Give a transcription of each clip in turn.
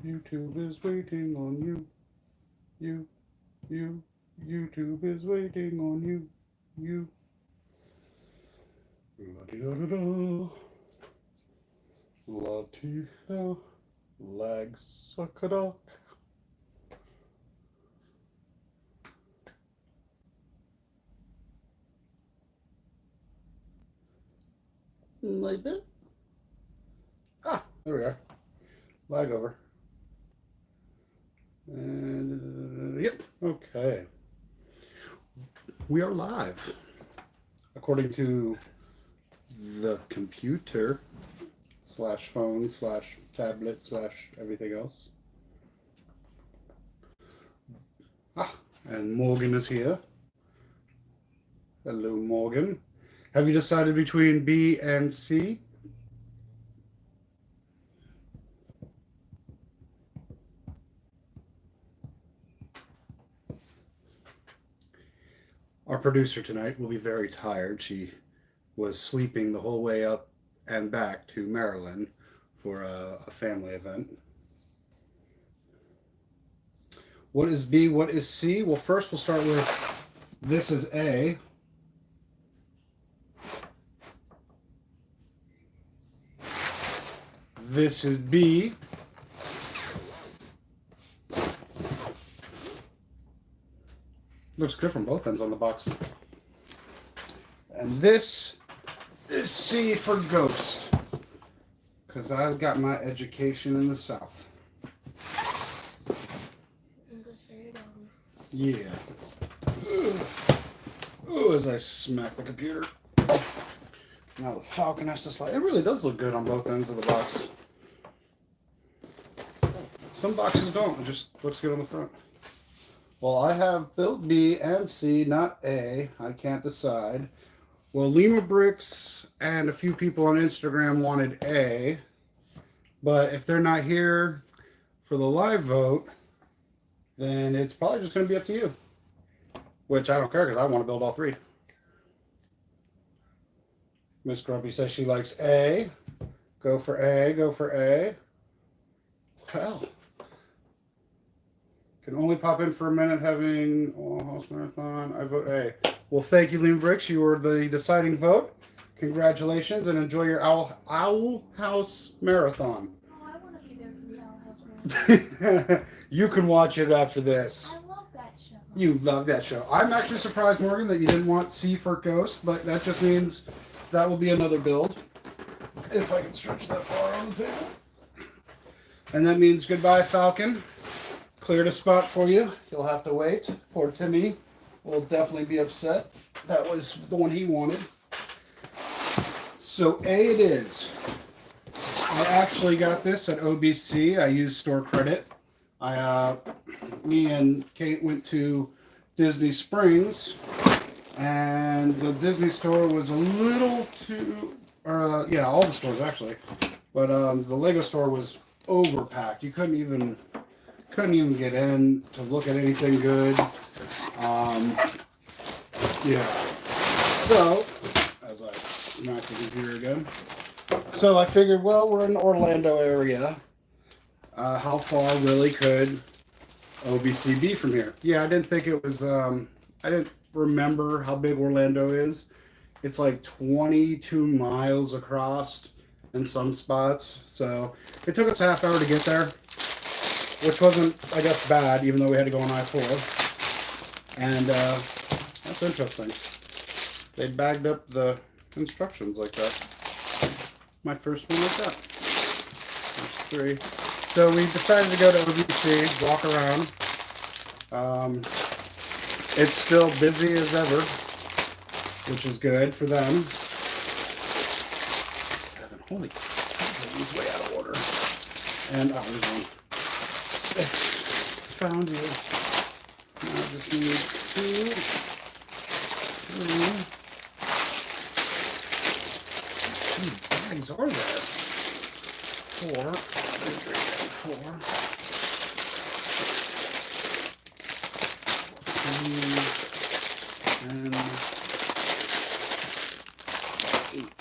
YouTube is waiting on you. You. YouTube is waiting on you. You. La-di-da-da-da. La-ti-da. Lag suck-a-duck. Like that. Ah, there we are. Lag over. And yep, okay. We are live. According to the computer slash phone slash tablet slash everything else. Ah, and Morgan is here. Hello, Morgan. Have you decided between B and C? Our producer tonight will be very tired. She was sleeping the whole way up and back to Maryland for a family event. What is B? What is C? Well, first we'll start with this is A. This is B. Looks good from both ends on the box. And this is C for Ghost. Because I got my education in the South. Yeah. Ooh, as I smack the computer. Now the Falcon has to slide. It really does look good on both ends of the box. Some boxes don't. It just looks good on the front. Well, I have built B and C, not A. I can't decide. Well, Lima Bricks and a few people on Instagram wanted A. But if they're not here for the live vote, then it's probably just going to be up to you. Which I don't care because I want to build all three. Miss Grumpy says she likes A. Go for A. Go for A. Hell. Can only pop in for a minute having House Marathon. I vote A. Well, thank you, Lean Bricks. You were the deciding vote. Congratulations and enjoy your Owl House Marathon. Oh, I want to be there for the Owl House Marathon. You can watch it after this. I love that show. You love that show. I'm actually surprised, Morgan, that you didn't want C for Ghost, but that just means that will be another build. If I can stretch that far on the table. And that means goodbye, Falcon. Cleared a spot for you. You'll have to wait. Poor Timmy will definitely be upset. That was the one he wanted. So A it is. I actually got this at OBC. I used store credit. Me and Kate went to Disney Springs, and the Disney store was a little too, yeah, all the stores actually, but the Lego store was overpacked. You couldn't even get in to look at anything good. Yeah. So, as I smack the computer again. So I figured, well, we're in the Orlando area. How far really could OBC be from here? Yeah, I didn't think it was, I didn't remember how big Orlando is. It's like 22 miles across in some spots. So it took us a half hour to get there, which wasn't, I guess, bad, even though we had to go on I-4. And that's interesting. They bagged up the instructions like that. My first one like that. There's 3. So we decided to go to OBC, walk around. It's still busy as ever, which is good for them. Holy crap, he's way out of order. And, oh, there's one. 6. Found you. Now I just need 2, 3. How many bags are there? 4. 4. 3. And 8.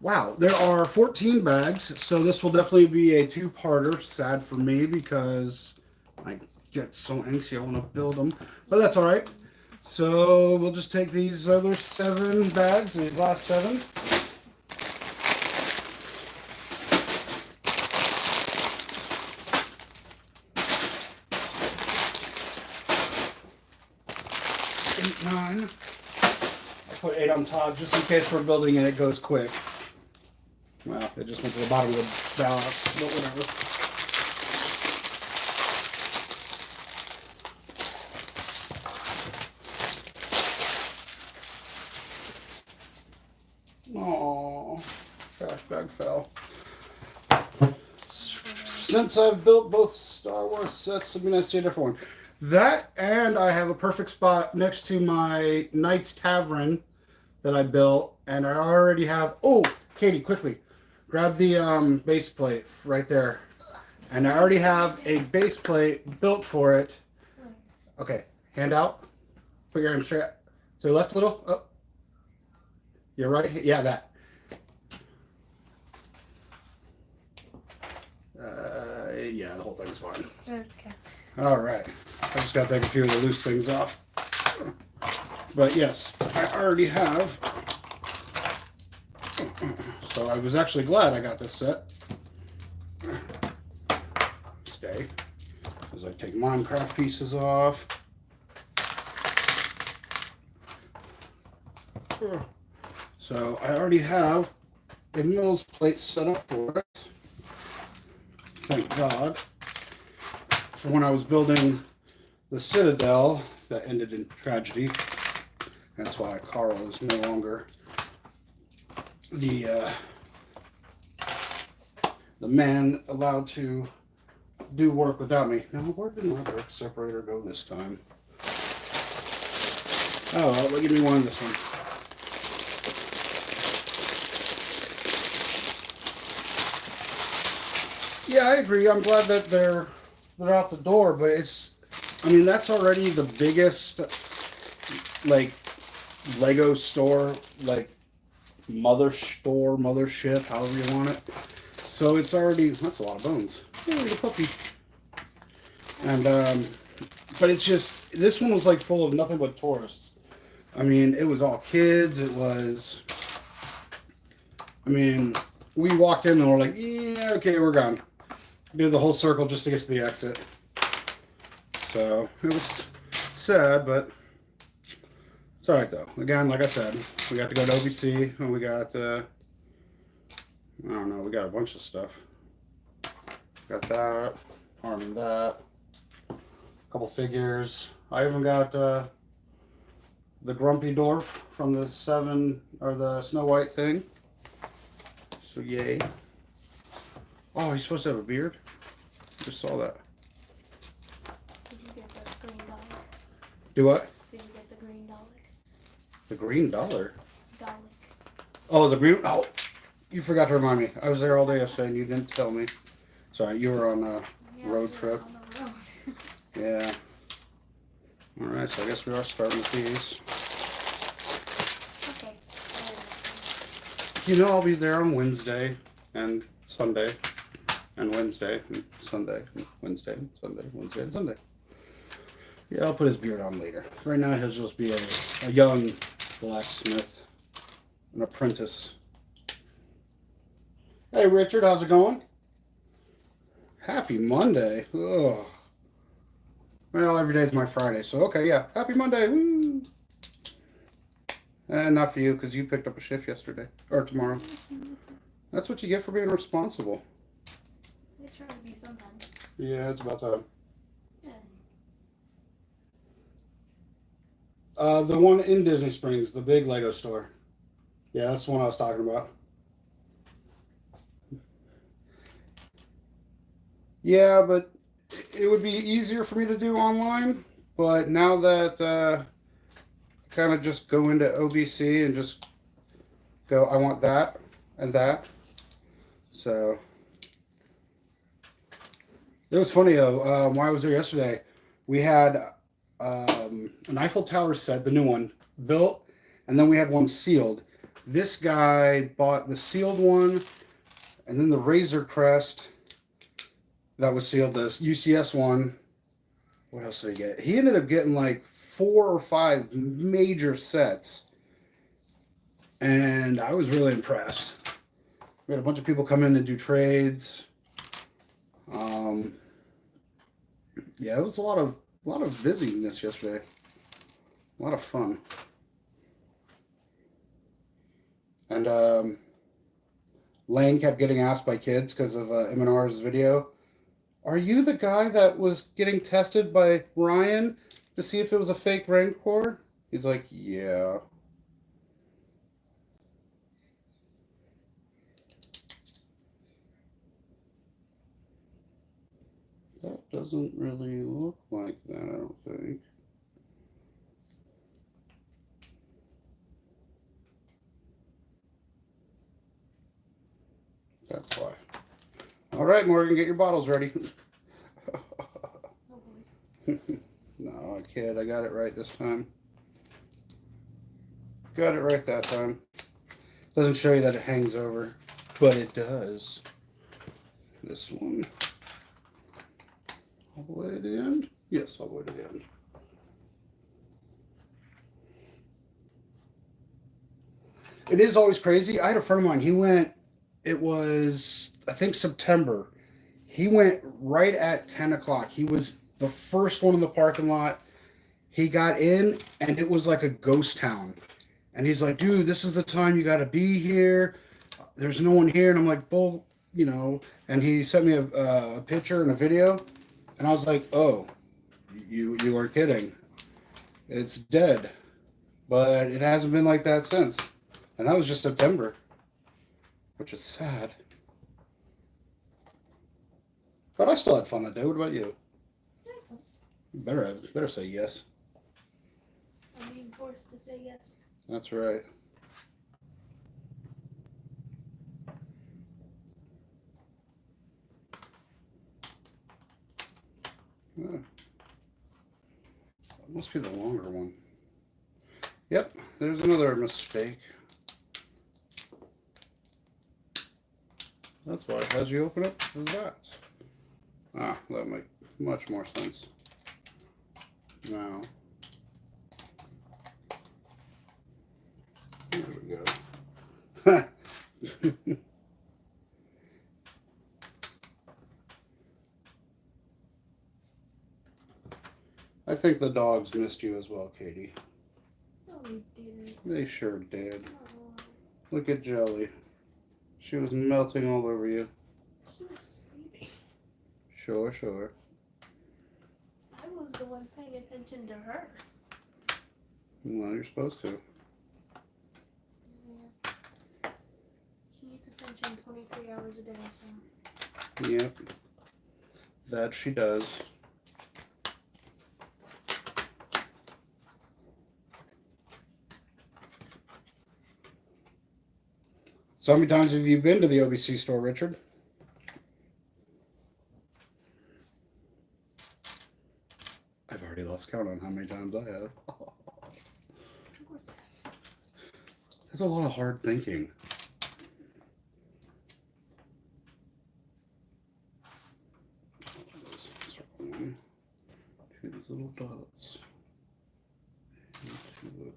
Wow, there are 14 bags, so this will definitely be a two-parter. Sad for me because I get so anxious I want to build them, but that's all right. So we'll just take these other 7 bags, these last 7. Eight, 9. I put 8 on top just in case we're building and it goes quick. Well, it just went to the bottom of the box, but whatever. Aww, trash bag fell. Since I've built both Star Wars sets, I'm gonna see a different one. That, and I have a perfect spot next to my Knight's Tavern that I built, and I already have. Oh, Katie, quickly, grab the base plate right there, and I already have a base plate built for it. Okay, hand out. Put your arm straight. To the left a little. Up. Your right. Yeah, that. Yeah, the whole thing's fine. Okay. All right. I just got to take a few of the loose things off. But yes, I already have. So I was actually glad I got this set. Stay. As I take Minecraft pieces off. So I already have a Mills plate set up for it. Thank God. For when I was building the Citadel that ended in tragedy. That's why Carl is no longer the man allowed to do work without me. Now, where did my direct separator go this time? Oh, well, give me one of this one. Yeah, I agree. I'm glad that they're out the door, but it's, I mean, that's already the biggest, like, Lego store, like, mothership, however you want it. So it's already, that's a lot of bones. Oh, the puppy. And, but it's just, this one was, like, full of nothing but tourists. I mean, it was all kids. It was, I mean, we walked in and we're like, yeah, okay, we're gone. Do the whole circle just to get to the exit. So it was sad, but it's alright though. Again, like I said, we got to go to OBC and we got, I don't know, we got a bunch of stuff. Got that, arming that, a couple figures. I even got the Grumpy Dwarf from the the Snow White thing. So yay. Oh, he's supposed to have a beard? Just saw that. Did you get the green dollar? Do what? Did you get the green dollar? The green dollar? Dollar. Oh, the green. Oh, you forgot to remind me. I was there all day yesterday and you didn't tell me. Sorry, you were on a road trip. On the road. Yeah. Alright, so I guess we are starting with these. Okay. You know, I'll be there on Wednesday and Sunday. And Wednesday, and Sunday, and Wednesday, and Sunday, Wednesday, and Sunday. Yeah, I'll put his beard on later. Right now, he'll just be a young blacksmith, an apprentice. Hey, Richard, how's it going? Happy Monday. Ugh. Well, every day is my Friday, so okay, yeah. Happy Monday. Woo! And not for you, because you picked up a shift yesterday, or tomorrow. That's what you get for being responsible. I try to be sometimes. Yeah, it's about time. Yeah. The one in Disney Springs, the big Lego store. Yeah, that's the one I was talking about. Yeah, but it would be easier for me to do online. But now that kind of just go into OBC and just go, I want that and that. So it was funny though. When I was there yesterday, we had an Eiffel Tower set, the new one, built, and then we had one sealed. This guy bought the sealed one, and then the Razor Crest that was sealed, this UCS one. What else did he get? He ended up getting like 4 or 5 major sets, and I was really impressed. We had a bunch of people come in and do trades. Yeah, it was a lot of busyness yesterday. A lot of fun. And Lane kept getting asked by kids because of M&R's video, "Are you the guy that was getting tested by Ryan to see if it was a fake Rancor?" He's like, "Yeah." That doesn't really look like that, I don't think. That's why. All right, Morgan, get your bottles ready. No, I kid. I got it right this time. Got it right that time. Doesn't show you that it hangs over, but it does. This one. All the way to the end? Yes, all the way to the end. It is always crazy. I had a friend of mine. He went, it was, I think, September. He went right at 10 o'clock. He was the first one in the parking lot. He got in, and it was like a ghost town. And he's like, "Dude, this is the time you got to be here. There's no one here." And I'm like, "Bull, you know." And he sent me a picture and a video. And I was like, "Oh, you are kidding. It's dead." But it hasn't been like that since. And that was just September, which is sad. But I still had fun that day. What about you? You better say yes. I'm being forced to say yes. That's right. Yeah. That must be the longer one. Yep, there's another mistake. That's why. As you open it, that. Ah, that makes much more sense. Now, there we go. I think the dogs missed you as well, Katie. No, you didn't. They sure did. Oh, Look at Jelly. She was melting all over you. she was sleeping. Sure. I was the one paying attention to her. Well, you're supposed to. Yeah. She needs attention 23 hours a day, so. Yep. That she does. So how many times have you been to the OBC store, Richard? I've already lost count on how many times I have. That's a lot of hard thinking. One, two these little dots. And two of those.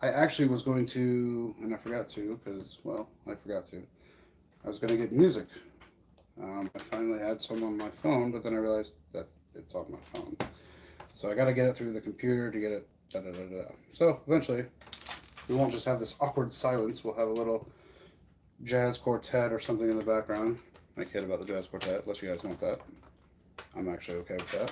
I actually was going to, and I forgot to, because, well, I forgot to. I was going to get music. I finally had some on my phone, but then I realized that it's on my phone. So I got to get it through the computer to get it da-da-da-da. So eventually, we won't just have this awkward silence. We'll have a little jazz quartet or something in the background. I kid about the jazz quartet, unless you guys want that. I'm actually okay with that.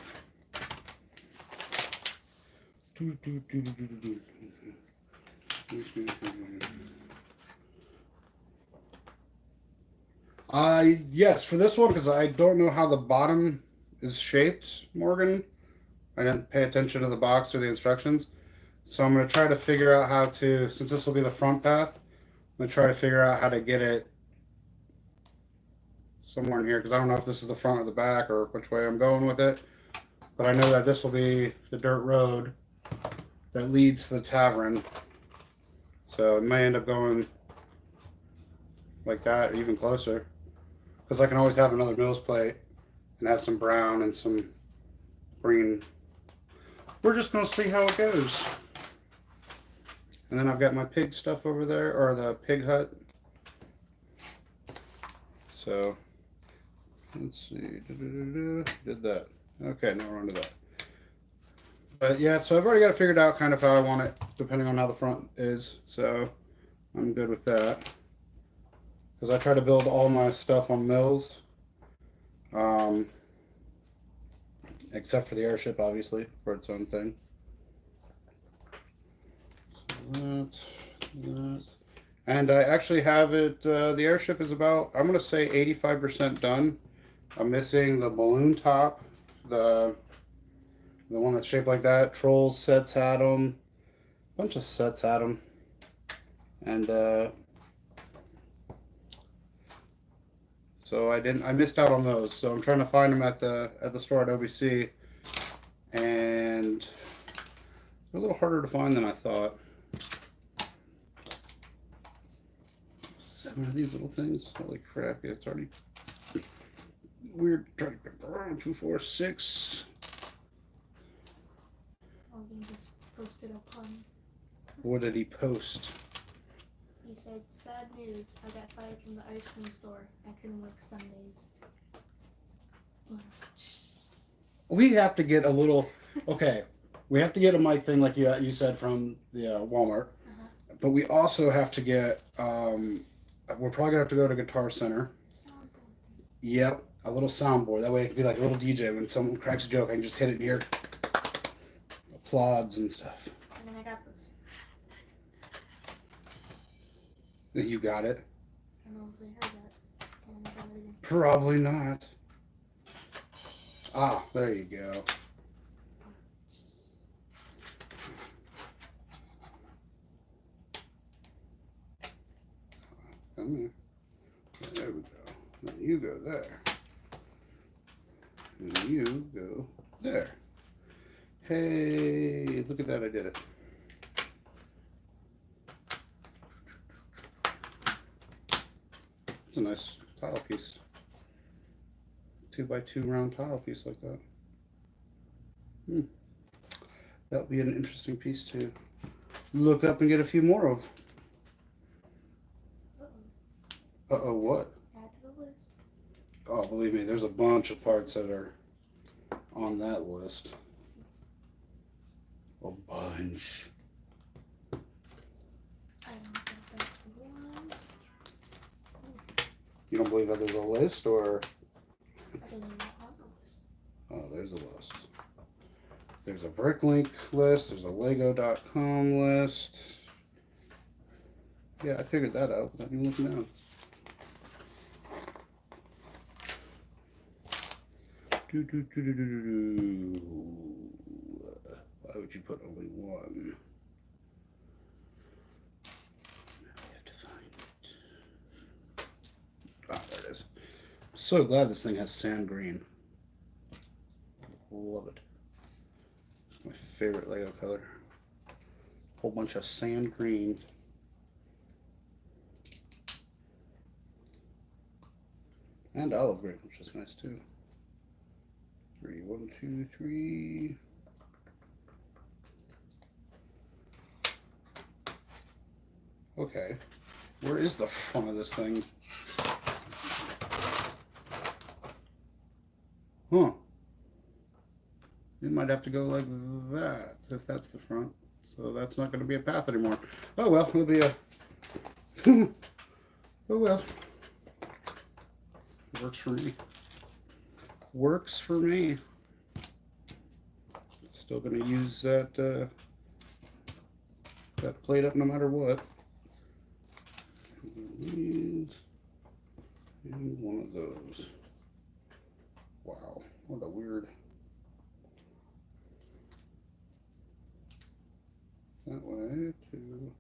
Yes, for this one, because I don't know how the bottom is shaped, Morgan. I didn't pay attention to the box or the instructions. So I'm going to try to figure out how to, since this will be the front path, I'm going to try to figure out how to get it somewhere in here because I don't know if this is the front or the back or which way I'm going with it. But I know that this will be the dirt road that leads to the tavern. So it may end up going like that, or even closer. Because I can always have another Mills plate and have some brown and some green. We're just going to see how it goes. And then I've got my pig stuff over there, or the pig hut. So, let's see. Did that. Okay, now we're on to that. But yeah, so I've already got it figured out kind of how I want it, depending on how the front is. So, I'm good with that. Because I try to build all my stuff on mills. Except for the airship, obviously, for its own thing. So that. And I actually have it, the airship is about, I'm going to say 85% done. I'm missing the balloon top, the one that's shaped like that. Trolls sets had them. A bunch of sets had them. And so I missed out on those. So I'm trying to find them at the store at OBC. And they're a little harder to find than I thought. 7 of these little things. Holy crap, yeah, it's already weird. 2, 4, 6. Alvin just posted a pun. What did he post? He said, sad news, I got fired from the ice cream store. I couldn't work Sundays. We have to get a little, okay, we have to get a mic thing like you said from the Walmart. But we also have to get, we're probably going to have to go to Guitar Center. Yep, a little soundboard. That way it can be like a little DJ. When someone cracks a joke, I can just hit it in here. Applauds and stuff. And then I got this. You got it? I don't know if they heard that. Probably not. Ah, there you go. Come here. There we go. Then you go there. And you go there. Hey, look at that, I did it. It's a nice tile piece. 2x2 round tile piece like that. That would be an interesting piece to look up and get a few more of. Uh-oh, what? Add to the list. Oh, believe me, there's a bunch of parts that are on that list. A bunch. I don't think that's the ones. You don't believe that there's a list, or? I didn't even have a list. Oh, there's a list. There's a Bricklink list. There's a Lego.com list. Yeah, I figured that out without even looking down. Why would you put only one? Now we have to find it. Ah, there it is. I'm so glad this thing has sand green. Love it. It's my favorite Lego color. Whole bunch of sand green. And olive green, which is nice too. 1, 2, 3. Okay, where is the front of this thing? Huh. You might have to go like that if that's the front. So that's not going to be a path anymore. Oh well, it'll be a. Oh well. Works for me. Works for me. Still going to use that that plate up no matter what. These and one of those. Wow, what a weird. That way to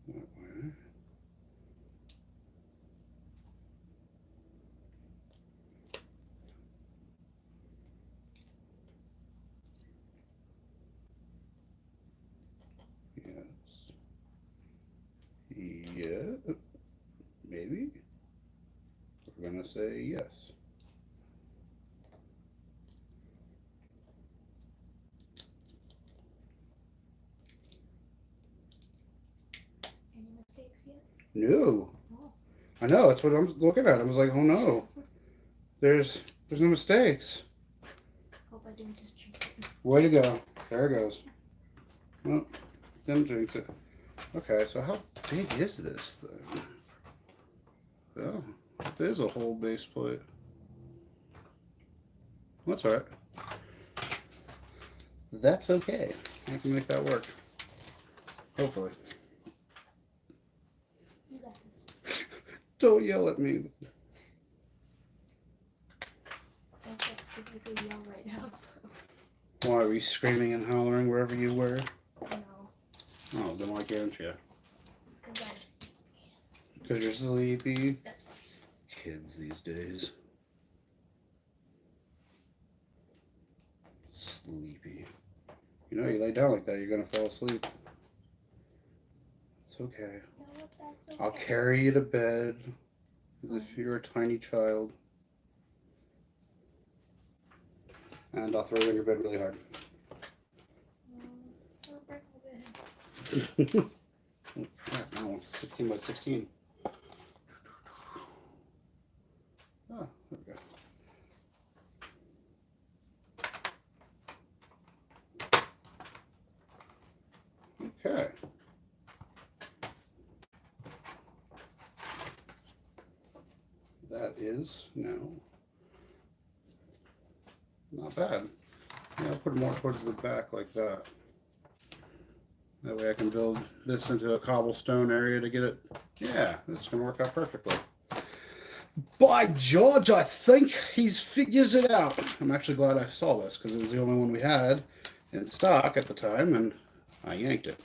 that way. going to say yes. Any mistakes yet? No. Oh. I know, that's what I'm looking at. I was like, oh no. There's no mistakes. Hope I didn't just jinx it. Way to go. There it goes. Well, didn't jinx it. Okay, so how big is this thing? Oh, there's a whole base plate. That's alright. That's okay. I can make that work. Hopefully. You got this. Don't yell at me. I can't physically yell right now, so. Why are we screaming and hollering wherever you were? No. Oh, then why can't you? Because I'm sleepy. Because you're sleepy. That's why. Kids these days. Sleepy. You know, you lay down like that, you're gonna fall asleep. It's okay. No, that's okay. I'll carry you to bed as if you're a tiny child. And I'll throw you in your bed really hard. I'll break my bed. Oh crap, now it's 16 by 16. Ah, there we go. Okay. That is now not bad. Yeah, I'll put more towards the back like that. That way I can build this into a cobblestone area to get it. Yeah, this is going to work out perfectly. By George, I think he's figures it out. I'm actually glad I saw this because it was the only one we had in stock at the time, and I yanked it.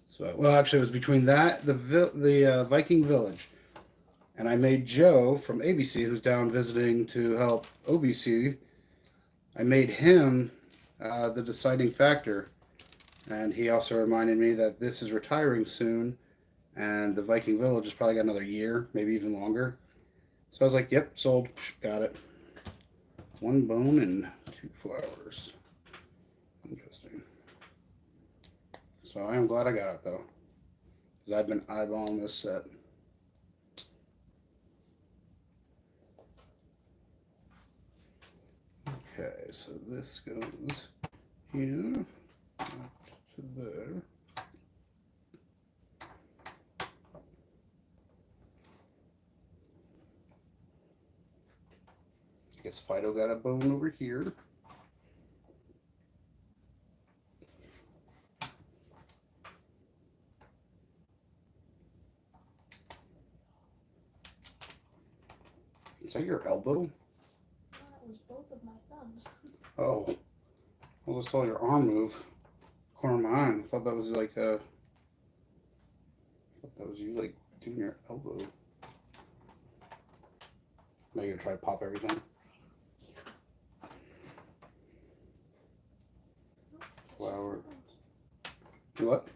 So, well, actually, it was between that, the Viking Village, and I made Joe from ABC, who's down visiting to help OBC. I made him the deciding factor, and he also reminded me that this is retiring soon, and the Viking Village has probably got another year, maybe even longer. So I was like, "Yep, sold, got it." 1 bone and 2 flowers. Interesting. So I am glad I got it though, because I've been eyeballing this set. Okay, so this goes here, up to there. I guess Fido got a bone over here. Is that your elbow? That was both of my thumbs. Oh, I just saw your arm move. Corner of my eye. I thought that was like I thought that was you like doing your elbow. Now you're gonna try to pop everything. Flower. Do what?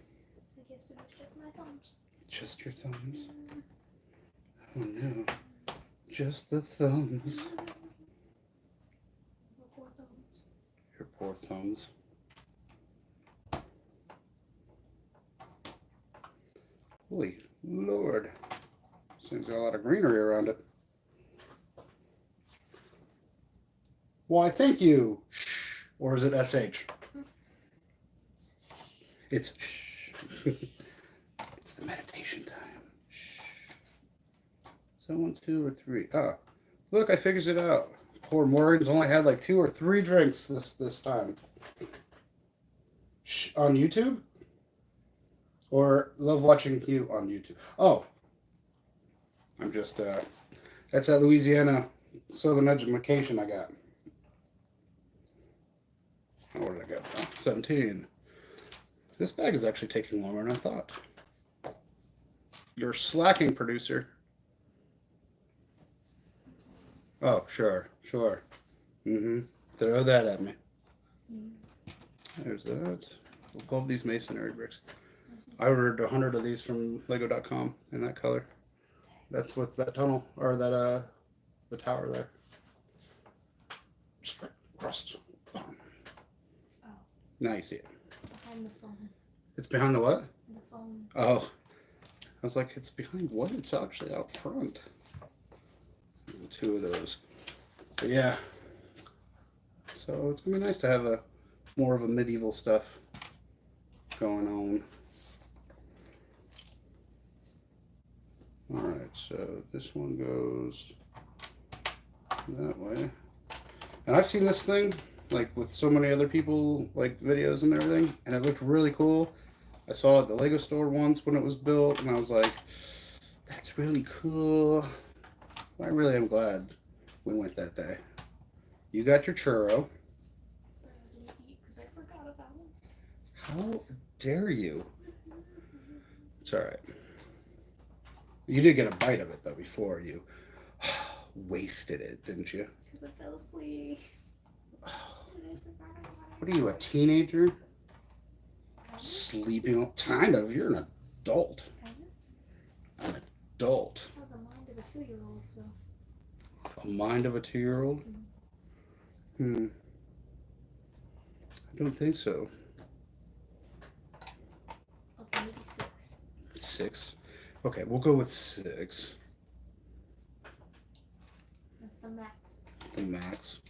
I guess it was just my thumbs. Just your thumbs. Oh no. Just the thumbs. My poor thumbs. Your poor thumbs. Holy Lord. This thing's got a lot of greenery around it. Why, thank you. Shh. Or is it SH? It's shh. It's the meditation time. Shh. So 1, 2, or 3. Ah, look, I figured it out. Poor Morgan's only had like 2 or 3 drinks this time. Shh. On YouTube? Or love watching you on YouTube? Oh, I'm just that's that Louisiana Southern education I got. What did I get? Oh, 17. This bag is actually taking longer than I thought. You're slacking, producer. Oh, sure. Mm-hmm. Throw that at me. There's that. All of these masonry bricks. I ordered 100 of these from Lego.com in that color. That's what's that tunnel or that the tower there. Straight crust. Bottom. Oh. Now you see it. It's behind the phone. It's behind the what? The phone. Oh. I was like, it's behind what? It's actually out front. Two of those. But yeah. So it's gonna be nice to have a more of a medieval stuff going on. Alright, so this one goes that way. And I've seen this thing like with so many other people, like videos and everything, and it looked really cool. I saw it at the Lego store once when it was built, and I was like, that's really cool. I really am glad we went that day. You got your churro. But I didn't eat because I forgot about it. How dare you? It's alright. You did get a bite of it, though, before you wasted it, didn't you? Because I fell asleep. What are you, a teenager? Sleeping? Kind of. You're an adult. Kind An adult. of. I have the mind of a 2-year-old, so. A mind of a 2-year-old? I don't think so. Okay, maybe 6. 6? Okay, we'll go with 6. That's the max. The max.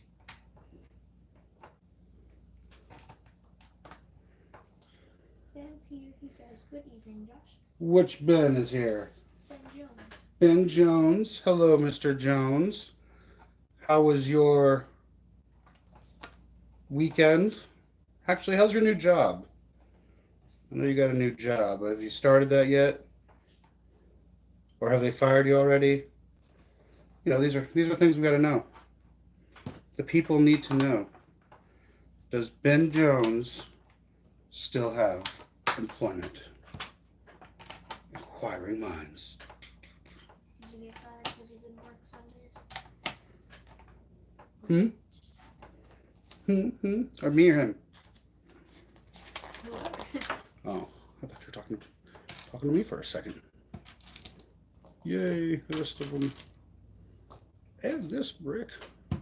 Ben's here. He says, good evening, Josh. Which Ben is here? Ben Jones. Ben Jones. Hello, Mr. Jones. How was your weekend? Actually, how's your new job? I know you got a new job. Have you started that yet? Or have they fired you already? You know, these are things we got to know. The people need to know. Does Ben Jones still have employment? Inquiring minds. Did you get fired because you didn't work Sundays? Or me or him? Whoever. Oh, I thought you were talking to me for a second. Yay, the rest of them. And this brick. And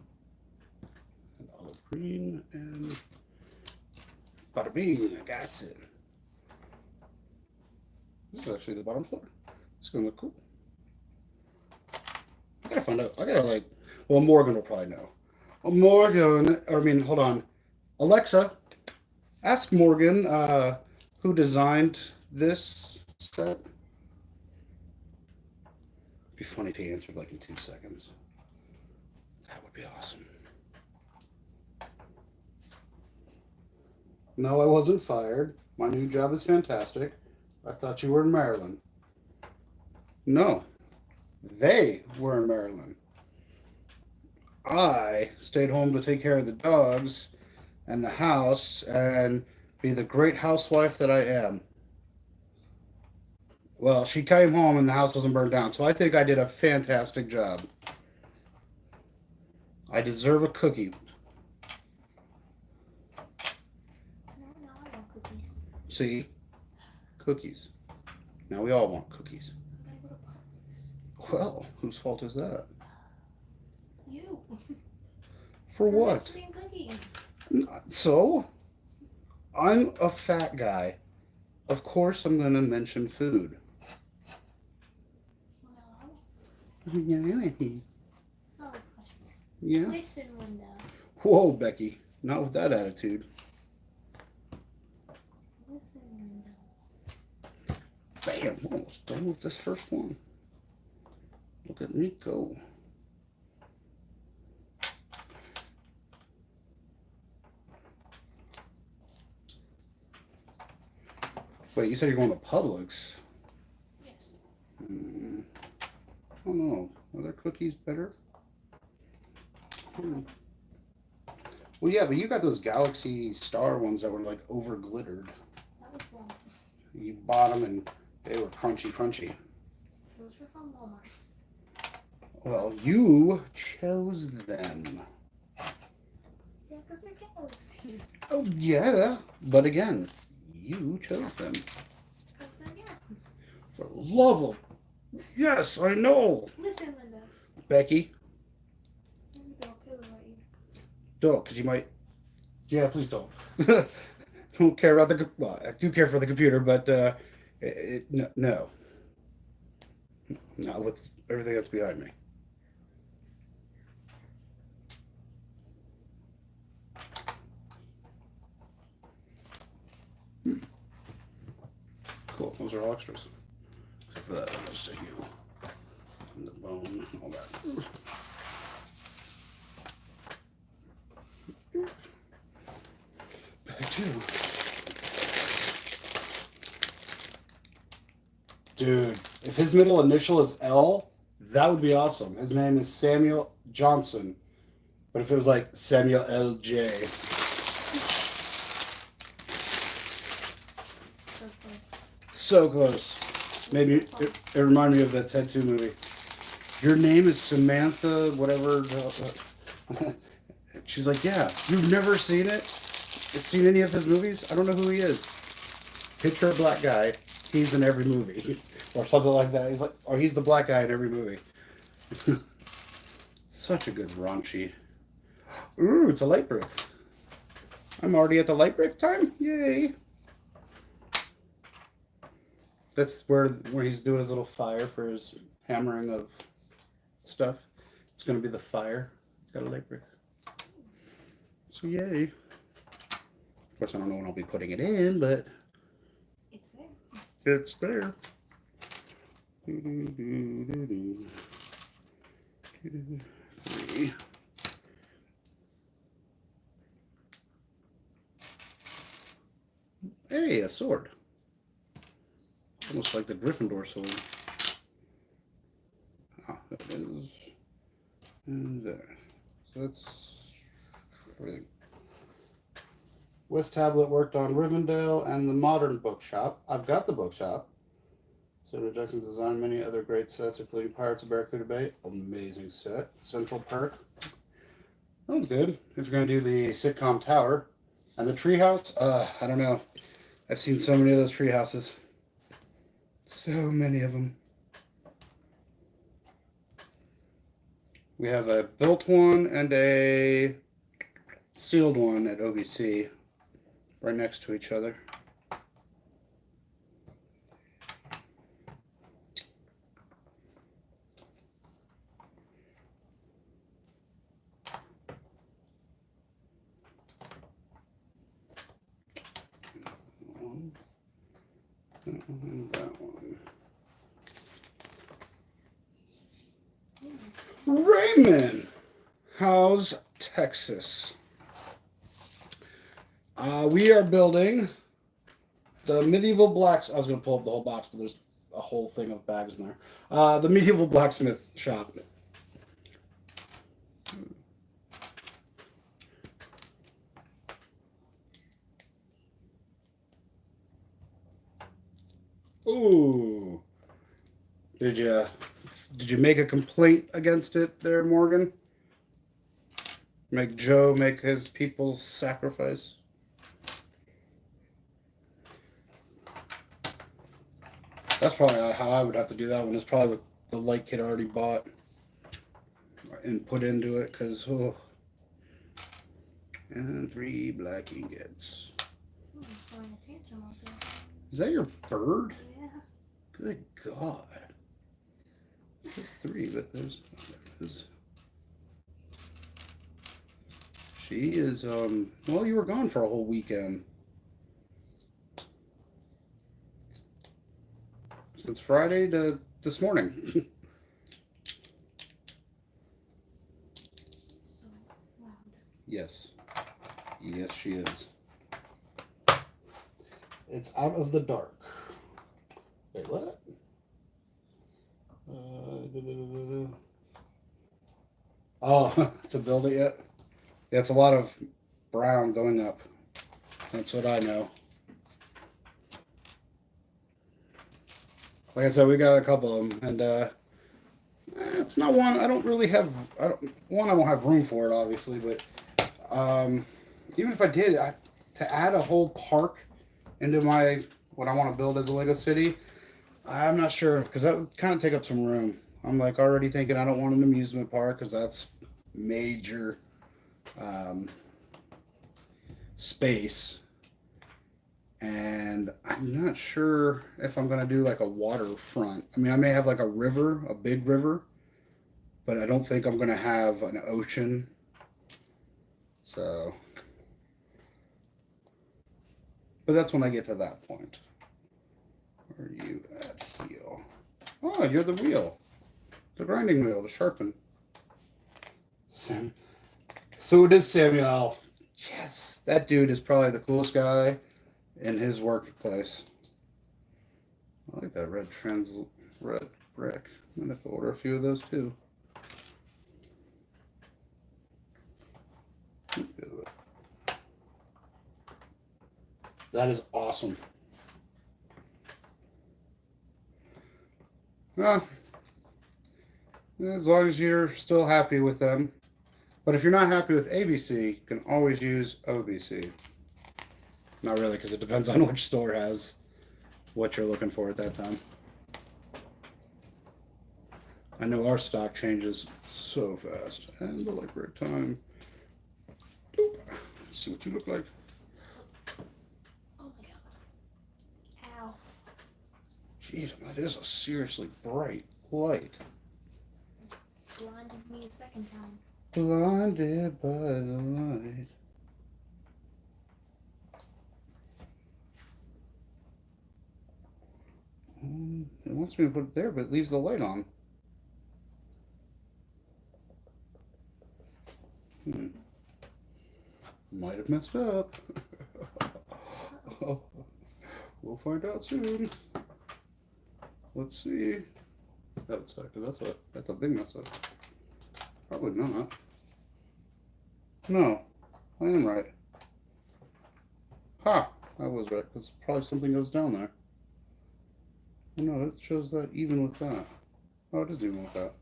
olive green and bada bing, I got it. This is actually the bottom floor. It's gonna look cool. I gotta find out. Well, Morgan will probably know. Hold on. Alexa, ask Morgan who designed this set. It'd be funny to answer like in 2 seconds. That would be awesome. No, I wasn't fired. My new job is fantastic. I thought you were in Maryland. No, they were in Maryland. I stayed home to take care of the dogs and the house and be the great housewife that I am. Well, she came home and the house wasn't burned down, so I think I did a fantastic job. I deserve a cookie. No, I want cookies. See? Cookies. Now we all want cookies. I gotta go to Publix. Well, whose fault is that? You. For You're what? mentioning cookies. So? I'm a fat guy. Of course I'm going to mention food. Well, Yeah. oh, Yeah. listen, Linda. Whoa, Becky. Not with that attitude. Listen, Linda. Bam. Almost done with this first one. Look at me go. Wait, you said you're going to Publix? Yes. I don't know. Are their cookies better? Well, yeah, but you got those Galaxy Star ones that were like over glittered. That was wrong. You bought them and they were crunchy. Those were from Walmart. Well, you chose them. Yeah, because they're Galaxy. Oh, yeah. But again, you chose them. Because they're Galaxy. For the love of Yes, I know. Listen, Linda. Becky, Maybe don't pillow at you. don't, because you might. Yeah, please don't. Don't care about the. Well, I do care for the computer, but no, not with everything that's behind me. Cool. Those are all extras. Except for that, that goes to you. And the bone, all that. Bag two. Dude, if his middle initial is L, that would be awesome. His name is Samuel Johnson. But if it was like Samuel L.J. So close. So close. Maybe it reminded me of that Tattoo movie. Your name is Samantha, whatever. She's like, yeah, you've never seen it? Seen any of his movies? I don't know who he is. Picture a black guy. He's in every movie. Or something like that. He's like, or he's the black guy in every movie. Such a good raunchy. Ooh, it's a light brick. I'm already at the light brick time? Yay. That's where he's doing his little fire for his hammering of stuff. It's going to be the fire. It's got a light brick. So yay. Of course, I don't know when I'll be putting it in, but It's there. it's there. Three. Hey, a sword. Almost like the Gryffindor sword. Ah, there it is. And there. So that's everything. West Tablet worked on Rivendell and the Modern Bookshop. I've got the bookshop. Samuel Jackson designed many other great sets, including Pirates of Barracuda Bay. Amazing set. Central Park. That one's good. If you're going to do the sitcom tower. And the treehouse, I don't know. I've seen so many of those tree houses. So many of them. We have a built one and a sealed one at OBC right next to each other. And that one. Raymond, how's Texas? We are building the medieval blacks. I was going to pull up the whole box, but there's a whole thing of bags in there. The medieval blacksmith shop. Ooh. Did you make a complaint against it there, Morgan? Make Joe make his people sacrifice? That's probably how I would have to do that one. Is probably what the light kit already bought and put into it, because and 3 black ingots. Someone's throwing a tantrum out there. Is that your bird? Yeah. Good God. There's 3, but there's. She is, well, you were gone for a whole weekend. Since Friday to this morning. So loud. Yes. Yes, she is. It's out of the dark. Wait, what? Oh, to build it yet? Yeah, it's a lot of brown going up. That's what I know. Like I said, we got a couple of them, and it's not one I don't really have. I won't have room for it, obviously, but even if I did, to add a whole park into my what I want to build as a Lego city, I'm not sure because that would kind of take up some room. I'm like already thinking I don't want an amusement park because that's major um, space. And I'm not sure if I'm gonna do like a waterfront. I mean, I may have like a river, a big river, but I don't think I'm gonna have an ocean. So, but that's when I get to that point. Where are you at, heel? Oh, you're the wheel, the grinding wheel to sharpen. Sam. So it is Samuel. Yes, that dude is probably the coolest guy in his workplace. I like that red brick. I'm gonna have to order a few of those too. That is awesome. As long as you're still happy with them. But if you're not happy with ABC, you can always use OBC. Not really, because it depends on which store has what you're looking for at that time. I know our stock changes so fast. And the light break time. Boop. Let's see what you look like. Oh my god. Ow. Jeez, that is a seriously bright light. Blinded me a second time. Blinded by the light. It wants me to put it there, but it leaves the light on. Might have messed up. We'll find out soon. Let's see. That's a big mess up. Probably not. No, I am right. Ha! I was right, because probably something goes down there. No, it shows that even with that. Oh, it is even with that.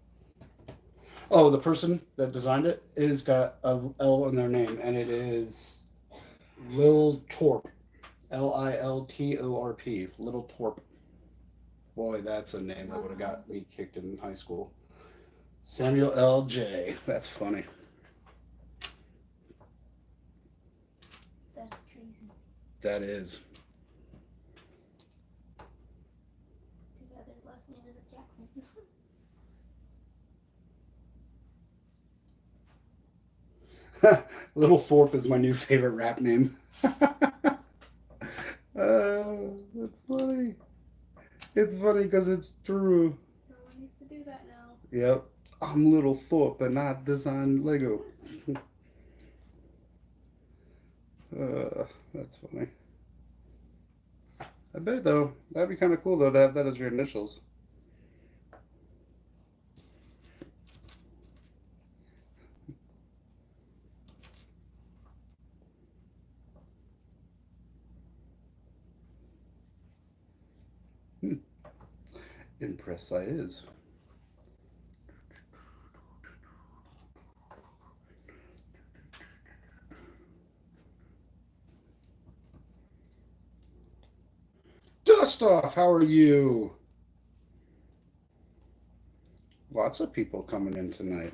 Oh, the person that designed it is got a L in their name, and it is Lil Torp. Liltorp. Little Torp. Boy, that's a name that would have got me kicked in high school. Samuel L.J. That's funny. That's crazy. That is. Too bad their last name isn't Jackson. Little Thorpe is my new favorite rap name. That's funny. It's funny because it's true. Someone needs to do that now. Yep. I'm Little Thorpe and I design Lego. That's funny. I bet though, that'd be kind of cool though to have that as your initials. Impress I is. Dust off, how are you? Lots of people coming in tonight.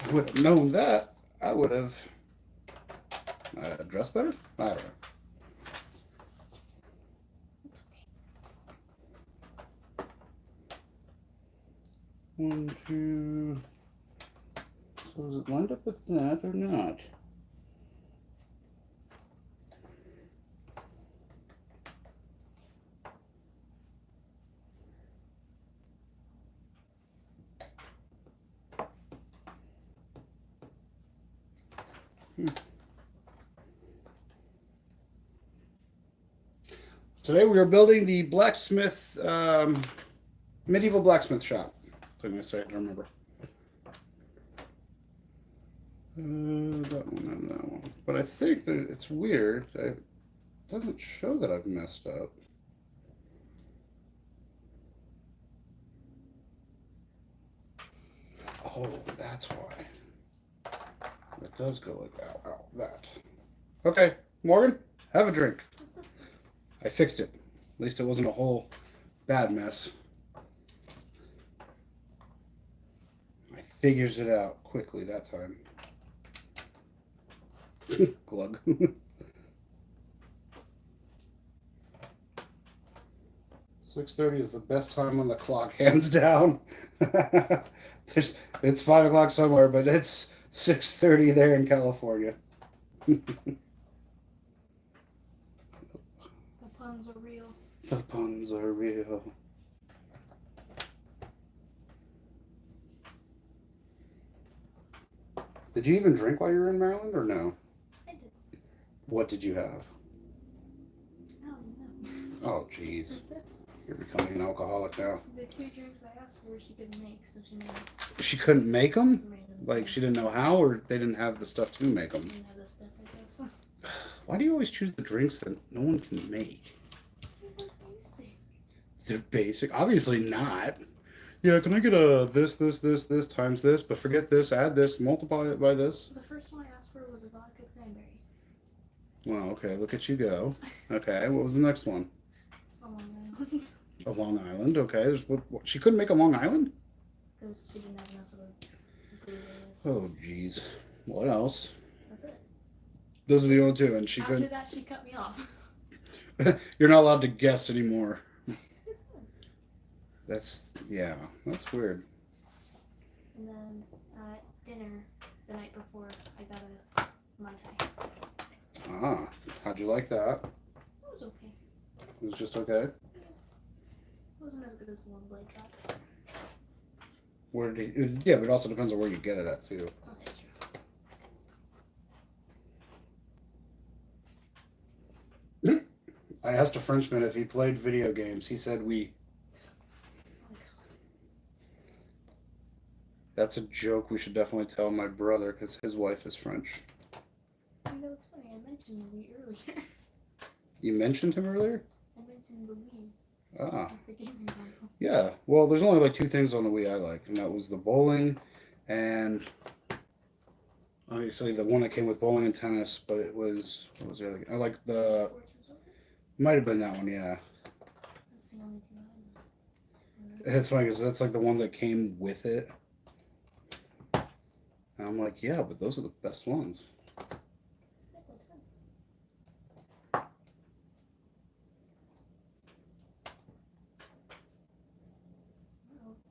I would have known that. I would have dressed better. I don't know. One, two. So is it lined up with that or not? Today we are building the blacksmith, medieval blacksmith shop. Took me a second to remember. That one and that one. But I think that it's weird. It doesn't show that I've messed up. Oh, that's why. It does go like that. Ow, that. Okay, Morgan, have a drink. I fixed it. At least it wasn't a whole bad mess. I figures it out quickly that time. Glug. 6:30 is the best time on the clock, hands down. It's 5 o'clock somewhere, but it's 6:30 there in California. The puns are real. The puns are real. Did you even drink while you were in Maryland, or no? I did. What did you have? No. Oh, jeez. You're becoming an alcoholic now. The 2 drinks I asked for, she couldn't make, so she made them. She couldn't make them? Random. Like, she didn't know how, or they didn't have the stuff to make them? Didn't have the stuff, I guess. Why do you always choose the drinks that no one can make? They're basic. They're basic? Obviously not. Yeah, can I get a this times this, but forget this, add this, multiply it by this? The first one I asked for was a vodka cranberry. Well, okay, look at you go. Okay, what was the next one? A Long Island. A Long Island, okay. What, she couldn't make a Long Island? Because she didn't have enough of the booze. Oh, jeez. What else? That's it. Those are the only two, and she After couldn't. that, she cut me off. You're not allowed to guess anymore. That's weird. And then at dinner the night before, I got a Mai Tai. Ah, how'd you like that? It was okay. It was just okay? It wasn't as good as the one Blake got. Where did he, yeah, but it also depends on where you get it at, too. Okay, true. I asked a Frenchman if he played video games. He said oui. Oh my god. That's a joke we should definitely tell my brother, because his wife is French. You know, it's funny, I mentioned the Wii earlier. You mentioned him earlier? I mentioned the Wii. Ah. Like the gaming console. Yeah, well, there's only like 2 things on the Wii I like, and that was the bowling and obviously the one that came with bowling and tennis, but it was, what was the other? I like the, Sports Resort? might have been that one, yeah. That's the only 2 I know. It's funny because that's like the one that came with it. And I'm like, yeah, but those are the best ones.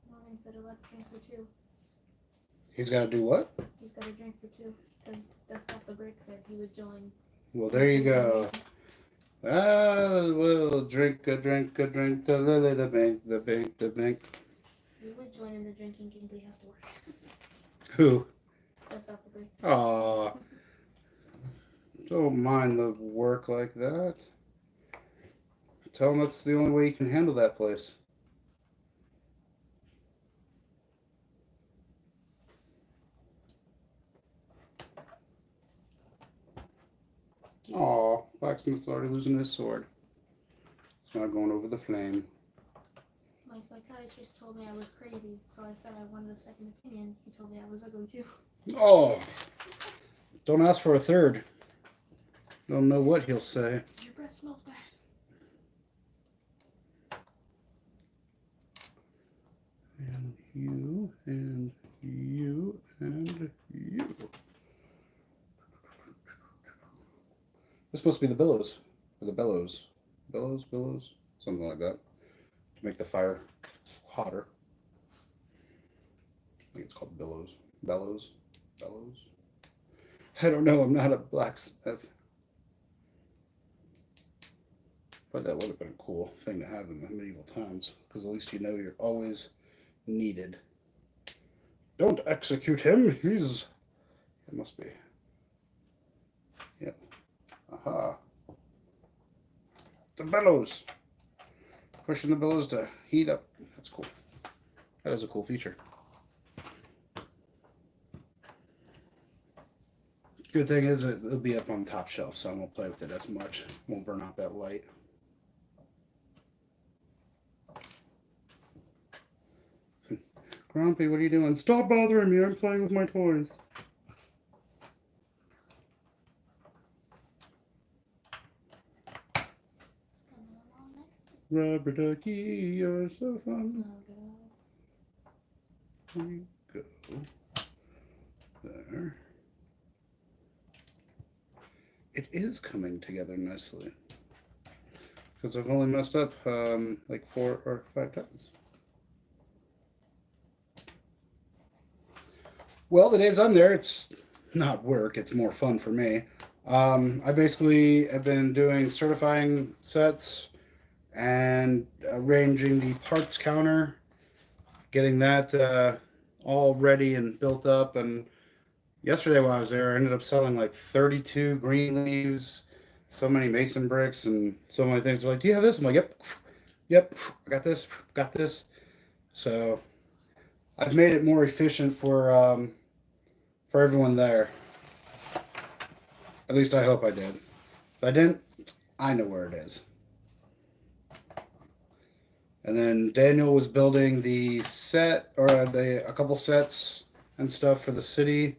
Ryan said he'll have to drink for 2. He's got to do what? He's got to drink for 2. Because Dust Off the Brick said he would join. Well, there you go. We'll drink a drink, the lily, the bank. He would join in the drinking game, but he has to work. Who? Dust Off the Brick. Aw. Don't mind the work like that. Tell him that's the only way you can handle that place. Aw, Blacksmith's already losing his sword. It's not going over the flame. My psychiatrist told me I look crazy, so I said I wanted a second opinion. He told me I was ugly too. Oh! Don't ask for a third. Don't know what he'll say. Your breath smells bad. And you, and you, and you. This must be the billows. Or the bellows. Billows? Something like that. To make the fire hotter. I think it's called billows. Bellows? I don't know. I'm not a blacksmith. But that would have been a cool thing to have in the medieval times. Because at least you know you're always needed. Don't execute him. It must be. Yep. Aha. The bellows. Pushing the bellows to heat up. That's cool. That is a cool feature. Good thing is it'll be up on the top shelf, so I won't play with it as much. Won't burn out that light. Grumpy, what are you doing? Stop bothering me. I'm playing with my toys. It's coming along nicely. Rubber ducky, you're so fun. Oh, God. There you go. There. It is coming together nicely. Because I've only messed up like 4 or 5 times. Well, the days I'm there, it's not work, it's more fun for me. I basically have been doing certifying sets and arranging the parts counter, getting that all ready and built up. And yesterday while I was there, I ended up selling like 32 green leaves, so many mason bricks, and so many things. They're like, "Do you have this?" I'm like, "Yep, yep, I got this." So I've made it more efficient for everyone there. At least I hope I did. If I didn't, I know where it is. And then Daniel was building the set or a couple sets and stuff for the city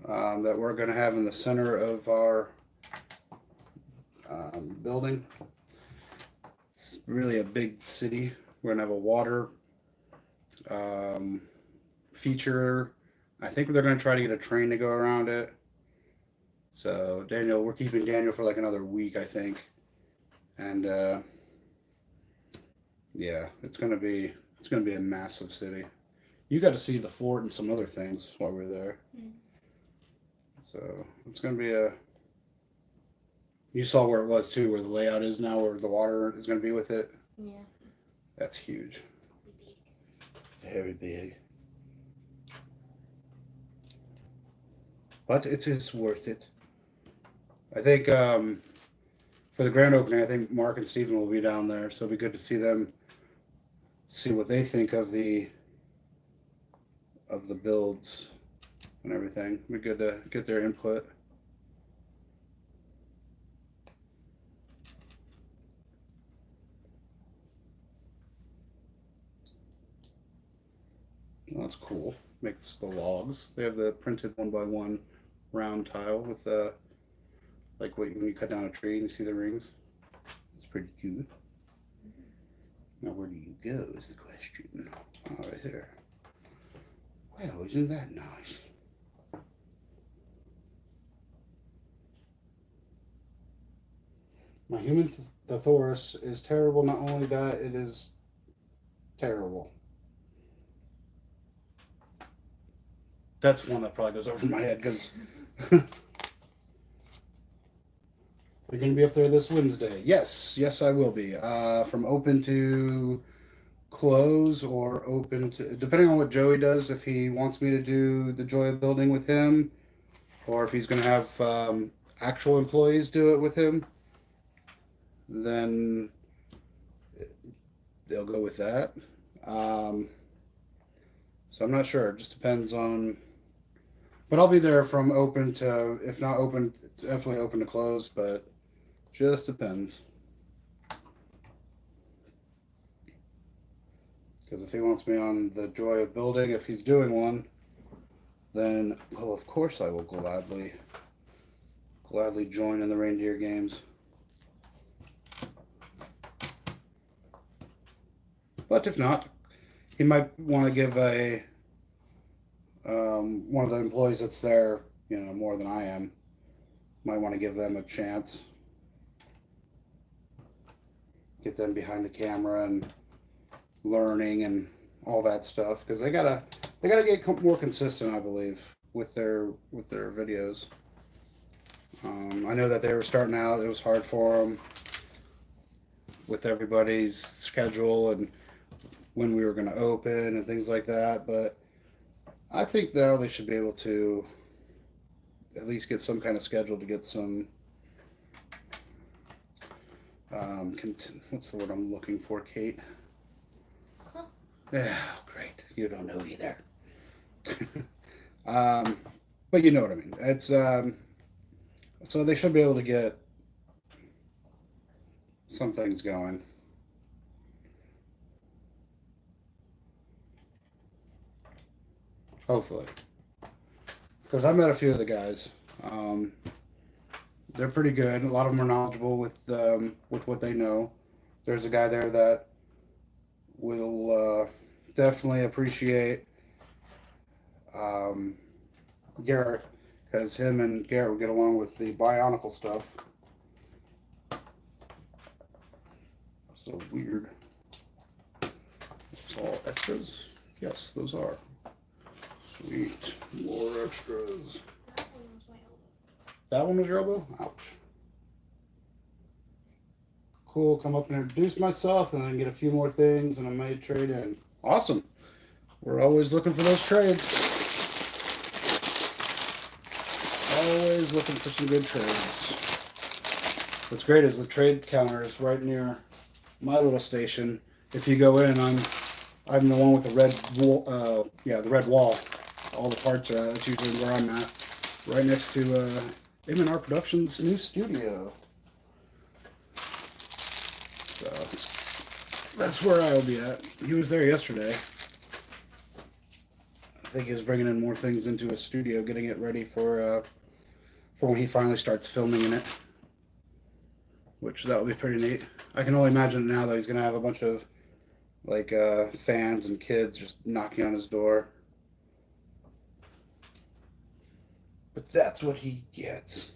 that we're going to have in the center of our building. It's really a big city. We're going to have a water feature. I think they're going to try to get a train to go around it. So we're keeping Daniel for like another week, I think. And yeah, it's gonna be a massive city. You got to see the fort and some other things while we were there. Mm. So it's gonna be a. You saw where it was too, where the layout is now, where the water is gonna be with it. Yeah. That's huge. It's gonna be big. Very big. But it is worth it. I think for the grand opening, I think Mark and Steven will be down there, so it'll be good to see them. See what they think of the builds and everything. It'd be good to get their input. Well, that's cool. Makes the logs. They have the printed 1x1 round tile with like when you cut down a tree and you see the rings. It's pretty cute. Now, where do you go is the question. Oh, right there. Well, isn't that nice? My human thesaurus is terrible. Not only that, it is terrible. That's one that probably goes over my head because we're going to be up there this Wednesday. Yes, I will be. From open to close or open to, depending on what Joey does, if he wants me to do the Joy of Building with him, or if he's going to have actual employees do it with him, then they'll go with that. So I'm not sure. It just depends on. But I'll be there from open to, if not open, definitely open to close, but just depends. Because if he wants me on the Joy of Building, if he's doing one, then, well, of course I will gladly join in the reindeer games. But if not, he might want to give one of the employees that's there, more than I am, might want to give them a chance. Get them behind the camera and learning and all that stuff, because they gotta get more consistent, I believe, with their videos. I know that they were starting out; it was hard for them with everybody's schedule and when we were going to open and things like that. But I think now they should be able to at least get some kind of schedule to get some. What's the word I'm looking for, Kate? Huh? Yeah, great. You don't know either. But you know what I mean. It's so they should be able to get some things going. Hopefully, because I met a few of the guys. They're pretty good. A lot of them are knowledgeable with what they know. there's a guy there that will definitely appreciate um, Garrett, because him and Garrett would get along with the Bionicle stuff. So weird. It's all extras? Yes, those are. Sweet. More extras. That one was my elbow. That one was your elbow? Ouch. Cool. Come up and introduce myself, and then get a few more things, and I may trade in. Awesome. We're always looking for those trades. Always looking for some good trades. What's great is the trade counter is right near my little station. If you go in, I'm the one with the red wall. The red wall. All the parts are at. That's usually where I'm at. Right next to M&R Productions' new studio. So that's where I'll be at. He was there yesterday. I think he was bringing in more things into his studio, getting it ready for when he finally starts filming in it. Which that will be pretty neat. I can only imagine now that he's gonna have a bunch of like fans and kids just knocking on his door. But that's what he gets.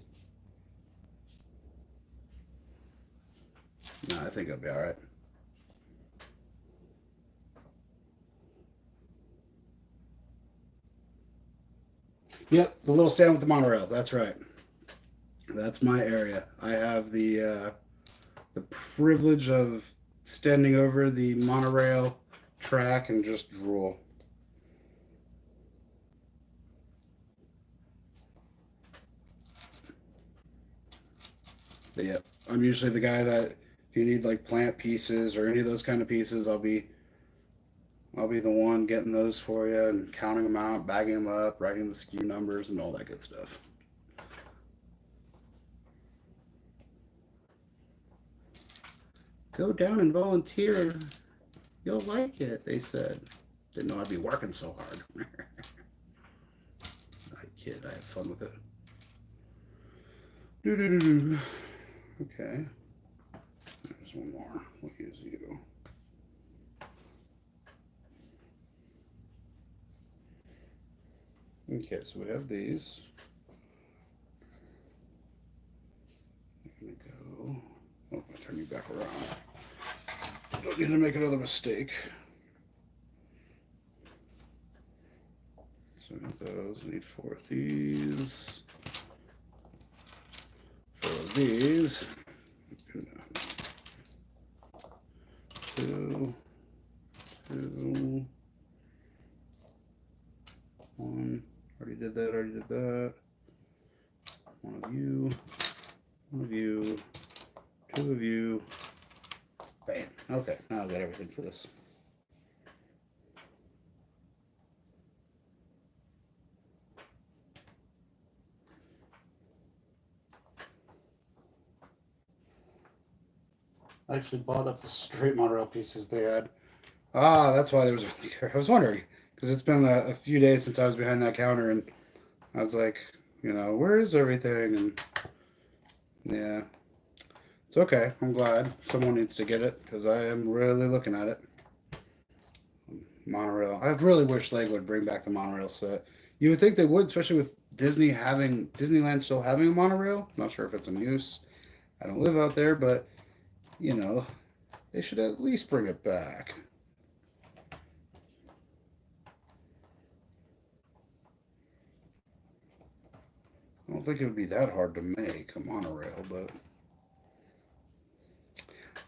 No, I think it'll be all right. Yep, the little stand with the monorail. That's right. That's my area. I have the privilege of standing over the monorail track and just drool. But yeah, I'm usually the guy that if you need like plant pieces or any of those kind of pieces, I'll be the one getting those for you and counting them out, bagging them up, writing the SKU numbers, and all that good stuff. Go down and volunteer. You'll like it, they said. Didn't know I'd be working so hard. I kid, I have fun with it. Doo-doo-doo-doo. Okay. There's one more. We'll use you. Okay, so we have these. There we go. Oh, I turn you back around. Don't need to make another mistake. So we got those. I need 4 of these. 4 of these. 2, 2, 1. Already did that. 1 of you. 1 of you. 2 of you. Bam. Okay, now I've got everything for this. I actually bought up the straight monorail pieces they had. Ah, that's why there was. I was wondering because it's been a few days since I was behind that counter, and I was like, where is everything? And yeah, it's okay. I'm glad someone needs to get it because I am really looking at it. Monorail. I really wish Lego would bring back the monorail set. You would think they would, especially with Disneyland still having a monorail. Not sure if it's in use. I don't live out there, but they should at least bring it back. I don't think it would be that hard to make a monorail, but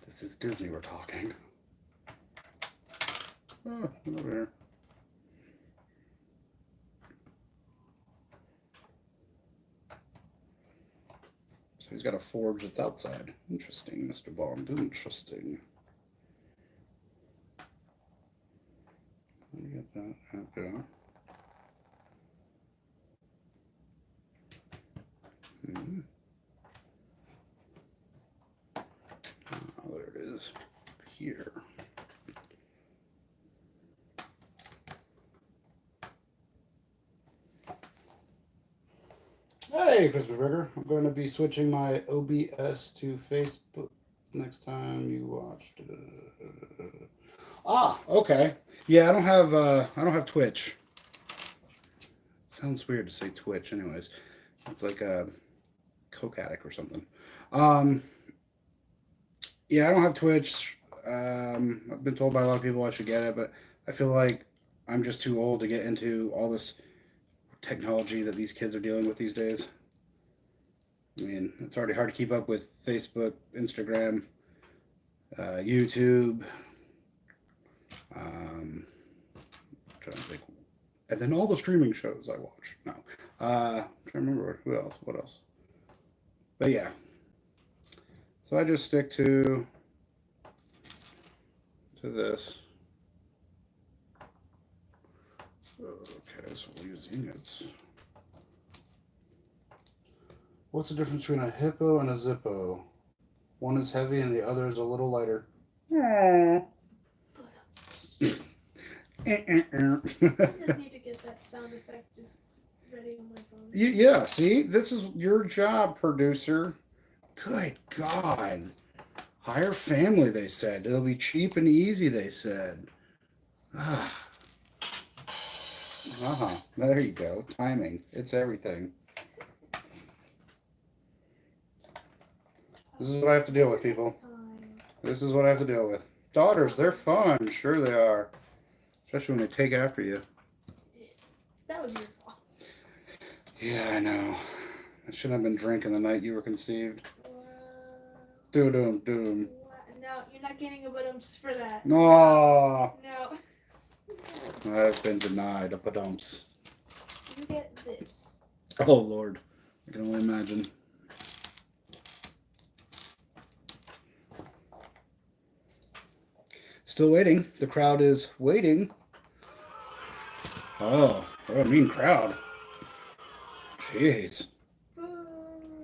this is Disney we're talking. Oh, over here. So he's got a forge that's outside. Interesting, Mr. Bond. Interesting. Let me get that out there. There it is. Here. Hey, Crispy Burger. I'm going to be switching my OBS to Facebook. Next time you watch. Ah, okay. Yeah, I don't have Twitch. Sounds weird to say Twitch, anyways. It's like a coke addict or something. Um, yeah, I don't have Twitch. I've been told by a lot of people I should get it, but I feel like I'm just too old to get into all this technology that these kids are dealing with these days. I mean, it's already hard to keep up with Facebook, Instagram, YouTube. Trying to think, and then all the streaming shows I watch. No, trying to remember who else. What else? But yeah, so I just stick to this. Okay, so we'll use units. What's the difference between a hippo and a zippo? One is heavy and the other is a little lighter. I just need to get that sound effect just ready on my phone. Yeah, see? This is your job, producer. Good God. Hire family, they said. It'll be cheap and easy, they said. There you go. Timing. It's everything. This is what I have to deal with, people. This is what I have to deal with. Daughters, they're fun. Sure they are. Especially when they take after you. That was your fault. Yeah, I know. I shouldn't have been drinking the night you were conceived. Doom. No, you're not getting a badumps for that. No. No. I've been denied a badumps. You get this. Oh, Lord. I can only imagine. Still waiting. The crowd is waiting. Oh, what a mean crowd. Jeez.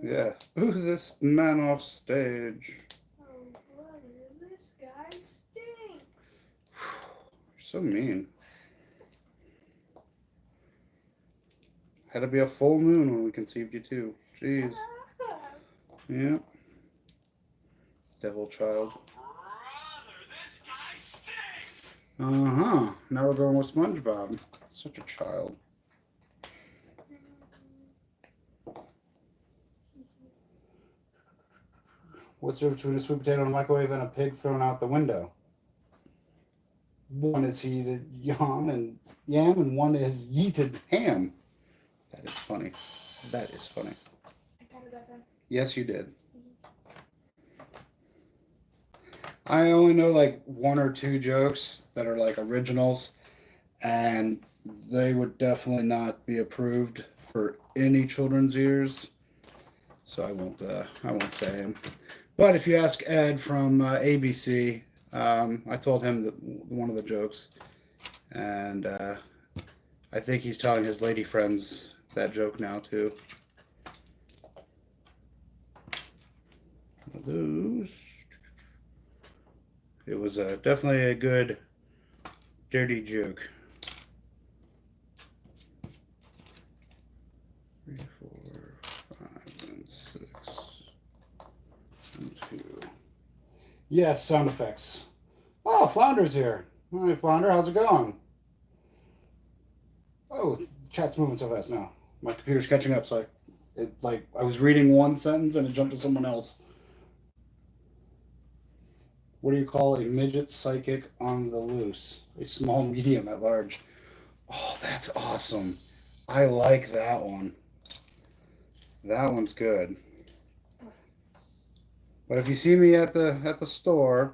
Yeah. Ooh, this man off stage. Oh, brother, this guy stinks. You're so mean. Had to be a full moon when we conceived you, too. Jeez. Yeah. Devil child. Uh-huh. Now we're going with SpongeBob. Such a child. What's the difference between a sweet potato in a microwave and a pig thrown out the window? One is heated yam, and one is yeeted ham. That is funny. That is funny. I got it that time. Yes, you did. I only know like one or two jokes that are like originals, and they would definitely not be approved for any children's ears. So I won't say them. But if you ask Ed from ABC, I told him that one of the jokes, and I think he's telling his lady friends that joke now too. Those. It was definitely a good dirty joke. 3, 4, 5, and 6, and 2. Yes, sound effects. Oh, Flounder's here. Hi, Flounder. How's it going? Oh, chat's moving so fast now. My computer's catching up, so I was reading one sentence and it jumped to someone else. What do you call a midget psychic on the loose? A small medium at large. Oh, that's awesome. I like that one. That one's good. But if you see me at the store,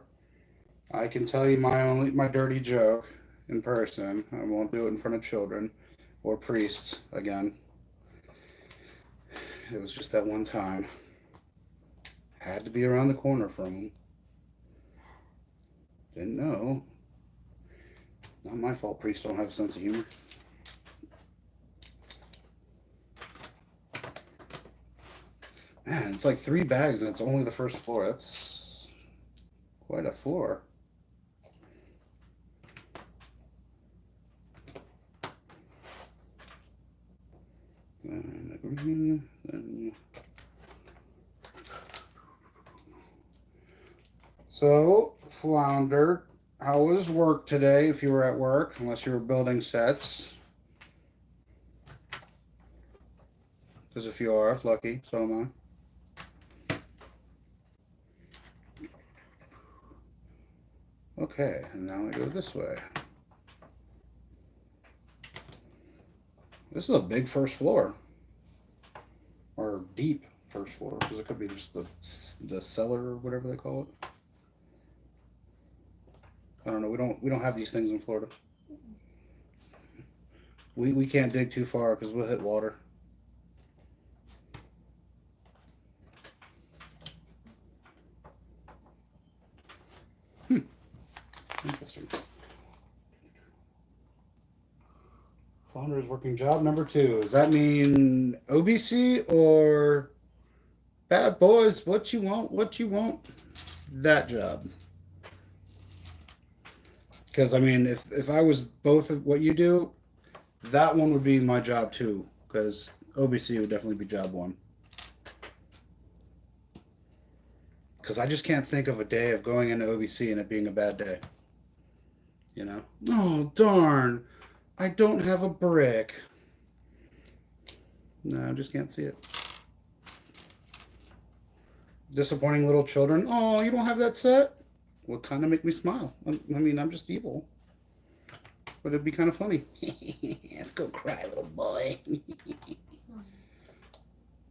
I can tell you my dirty joke in person. I won't do it in front of children or priests again. It was just that one time. Had to be around the corner from them. Didn't know. Not my fault priests don't have a sense of humor. Man, it's like 3 bags and it's only the first floor. That's quite a floor. And the green, then So, Flounder, how was work today if you were at work, unless you were building sets? Because if you are, lucky, so am I. Okay, and now I go this way. This is a big first floor. Or deep first floor, because it could be just the cellar or whatever they call it. I don't know. We don't have these things in Florida. We can't dig too far because we'll hit water. Interesting. Flounder is working job number 2. Does that mean OBC or bad boys? What you want? What you want? That job. Because I mean, if I was both of what you do, that one would be my job too. Because OBC would definitely be job 1. Because I just can't think of a day of going into OBC and it being a bad day. You know? Oh, darn. I don't have a brick. No, I just can't see it. Disappointing little children. Oh, you don't have that set? Would kind of make me smile. I mean, I'm just evil. But it'd be kind of funny. Let's go cry, little boy.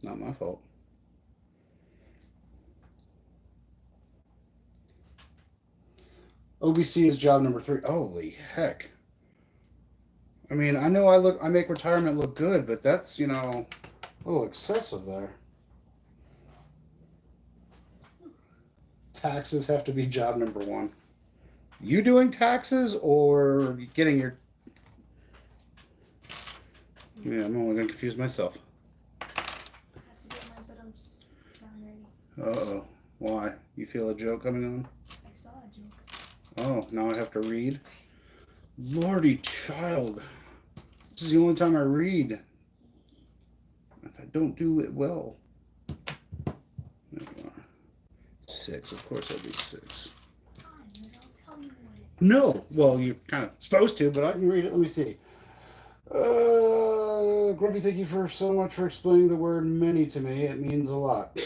Not my fault. OBC is job number 3. Holy heck. I mean, I know I make retirement look good, but that's, you know, a little excessive there. Taxes have to be job number 1. You doing taxes or getting your... Yeah, I'm only going to confuse myself. I have to get my sound ready. Uh-oh. Why? You feel a joke coming on? I saw a joke. Oh, now I have to read? Lordy child. This is the only time I read. I don't do it well. There you are. 6. Of course I'll be 6. No. Well, you're kind of supposed to, but I can read it. Let me see. Grumpy, thank you for so much for explaining the word many to me. It means a lot.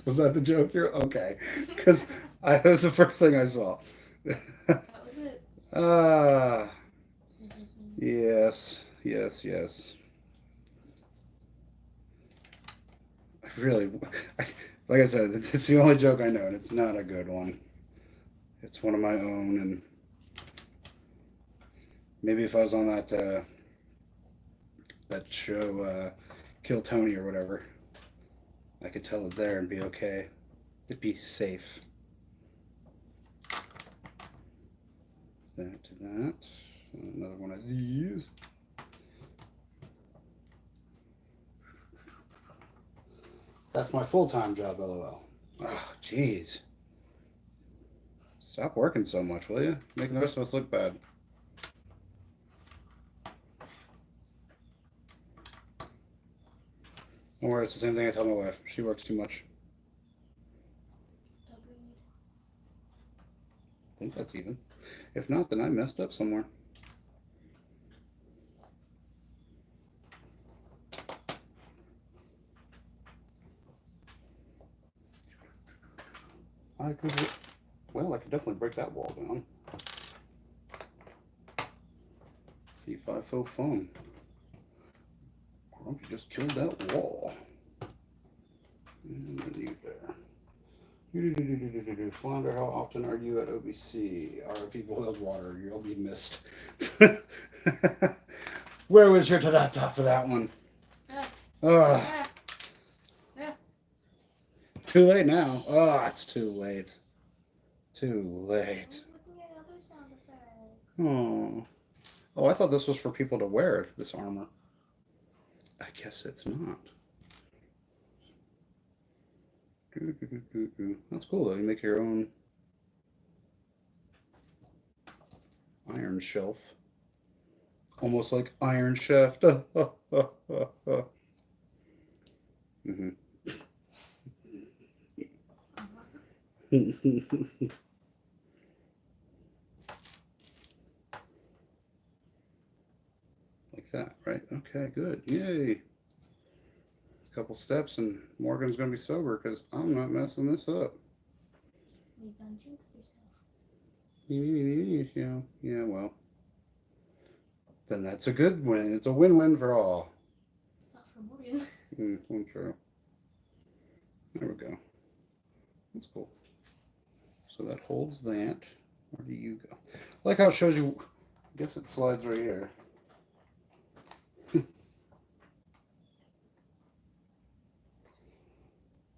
Was that the joke here? Okay. Because that was the first thing I saw. That was it. Yes. Yes, yes. Really, like I said, it's the only joke I know, and it's not a good one. It's one of my own, and maybe if I was on that that show, Kill Tony or whatever, I could tell it there and be okay. It'd be safe. That to that. Another one of these. That's my full-time job, LOL. Oh, jeez. Stop working so much, will you? Making the rest of us look bad. Don't worry, it's the same thing I tell my wife. She works too much. I think that's even. If not, then I messed up somewhere. I could definitely break that wall down. Fee-fi faux foam. Grumpy just killed that wall. And then you there. Flounder, how often are you at OBC? RIP boiled water. You'll be missed. Where was your ta-da-ta for that one? Too late now. Oh, it's too late. Too late. Oh. Oh, I thought this was for people to wear, this armor. I guess it's not. That's cool, though. You make your own iron shelf. Almost like Iron Chef. Like that, right? Okay, good. Yay. A couple steps and Morgan's going to be sober because I'm not messing this up. You done jinxed yourself. Yeah, well. Then that's a good win. It's a win-win for all. Not for Morgan. True. There we go. That's cool. So that holds that. Where do you go? I like how it shows you. I guess it slides right here.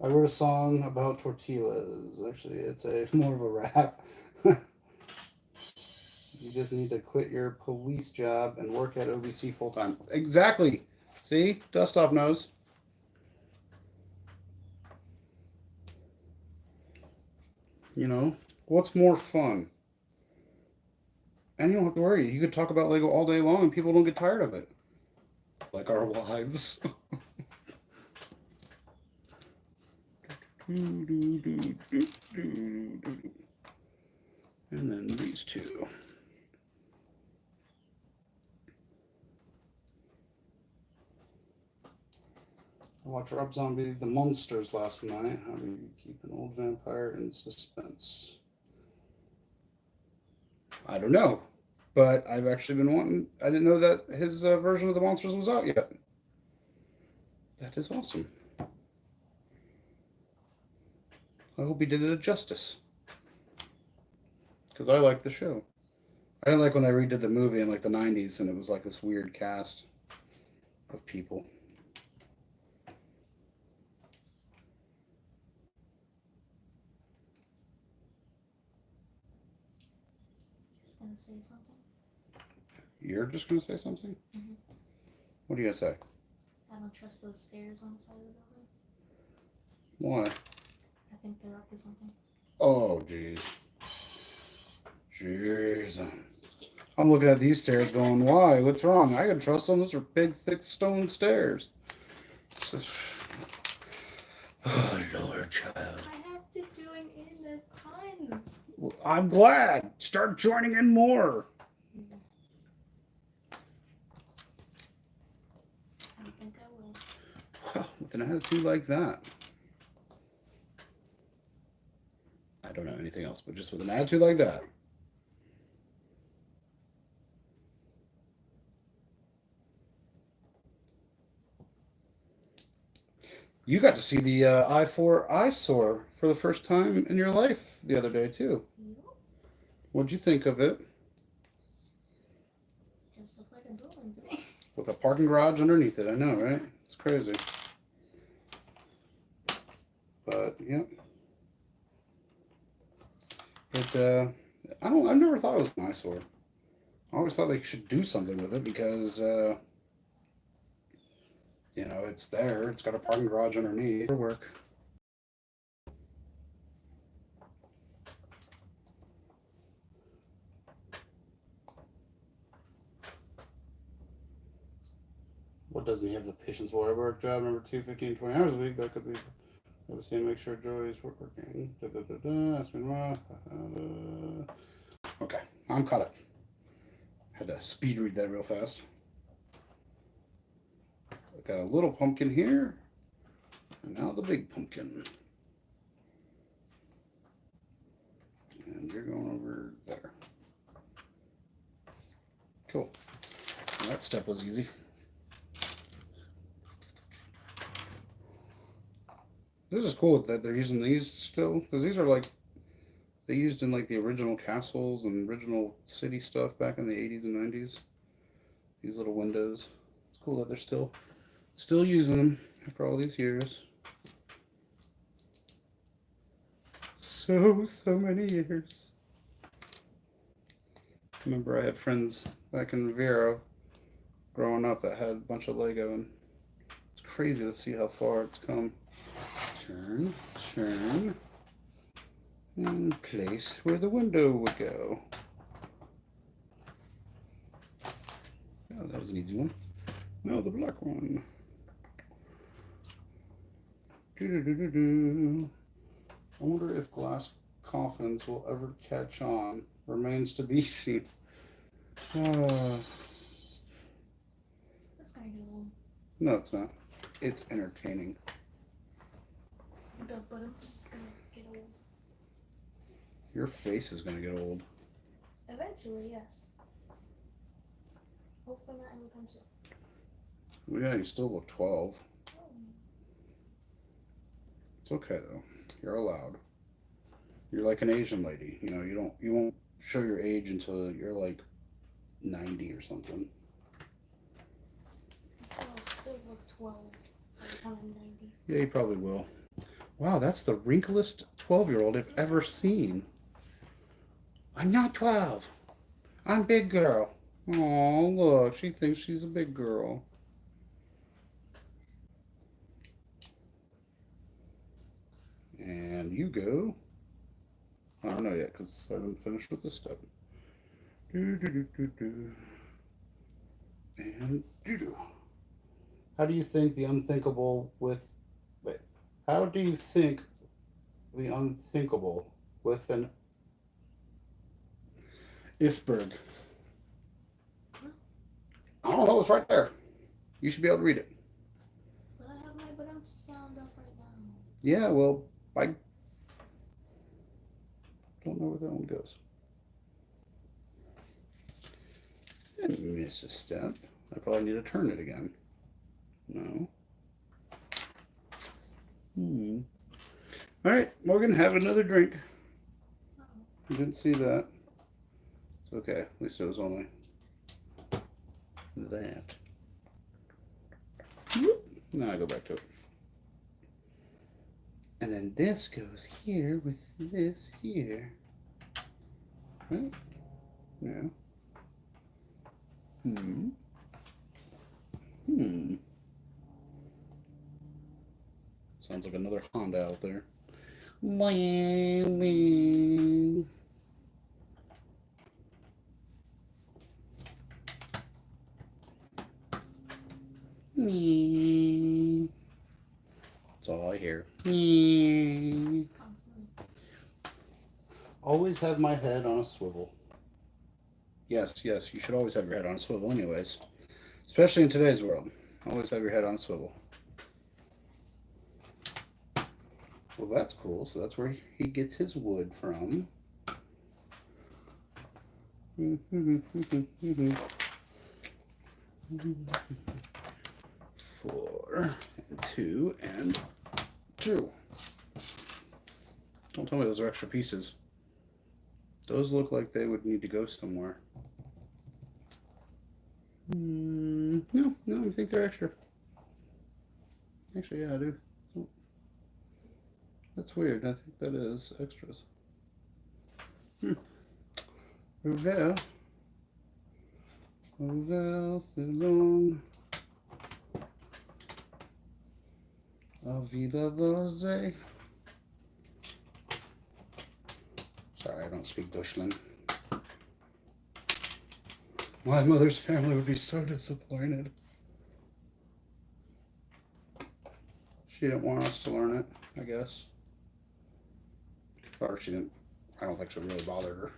I wrote a song about tortillas. Actually, it's more of a rap. You just need to quit your police job and work at OBC full time. Exactly. See? Dust off nose. You know, what's more fun? And you don't have to worry. You could talk about Lego all day long and people don't get tired of it. Like our wives. And then these two. I watched Rob Zombie The Monsters last night. How do you keep an old vampire in suspense? I don't know. But I've actually been wanting. I didn't know that his version of The Monsters was out yet. That is awesome. I hope he did it a justice. Because I like the show. I didn't like when they redid the movie in like the 90s and it was like this weird cast of people. Just gonna say something. You're just going to say something? Mm-hmm. What are you going to say? I don't trust those stairs on the side of the building. Why? I think they're up to something. Oh, jeez. Jeez. I'm looking at these stairs going, why? What's wrong? I can trust them. Those are big, thick stone stairs. Oh, Lord, child. I have to join in their puns. Well, I'm glad. Start joining in more. I don't think I will. Well, with an attitude like that. I don't know anything else, but just with an attitude like that. You got to see the I-4 eyesore for the first time in your life the other day, too. Yep. What'd you think of it? Just looked like a building to me. With a parking garage underneath it, I know, right? It's crazy. But, yeah. I've never thought it was an eyesore. I always thought they should do something with it because, you know, it's there. It's got a parking garage underneath for work. What doesn't he have the patience for? I work job number 2, 15, 20 hours a week. That could be. I was saying make sure Joey's working. That's been wrong. Okay, I'm caught up. Had to speed read that real fast. I got a little pumpkin here, and now the big pumpkin. And you're going over there. Cool. Well, that step was easy. This is cool that they're using these still, because these are like, they used in like the original castles and original city stuff back in the 80s and 90s. These little windows. It's cool that they're still using them after all these years. So many years. Remember I had friends back in Vero growing up that had a bunch of Lego, and it's crazy to see how far it's come. Turn, and place where the window would go. Oh, that was an easy one. Now the black one. I wonder if glass coffins will ever catch on remains to be seen. That's gonna get old. No, it's not. It's entertaining. But I'm just gonna get old. Your face is gonna get old. Eventually, yes. Hopefully not anytime soon. Well, yeah, you still look 12. Oh. It's okay though. You're allowed. You're like an Asian lady. You know, you won't show your age until you're like 90 or something. I'll still look 12 when I'm 90. Yeah, you probably will. Wow, that's the wrinkliest 12-year-old I've ever seen. I'm not 12. I'm big girl. Oh, look, she thinks she's a big girl. And you go. I don't know yet because I haven't finished with this step. And do. How do you think the unthinkable with... Wait. How do you think the unthinkable with an Ifberg? I don't know. It's right there. You should be able to read it. But I have my sound up right now. Yeah, well, I don't know where that one goes. Didn't miss a step. I probably need to turn it again. No. All right, Morgan, have another drink. You didn't see that. It's okay. At least it was only that. Now I go back to it. And then this goes here with this here. Right? Yeah. Sounds like another Honda out there. That's all I hear. Constantly. Always have my head on a swivel. Yes, you should always have your head on a swivel anyways. Especially in today's world. Always have your head on a swivel. Well, that's cool. So that's where he gets his wood from. 4 and 2 and 2. Don't tell me those are extra pieces. Those look like they would need to go somewhere. No, I think they're extra. Actually, yeah, I do. That's weird. I think that is extras. Rouvel, c'est long. A vida doze. Sorry, I don't speak Deutschland. My mother's family would be so disappointed. She didn't want us to learn it, I guess. Or she didn't. I don't think she really bothered her.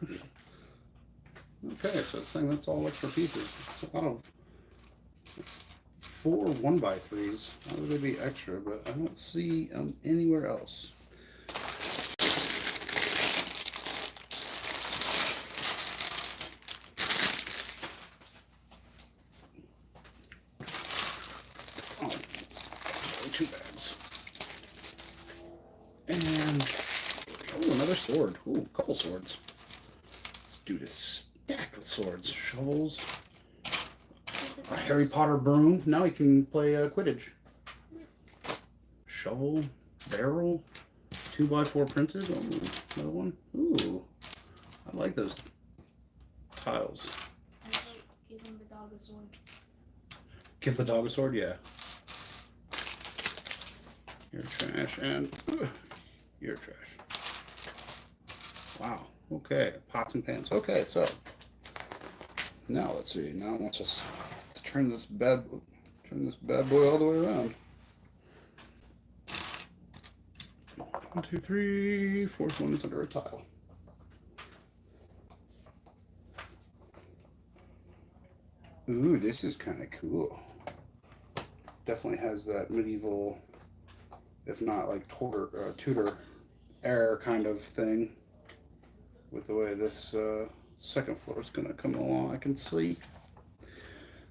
Okay, so it's saying that's all extra pieces. It's a lot of. It's 4 1x3s. How would they be extra? But I don't see them anywhere else. Oh, 2 bags. And another sword. Ooh, a couple swords. This dude is stacked with swords, shovels. A Harry Potter broom. Now he can play Quidditch. Shovel, barrel, 2x4 printed. Oh, another one. Ooh, I like those tiles. And so give him the dog a sword. Give the dog a sword, yeah. You're trash and you're trash. Wow. Okay, pots and pans. Okay, so now let's see. Now it wants us to turn this bad boy all the way around. 1, 2, 3. Fourth one is under a tile. Ooh, this is kind of cool. Definitely has that medieval, if not like Tudor era kind of thing. With the way this second floor is going to come along, I can see.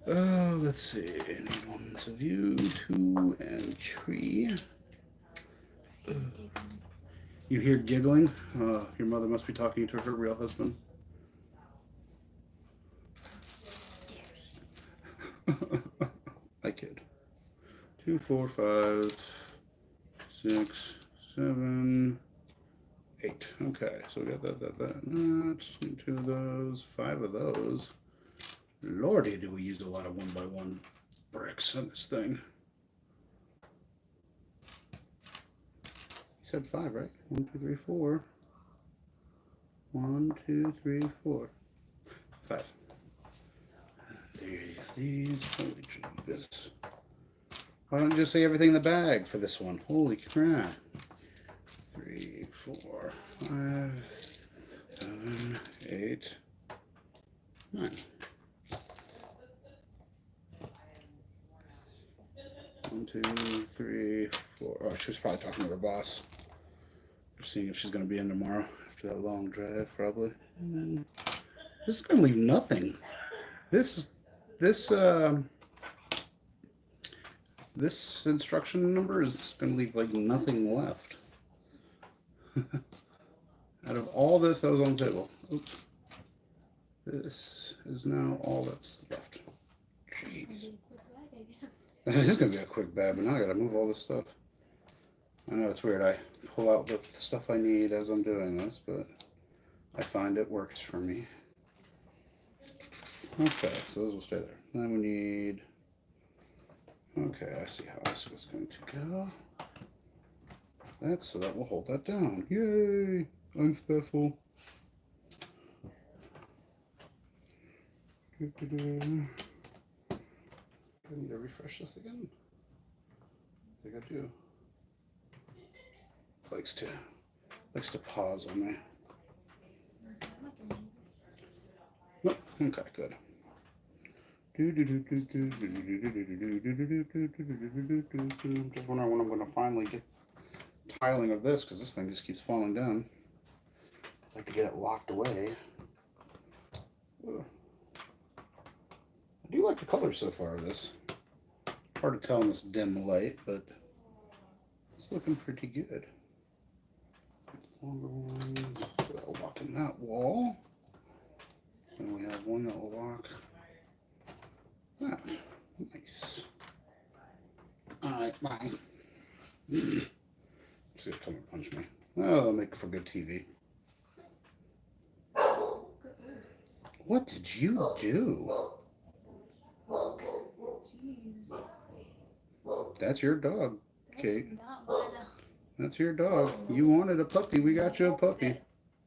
Let's see. Need one's a view, 2, and 3. You hear giggling? Your mother must be talking to her real husband. I kid. 2, 4, 5, 6, 7, 8. Okay, so we got that. Just need 2 of those, 5 of those. Lordy, do we use a lot of 1x1 bricks on this thing. You said 5, right? 1, 2, 3, 4. 1, 2, 3, 4. 5. 3 of these. Holy Jesus. Why don't you just say everything in the bag for this one? Holy crap. 3, 4, 5, 7, 8, 9. 1, 2, 3, 4. Oh, she was probably talking to her boss. We're seeing if she's going to be in tomorrow after that long drive, probably. This is going to leave nothing. This instruction number is going to leave like nothing left. Out of all this that was on the table. Oops. This is now all that's left. Jeez. It is going to be a quick bag, but now I got to move all this stuff. I know it's weird. I pull out the stuff I need as I'm doing this, but I find it works for me. Okay, so those will stay there. Then we need... Okay, I see how this is going to go. So that will hold that down. Yay! I'm special. I need to refresh this again. I think I do. Likes to pause on me. Nope. Okay, good. Just wondering when I'm going to finally get tiling of this, because this thing just keeps falling down. I'd like to get it locked away. I do like the color so far of this. Hard to tell in this dim light, but it's looking pretty good. Longer ones, so that'll lock in that wall. And we have one that will lock that. Nice. Alright, bye. She's gonna come and punch me. Oh, that'll make for good TV. What did you do? Jeez. That's your dog, Kate. That's not mine. That's your dog. You wanted a puppy. We got you a puppy.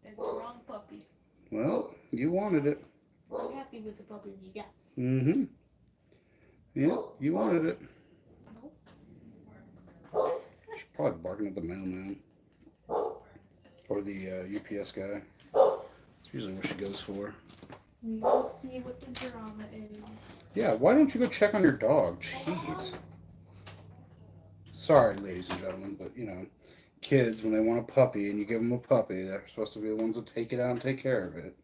That's the wrong puppy. Well, you wanted it. I'm happy with the puppy you got. Mm-hmm. Yeah, you wanted it. Nope. She's probably barking at the mailman. Or the UPS guy. It's usually what she goes for. We will see what the drama is. Yeah, why don't you go check on your dog? Jeez. Sorry, ladies and gentlemen, but you know, kids, when they want a puppy and you give them a puppy, they're supposed to be the ones that take it out and take care of it.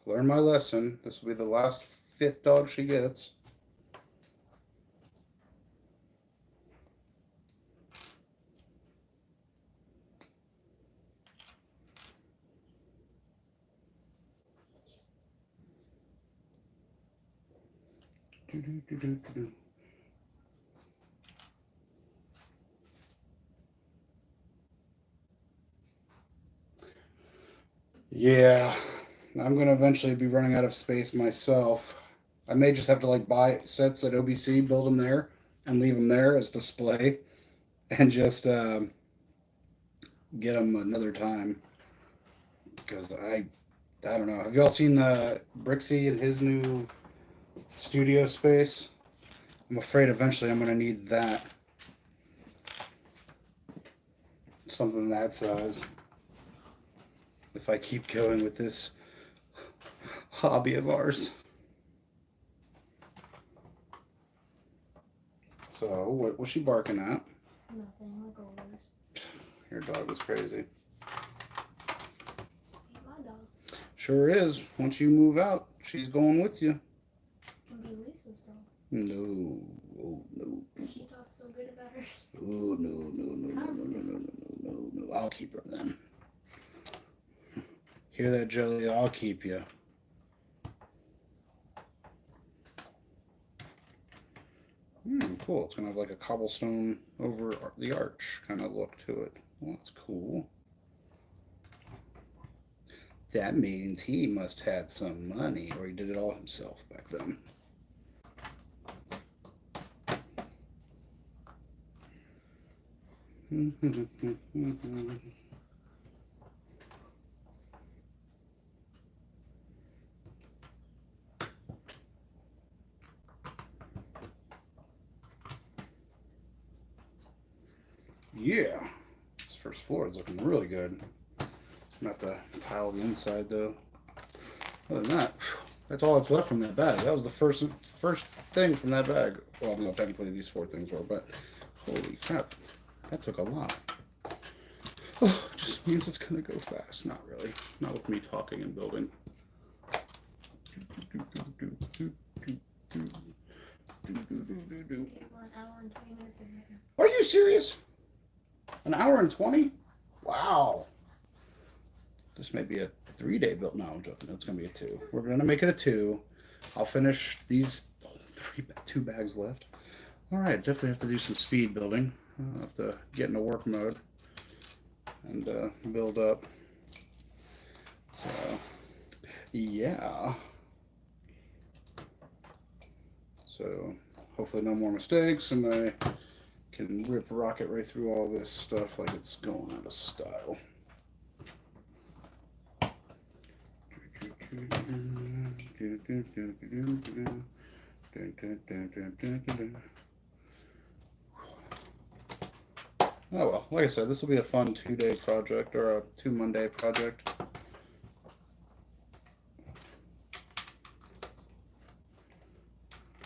Learn my lesson. This will be the last 5th dog she gets. Yeah, I'm going to eventually be running out of space myself. I may just have to like buy sets at OBC, build them there, and leave them there as display, and just get them another time. Because I don't know. Have y'all seen Brixie and his new studio space? I'm afraid eventually I'm going to need that. something that size. If I keep going with this hobby of ours. So, what was she barking at? Nothing, like always. Your dog was crazy. Ain't my dog. Sure is. Once you move out, she's going with you. Can be Lisa's dog. No. Oh, no. She talks so good about her. Oh, no. I'll keep her then. Hear that, Jelly? I'll keep you. Cool. It's kind of like a cobblestone over the arch kind of look to it. Well, that's cool. That means he must have had some money, or he did it all himself back then. Yeah, this first floor is looking really good. I'm gonna have to tile the inside though. Other than that, that's all that's left from that bag. That was the first thing from that bag. Well, no, technically these 4 things were, but holy crap, that took a lot. Oh, it just means it's gonna go fast. Not really. Not with me talking and building. We're an hour and 20 minutes in right now. Are you serious? An hour and 20? Wow. This may be a 3-day build. No, I'm joking. It's going to be a 2. We're going to make it a 2. I'll finish these 2 bags left. All right, definitely have to do some speed building. I'll have to get into work mode and build up. So, yeah. So, hopefully no more mistakes, and I can rip rocket right through all this stuff like it's going out of style. Oh well, like I said, this will be a fun 2-day project, or a 2 Monday project.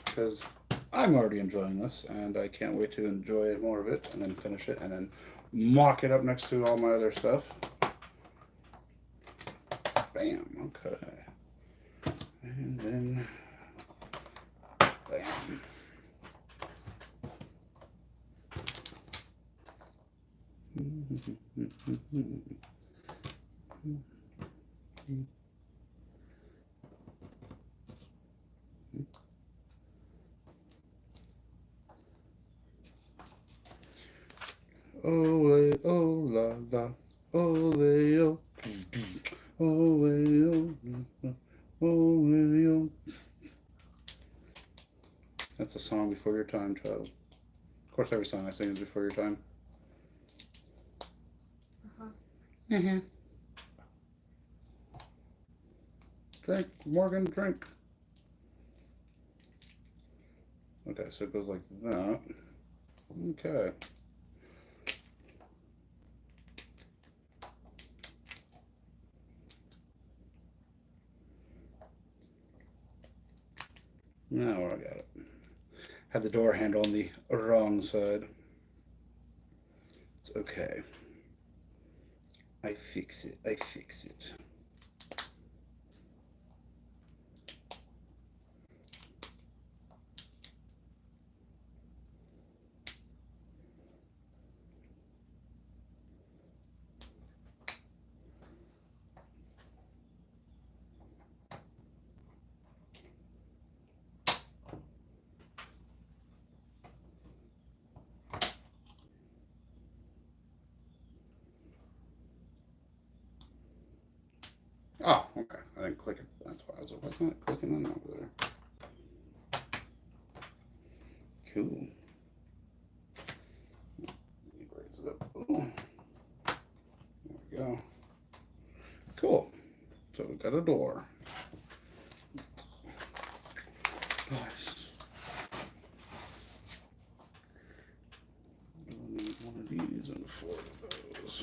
Because I'm already enjoying this, and I can't wait to enjoy more of it, and then finish it, and then mock it up next to all my other stuff. Bam, okay. And then, bam. Ole, oh la la, ole, oh, ole, oh, ole, oh. That's a song before your time, child. Of course, every song I sing is before your time. Drink, Morgan, drink. Okay, so it goes like that. Okay. Now I got it. Had the door handle on the wrong side. It's okay. I fix it. I fix it. Oh, okay. I didn't click it. That's why I was like, why isn't it clicking on over there? Cool. Raise it up a little. There we go. Cool. So we got a door. Nice. We'll need one of these and 4 of those.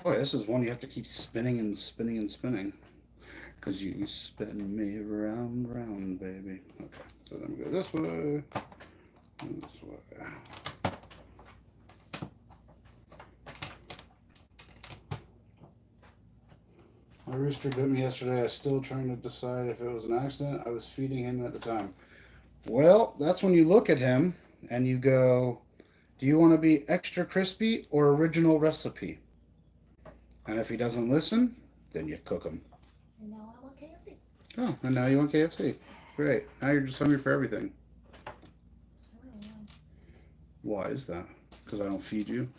Boy, this is one you have to keep spinning and spinning and spinning. Because you spin me round, round, baby. Okay, so then we go this way. And this way. My rooster bit me yesterday. I was still trying to decide if it was an accident. I was feeding him at the time. Well, that's when you look at him and you go, do you want to be extra crispy or original recipe? And if he doesn't listen, then you cook him. And now I want KFC. Oh, and now you want KFC. Great. Now you're just hungry for everything. I really am. Why is that? Because I don't feed you?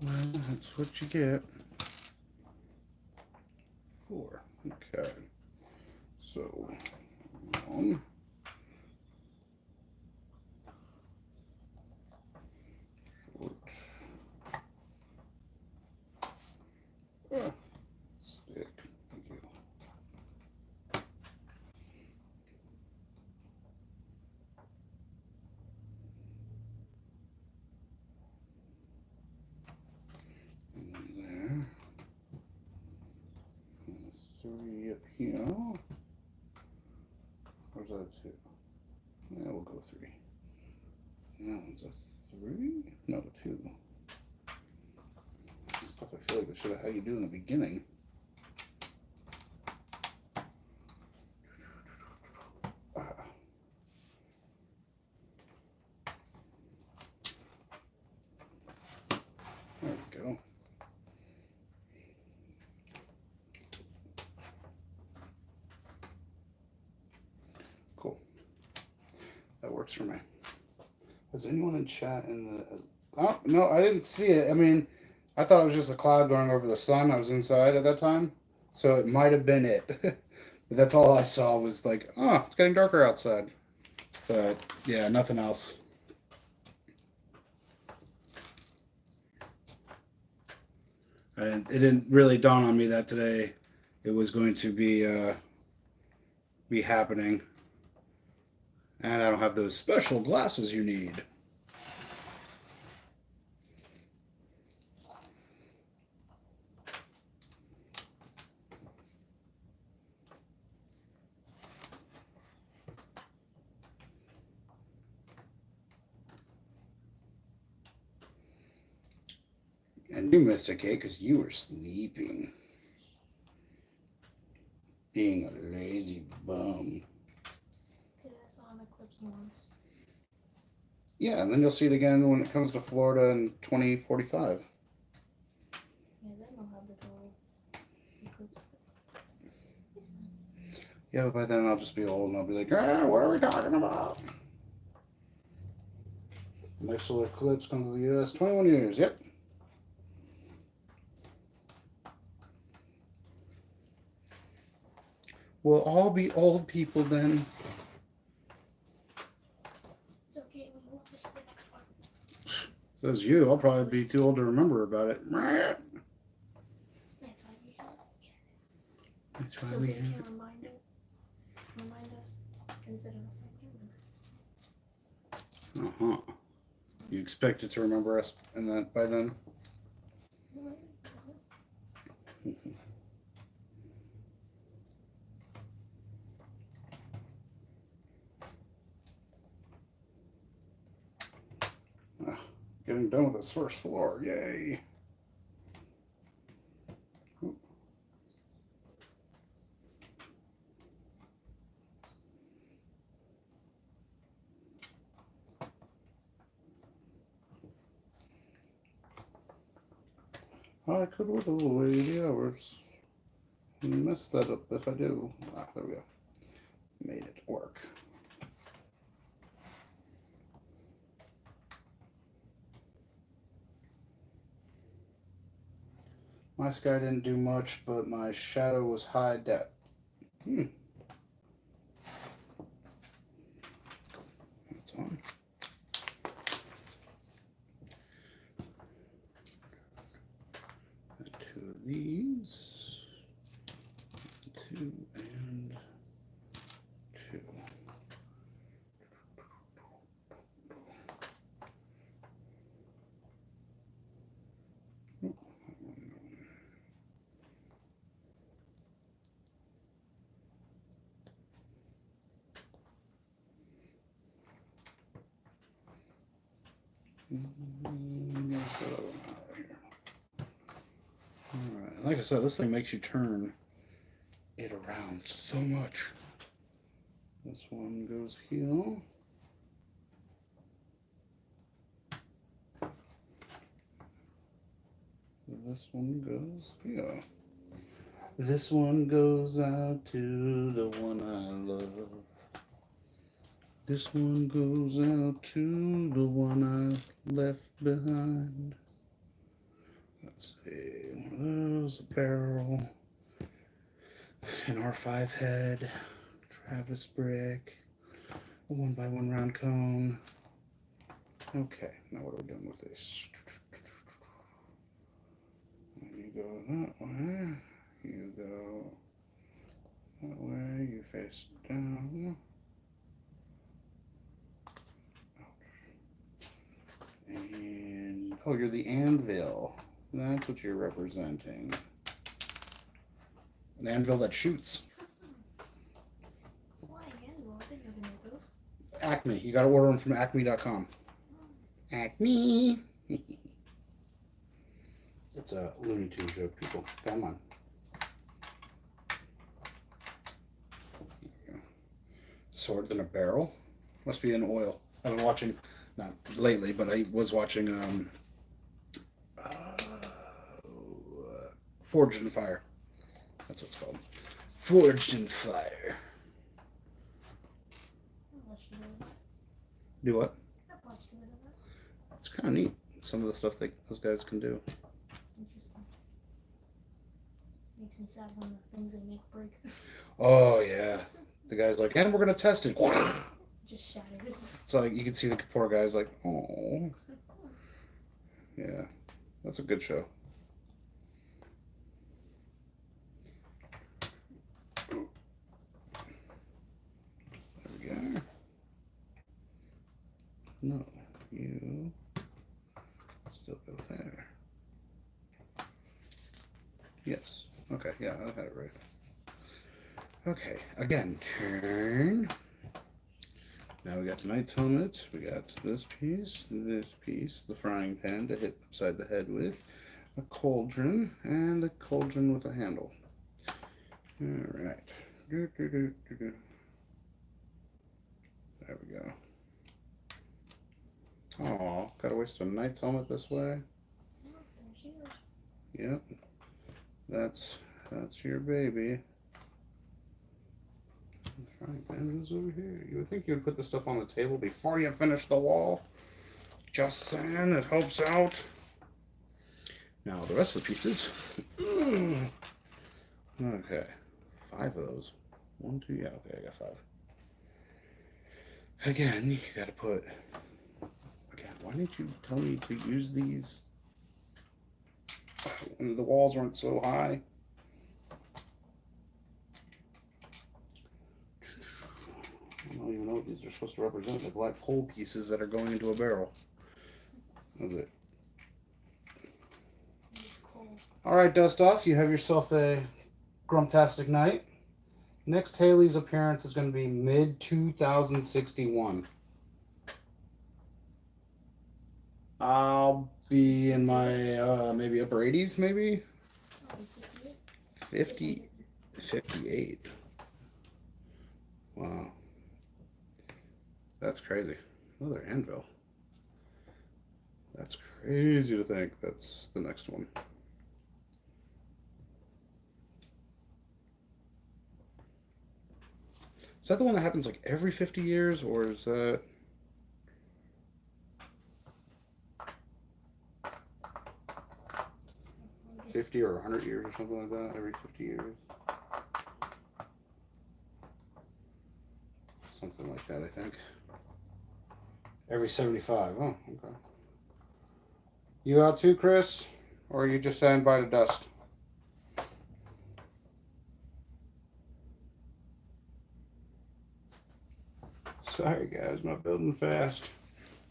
Well, that's what you get. 4. Okay. So, 1. Short. Stick. Thank you. There. 3 up here. Or is that a 2? Yeah, we'll go 3. That one's a 3? No, 2. Stuff I feel like they should have had you do in the beginning. There we go. Cool. That works for me. Has anyone in chat in the... Oh, no, I didn't see it. I mean, I thought it was just a cloud going over the sun. I was inside at that time. So it might have been it. But that's all I saw was like, oh, it's getting darker outside. But, yeah, nothing else. And it didn't really dawn on me that today it was going to be happening. And I don't have those special glasses you need. And you missed it, Kate, because you were sleeping. Being a lazy bum. Because I saw him eclipse once. Yeah, and then you'll see it again when it comes to Florida in 2045. Yeah, then we'll have the total eclipse. It's fine. Yeah, but by then I'll just be old and I'll be like, ah, what are we talking about? The next solar eclipse comes to the U.S. 21 years. Yep. We'll all be old people then. It's okay, we won't miss the next one. Says you. I'll probably be too old to remember about it. That's why we have it. That's why So we they have can it. remind us instead of us like Uh-huh. You expect it to remember us and that by then? Getting done with this first floor. Yay. I could whittle away the hours. Mess that up if I do. Ah, there we go. Made it work. My sky didn't do much, but my shadow was high depth. That's on. Two of these. 2 and 2. Alright, like I said, this thing makes you turn it around so much. This one goes here. This one goes here. This one goes out to the one I love. This one goes out to the one I left behind. Let's see, one of those, a barrel, an R5 head, Travis brick, a 1x1 round cone. Okay, now what are we doing with this? You go that way, you go that way, you face down. And, oh, you're the anvil. That's what you're representing. An anvil that shoots. Why anvil? I didn't know they made those. Acme. You got to order them from acme.com. Acme. It's a Looney Tunes joke, people. Come on. Sword in a barrel. Must be in oil. I've been watching, not lately, but I was watching Forged in Fire. That's what it's called. Forged in Fire. Do what? It's kind of neat. Some of the stuff that those guys can do. It's interesting. Makes me sad when the things they make break. Oh, yeah. The guy's like, and we're going to test it. Just shatters. So like, you can see the poor guy's like, oh. Yeah. That's a good show. There we go. No, you still go there. Yes. Okay, yeah, I had it right. Okay, again, turn. Now we got the knight's helmet, we got this piece, the frying pan to hit upside the head with, a cauldron, and a cauldron with a handle. Alright. There we go. Oh, gotta waste a knight's helmet this way. Yep. That's your baby. The frying pan is over here. You would think you would put the stuff on the table before you finish the wall. Just saying, it helps out. Now the rest of the pieces. Okay. 5 of those. 1, 2, yeah, okay, I got 5. Again, you gotta put. Again, why didn't you tell me to use these when the walls weren't so high? I don't even know what these are supposed to represent. The black pole pieces that are going into a barrel. That's it. Alright, Dust Off, you have yourself a Grumptastic night. Next Haley's appearance is going to be mid-2061. I'll be in my maybe upper 80s, maybe? 58. Wow. That's crazy. Another anvil. That's crazy to think that's the next one. Is that the one that happens like every 50 years, or is that... $50 or $100 years or something like that, every 50 years? Something like that, I think. Every 75, oh, okay. You out too, Chris? Or are you just saying bye to Dust? Sorry guys, not building fast.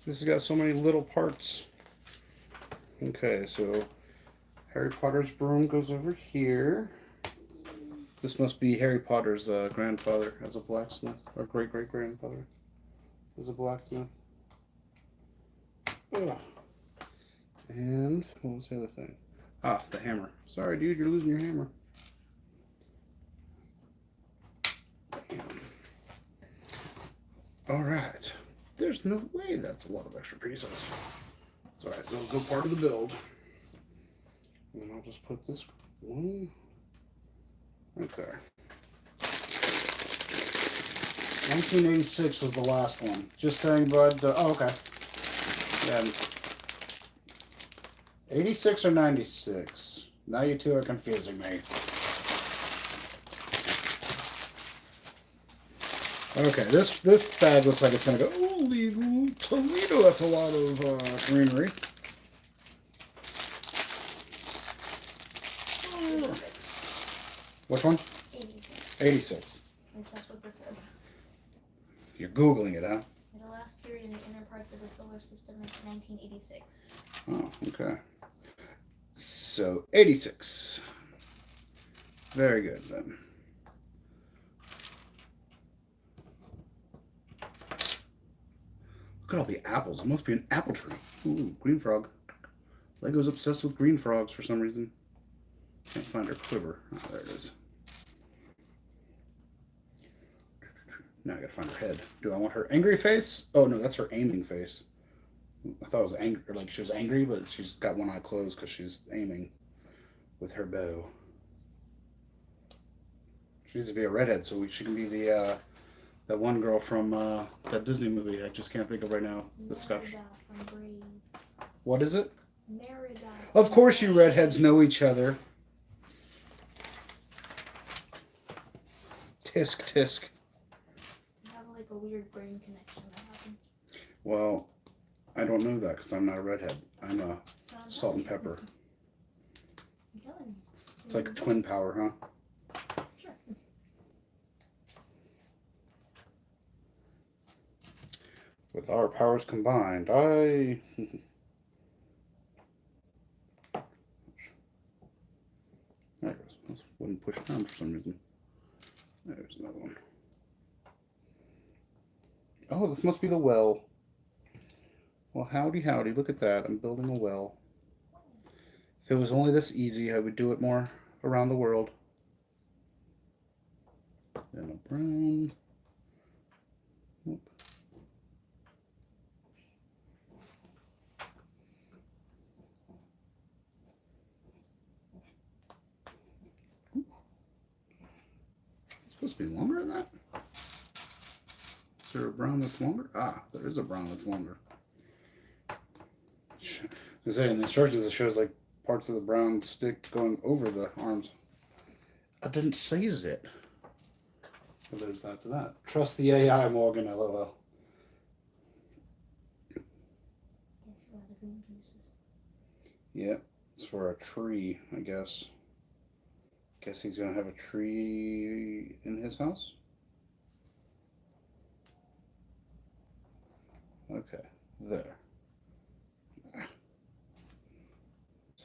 This has got so many little parts. Okay, so Harry Potter's broom goes over here. This must be Harry Potter's grandfather as a blacksmith, or great-great-grandfather as a blacksmith. Ugh. And what was the other thing? Ah, the hammer. Sorry, dude, you're losing your hammer. All right. There's no way that's a lot of extra pieces. It's all right. They'll go part of the build. And I'll just put this one right there. 1986 was the last one. Just saying, bud. Oh, okay. Yeah. 86 or 96? Now you two are confusing me. Okay, this bag looks like it's gonna go. Holy Toledo! That's a lot of greenery. Which one? 86. 86. At least that's what this is. You're Googling it, huh? In the last period in the inner parts of the solar system in 1986. Oh, okay. So, 86. Very good, then. Look at all the apples. It must be an apple tree. Ooh, green frog. Lego's obsessed with green frogs for some reason. Can't find her quiver. Oh, there it is. Now I gotta find her head. Do I want her angry face? Oh no, that's her aiming face. I thought it was angry, or like she was angry, but she's got one eye closed because she's aiming with her bow. She needs to be a redhead, so she can be the that one girl from that Disney movie. I just can't think of right now. It's the Scottish. What is it? Merida. Of course, you redheads know each other. Tisk tisk. You have like a weird brain connection that happens. Well, I don't know that because I'm not a redhead. I'm a salt and pepper. It's like a twin power, huh? Sure. With our powers combined, I... There it goes. This wouldn't push down for some reason. There's another one. Oh, this must be the well. Well, howdy, howdy. Look at that. I'm building a well. If it was only this easy, I would do it more around the world. And a brown. Whoop. It's supposed to be longer than that? Is there a brown that's longer? Ah, there is a brown that's longer. I say in the instructions it shows like parts of the brown stick going over the arms. I didn't seize it. Well, there's that to that. Trust the AI, Morgan, LOL. That's a lot of green pieces. Yeah, it's for a tree, I guess. Guess he's gonna have a tree in his house. Okay, there.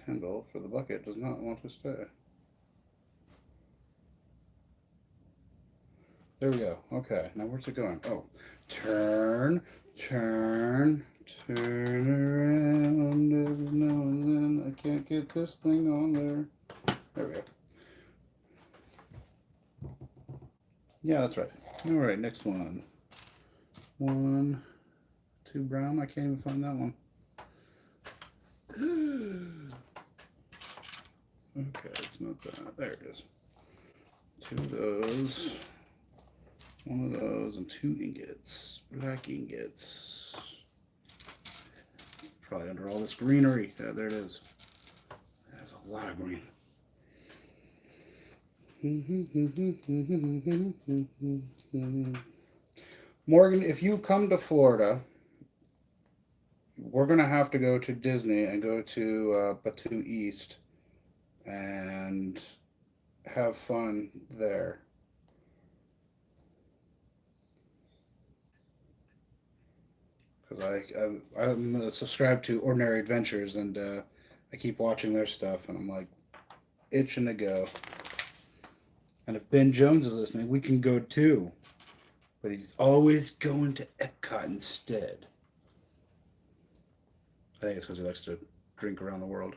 Handle for the bucket does not want to stay. There we go. Okay, now where's it going? Oh, turn around every now and then. I can't get this thing on there. There we go. Yeah, that's right. All right, next one. 1, 2 brown. I can't even find that one. Okay, it's not that. There it is. 2 of those. 1 of those and 2 ingots. Black ingots. Probably under all this greenery. Yeah, there it is. That's a lot of green. Morgan, if you come to Florida, we're going to have to go to Disney and go to Batu East and have fun there. Because I'm subscribed to Ordinary Adventures, and I keep watching their stuff, and I'm like itching to go. And if Ben Jones is listening, we can go too. But he's always going to Epcot instead. I think it's because he likes to drink around the world.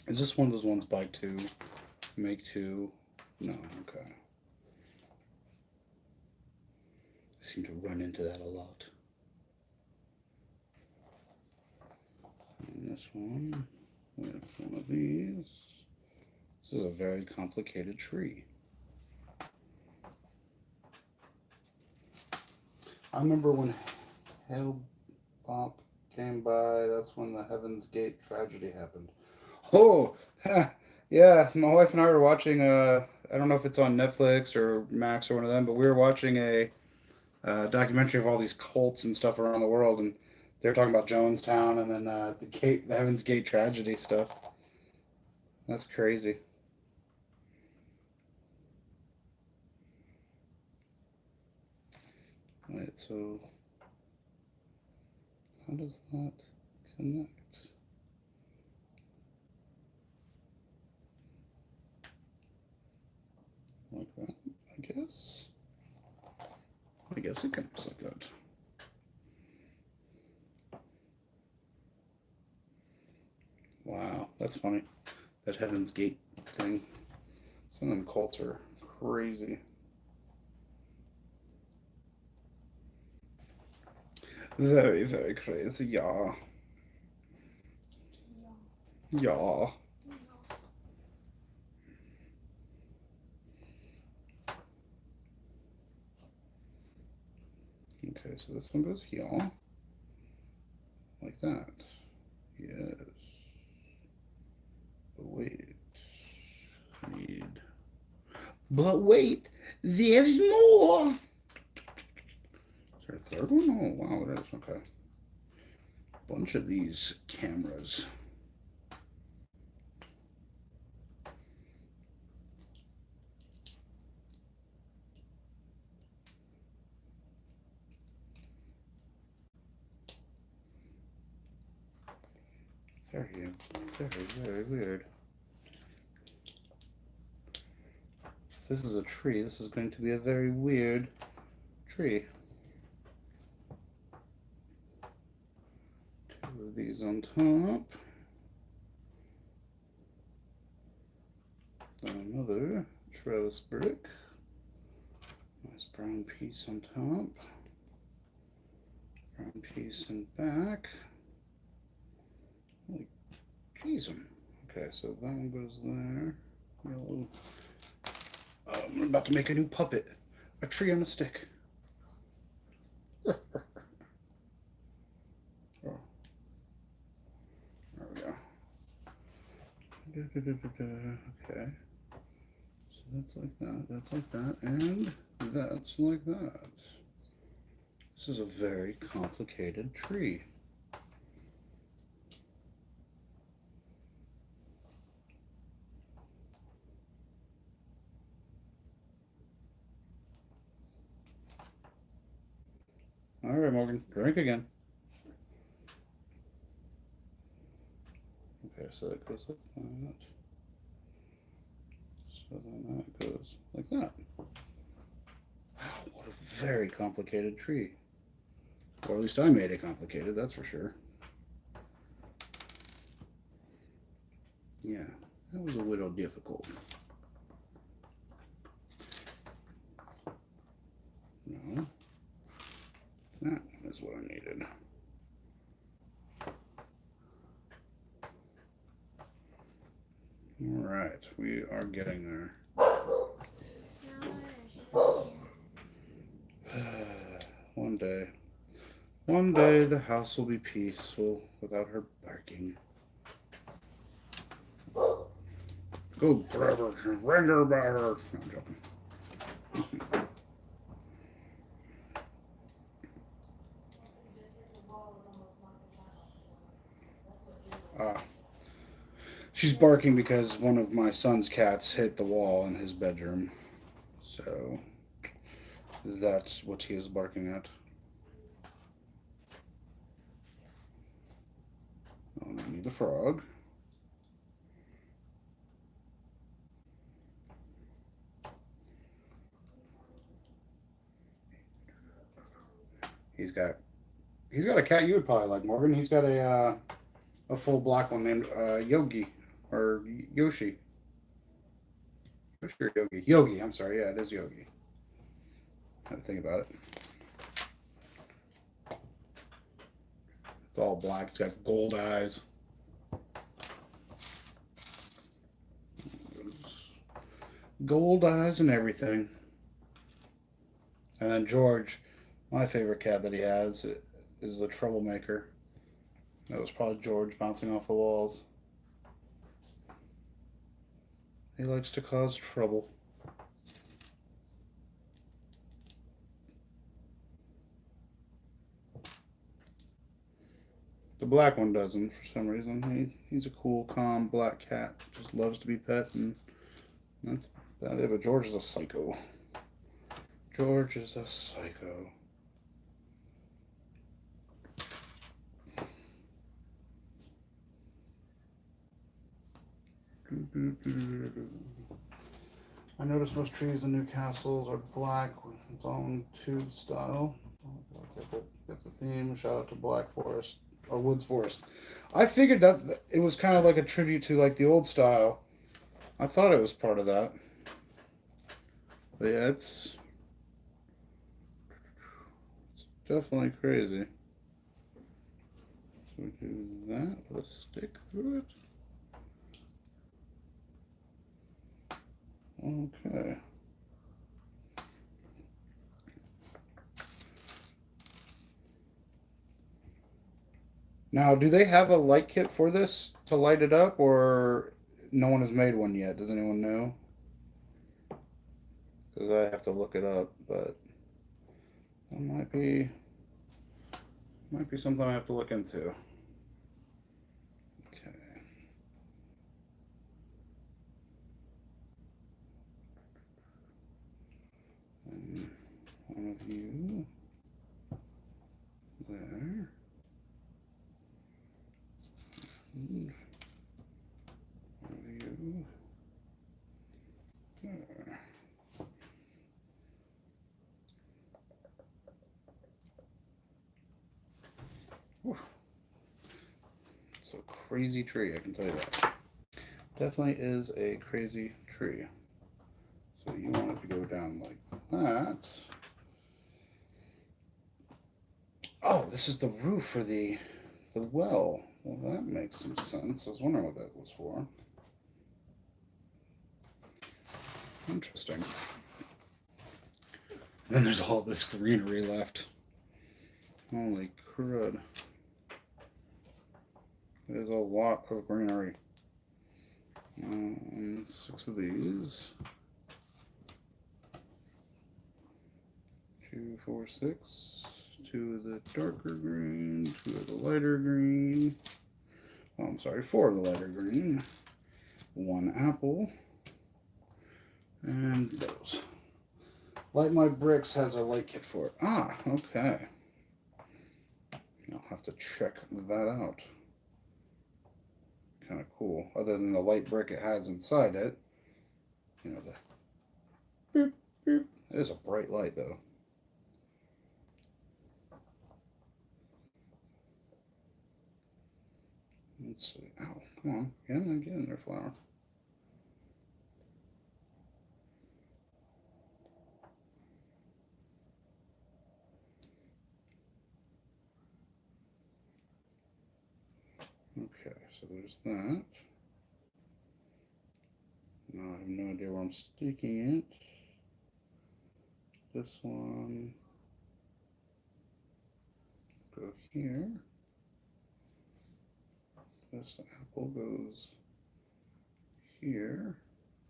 Is this one of those ones, buy two, make two? No, okay. I seem to run into that a lot. And this one, with one of these. This is a very complicated tree. I remember when Hail Bop came by, that's when the Heaven's Gate tragedy happened. Oh, yeah, my wife and I were watching, I don't know if it's on Netflix or Max or one of them, but we were watching a documentary of all these cults and stuff around the world, and they were talking about Jonestown and then the Heaven's Gate tragedy stuff. That's crazy. Wait, so how does that connect? Like that, I guess. I guess it connects like that. Wow, that's funny. That Heaven's Gate thing. Some of them cults are crazy. Very, very crazy, yeah. Yeah. Okay, so this one goes here. Like that. Yes. But wait. Need. But wait, there's more! Is there a third one? Oh, wow, there is. Okay. Bunch of these cameras. Very, very, very weird. If this is a tree, this is going to be a very weird tree. Two of these on top. Another trellis brick. Nice brown piece on top. Brown piece in back. Holy jeez. Okay, so that one goes there. Yellow. I'm about to make a new puppet. A tree on a stick. Oh. There we go. Okay. So that's like that, and that's like that. This is a very complicated tree. All right, Morgan, drink again. Okay, so that goes like that. So then that goes like that. Wow, what a very complicated tree. Or at least I made it complicated, that's for sure. Yeah, that was a little difficult. No, that is what I needed. All right, we are getting there. One day the house will be peaceful without her barking. Go grab her, ring her by her. No, I'm joking. She's barking because one of my son's cats hit the wall in his bedroom. So that's what he is barking at. Oh, I need the frog. he's got a cat you would probably like, Morgan. He's got a full black one named Yogi or Yoshi. Yoshi or Yogi? Yogi. I'm sorry. Yeah, it is Yogi. I had to think about it. It's all black. It's got gold eyes. Gold eyes and everything. And then George, my favorite cat that he has is the troublemaker. That was probably George bouncing off the walls. He likes to cause trouble. The black one doesn't for some reason. He's a cool, calm black cat. Just loves to be pet, and that's about it. But George is a psycho. George is a psycho. I noticed most trees in Newcastle are black. It's all in tube style. Got the theme. Shout out to Black Forest or Woods Forest. I figured that it was kind of like a tribute to like the old style. I thought it was part of that. But yeah, it's definitely crazy. So we do that with a stick through it. Okay. Now, do they have a light kit for this to light it up, or no one has made one yet? Does anyone know? Because I have to look it up, but that might be something I have to look into. Okay. And one of you there. And one of you there. Whew. It's a crazy tree, I can tell you that. Definitely is a crazy tree. So you want it to go down like that. Oh, this is the roof for the well. Well, that makes some sense. I was wondering what that was for. Interesting. And then there's all this greenery left. Holy crud. There's a lot of greenery. 6 of these. 2, 4, 6. 2 of the darker green. 2 of the lighter green. Oh, I'm sorry, 4 of the lighter green. 1 apple. And those. Light My Bricks has a light kit for it. Ah, okay. I'll have to check that out. Kind of cool. Other than the light brick it has inside it. You know, the boop, boop. It is a bright light, though. Let's see. Ow, come on. Get in there, flower. Okay, so there's that. Now I have no idea where I'm sticking it. This one. Go here. This apple goes here.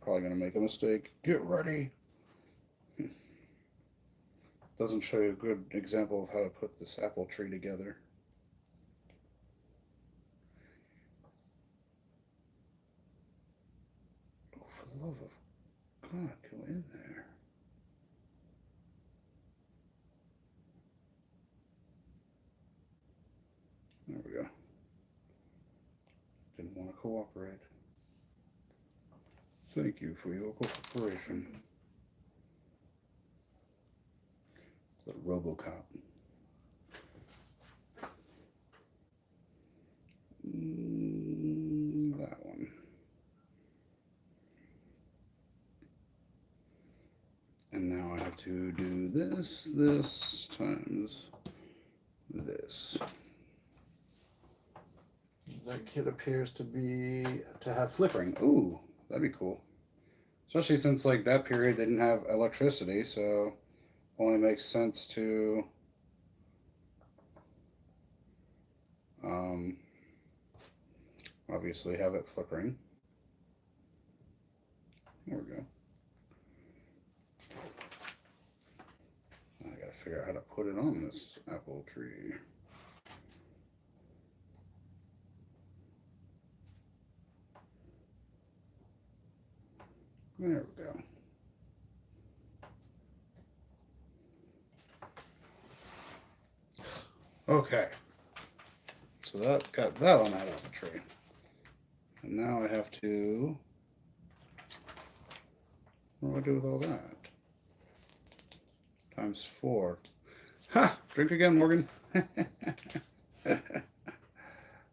Probably gonna make a mistake. Get ready. Doesn't show you a good example of how to put this apple tree together. Oh, for the love of God, go in there. There we go. Didn't want to cooperate. Thank you for your cooperation. The RoboCop. to do this times this. That kit appears to have flickering. Ooh, that'd be cool. Especially since like that period they didn't have electricity, so only makes sense to obviously have it flickering. There we go. I gotta figure out how to put it on this apple tree. There we go. Okay. So that got that on that apple tree. And now I have to, what do I do with all that? Times 4. Ha! Drink again, Morgan.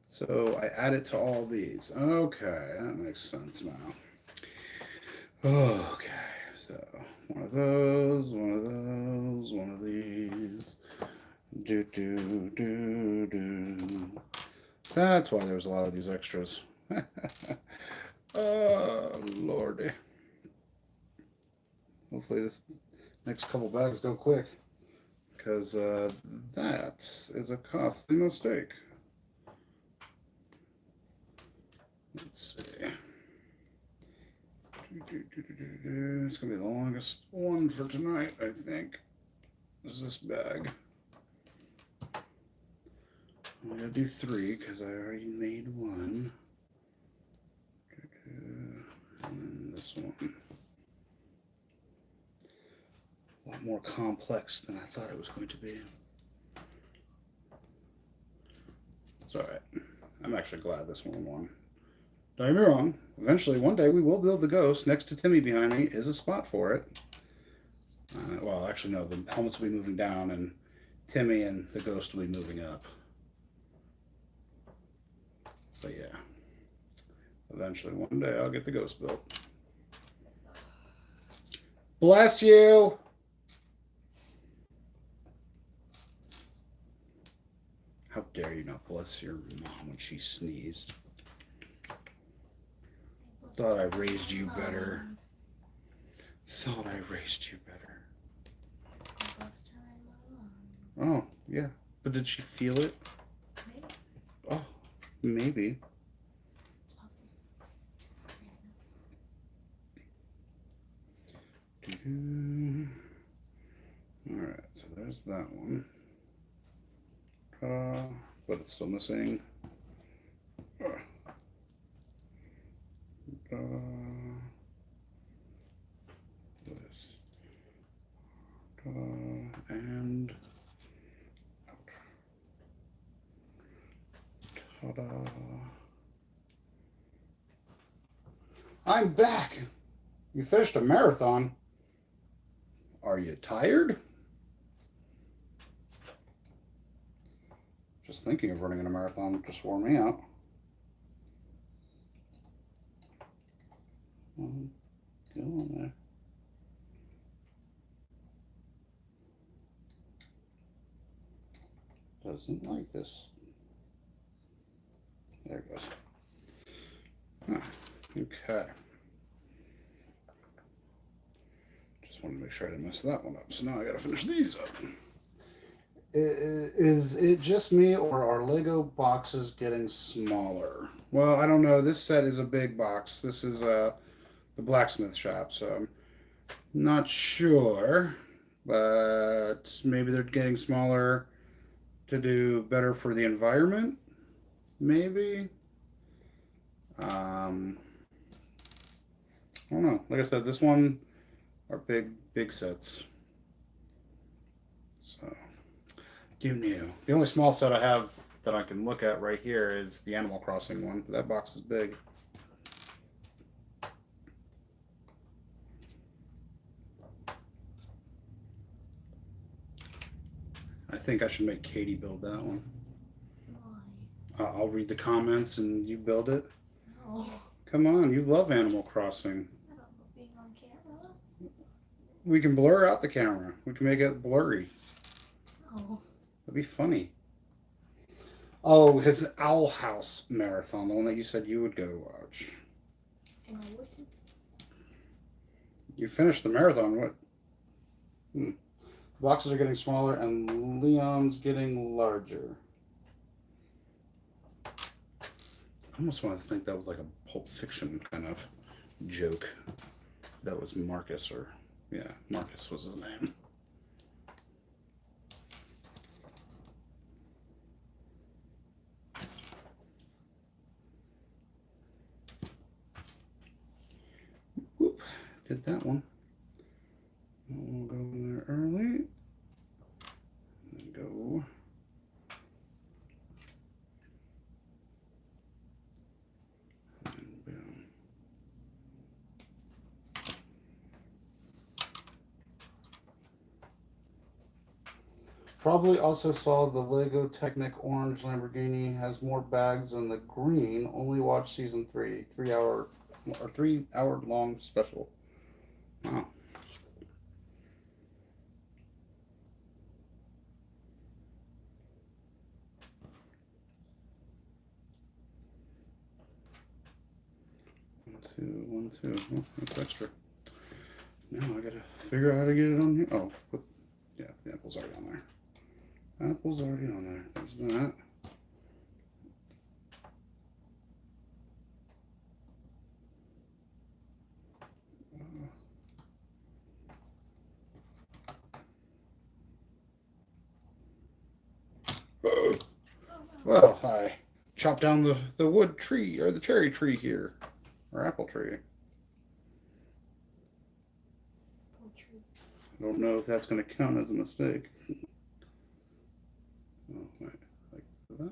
So I add it to all these. Okay, that makes sense now. Okay, so one of those, one of those, one of these. Do, do, do, do. That's why there was a lot of these extras. Oh, Lordy. Hopefully this next couple bags go quick, because that is a costly mistake. Let's see. It's going to be the longest one for tonight, I think, is this bag. I'm going to do 3 because I already made 1. And this one. A lot more complex than I thought it was going to be. It's alright. I'm actually glad this one won. Don't get me wrong. Eventually, one day, we will build the ghost. Next to Timmy behind me is a spot for it. Well, actually, no. The helmets will be moving down, and Timmy and the ghost will be moving up. But yeah. Eventually, one day, I'll get the ghost built. Bless you! How dare you not bless your mom when she sneezed? Thought I raised you better. Thought I raised you better. Oh, yeah. But did she feel it? Oh, maybe. Alright, so there's that one. But it's still missing. This. And out. Ta-da. I'm back! You finished a marathon. Are you tired? Just thinking of running in a marathon just wore me out. Go on there. Doesn't like this. There it goes. Okay. Just wanted to make sure I didn't mess that one up. So now I gotta finish these up. Is it just me, or are Lego boxes getting smaller? Well, I don't know. This set is a big box. This is the blacksmith shop, so I'm not sure. But maybe they're getting smaller to do better for the environment. Maybe. I don't know. Like I said, this one are big sets. So, you knew. The only small set I have that I can look at right here is the Animal Crossing one. That box is big. I think I should make Katie build that one. Why? I'll read the comments and you build it. No. Come on, you love Animal Crossing. I don't love being on camera. We can blur out the camera. We can make it blurry. Oh. That'd be funny. Oh, his Owl House marathon, the one that you said you would go watch. And I wouldn't. You finished the marathon. What? Boxes are getting smaller and Leon's getting larger. I almost want to think that was like a Pulp Fiction kind of joke. That was Marcus, or yeah, Marcus was his name. Whoop, did that one. We'll go in there early. And go. And boom. Probably also saw the Lego Technic orange Lamborghini has more bags than the green. Only watch season 3, 3 hour long special. Wow. One, two. Oh, that's extra. Now I gotta figure out how to get it on here. Oh, yeah, the apple's already on there. Apple's already on there. There's that. Well, I chopped down the wood tree, or the cherry tree here, or apple tree. I don't know if that's going to count as a mistake. Oh, wait, like that.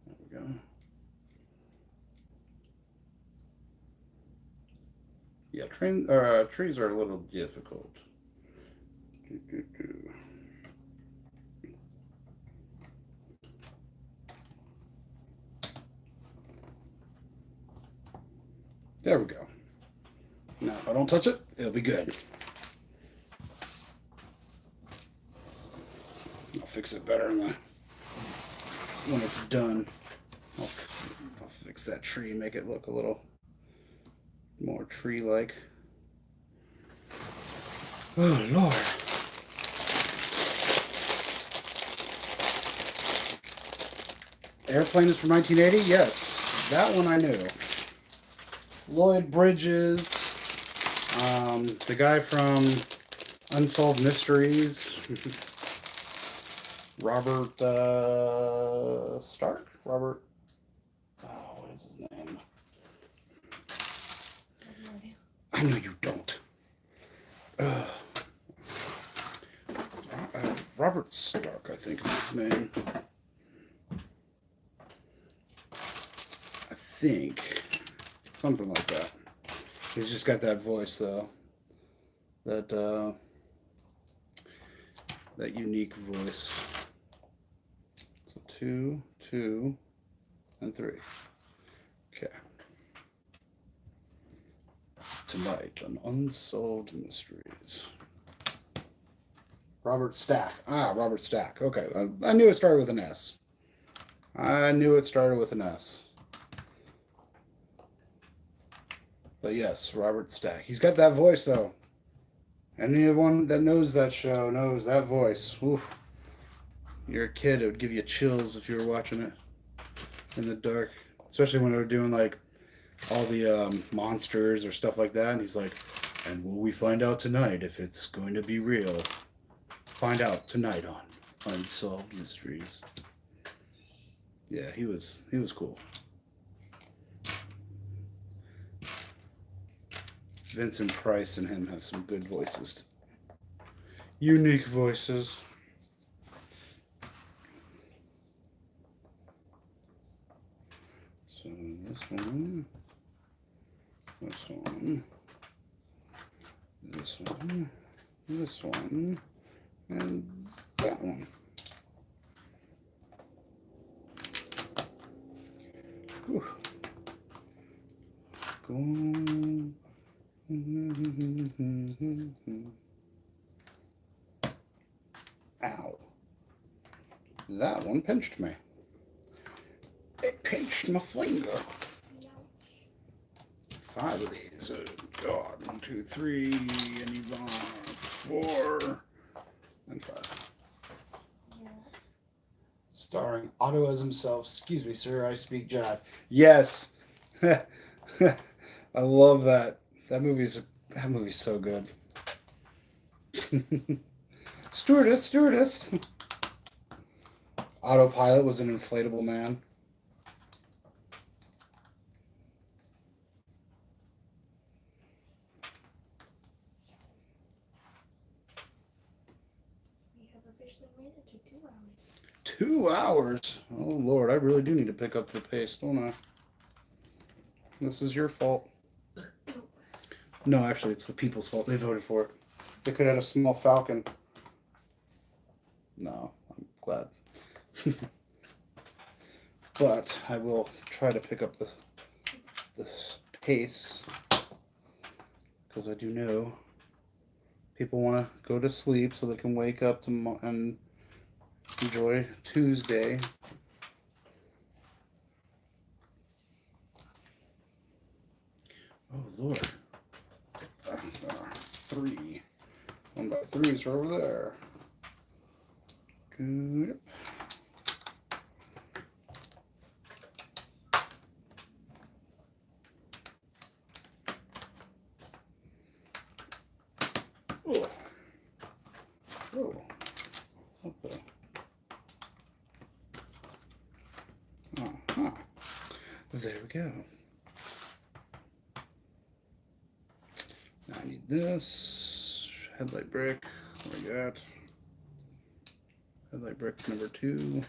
There we go. Yeah, trees are a little difficult. There we go. Now, if I don't touch it, it'll be good. I'll fix it better when it's done. I'll fix that tree, make it look a little more tree-like. Oh, Lord. Airplane is from 1980? Yes, that one I knew. Lloyd Bridges, the guy from Unsolved Mysteries, Robert Stark? Robert, what is his name? I know you don't. Robert Stark, I think is his name. I think. Something like that. He's just got that voice, though. That unique voice. So 2, 2, and 3. Okay. Tonight on Unsolved Mysteries. Robert Stack. Robert Stack. Okay. I knew it started with an S. But yes, Robert Stack. He's got that voice, though. Anyone that knows that show knows that voice. Oof. You're a kid, it would give you chills if you were watching it in the dark. Especially when they were doing, like, all the monsters or stuff like that. And he's like, and will we find out tonight if it's going to be real? Find out tonight on Unsolved Mysteries. Yeah, he was cool. Vincent Price and him have some good voices. Unique voices. So this one, this one, this one, this one, and that one. Whew. Go. Ow. That one pinched me. It pinched my finger. 5 of these. Oh, God. 1, 2, 3. And he's on 4. And 5. Yeah. Starring Otto as himself. Excuse me, sir. I speak jive. Yes. I love that. That movie's so good. Stewardess. Autopilot was an inflatable man. We have officially made it to 2 hours. 2 hours? Oh, Lord. I really do need to pick up the pace, don't I? This is your fault. No, actually, it's the people's fault. They voted for it. They could have had a small falcon. No, I'm glad. But I will try to pick up this pace because I do know people want to go to sleep so they can wake up and enjoy Tuesday. Oh, Lord. 3. 1 by 3s are over there. Good. Oh. Oh. Okay. Uh-huh. There we go. Now I need this. Headlight brick. What we got? Headlight brick number 2.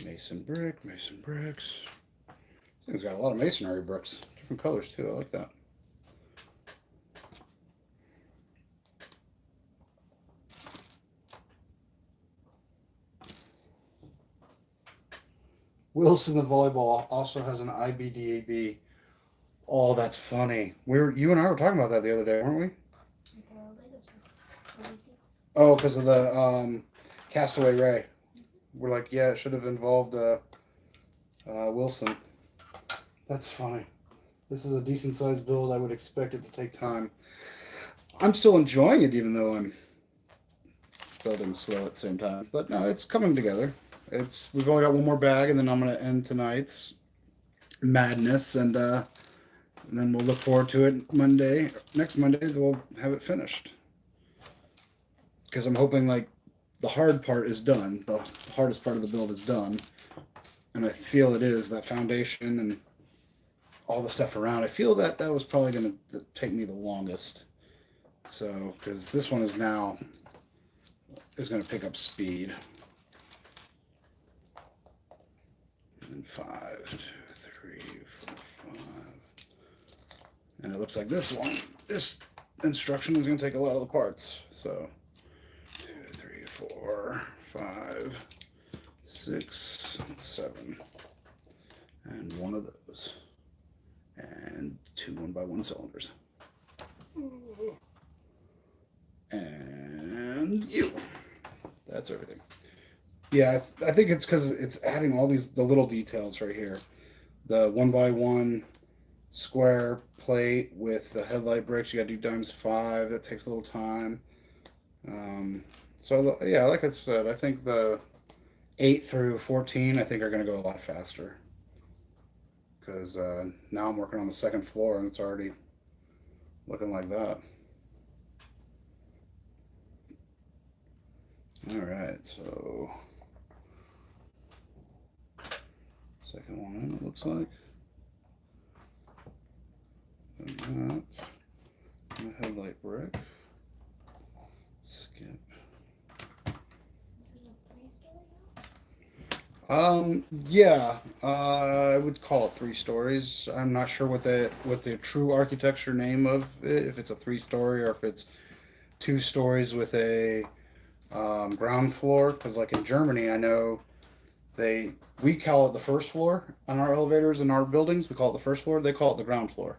Mason bricks. This thing's got a lot of masonry bricks. Different colors too. I like that. Wilson the volleyball also has an IBDAB. Oh, that's funny. You and I were talking about that the other day, weren't we? Oh, because of the Castaway Ray. We're like, yeah, it should have involved Wilson. That's funny. This is a decent sized build. I would expect it to take time. I'm still enjoying it, even though I'm building slow at the same time. But no, it's coming together. We've only got one more bag, and then I'm going to end tonight's madness, and then we'll look forward to it next Monday, we'll have it finished. Because I'm hoping, like, the hard part is done. The hardest part of the build is done. And I feel it is, that foundation and all the stuff around. I feel that was probably going to take me the longest. So, because this one is going to pick up speed. And 5, 2, 3, 4, 5. And it looks like this instruction is going to take a lot of the parts. So 2, 3, 4, 5, 6, 7, and 1 of those, and 2 1x1 cylinders, and that's everything. Yeah, I think it's because it's adding all the little details right here. The 1x1 square plate with the headlight bricks. You got to do ×5. That takes a little time. So yeah, like I said, I think the 8 through 14 I think are going to go a lot faster. Because now I'm working on the 2nd floor and it's already looking like that. Alright, so 2nd one in, it looks like. And that. And the headlight brick. Skip. Yeah, I would call it 3 stories. I'm not sure what the true architecture name of it, if it's a 3-story or if it's 2 stories with a ground floor. Because like in Germany, I know they We call it the first floor on our elevators in our buildings. We call it the first floor. They call it the ground floor.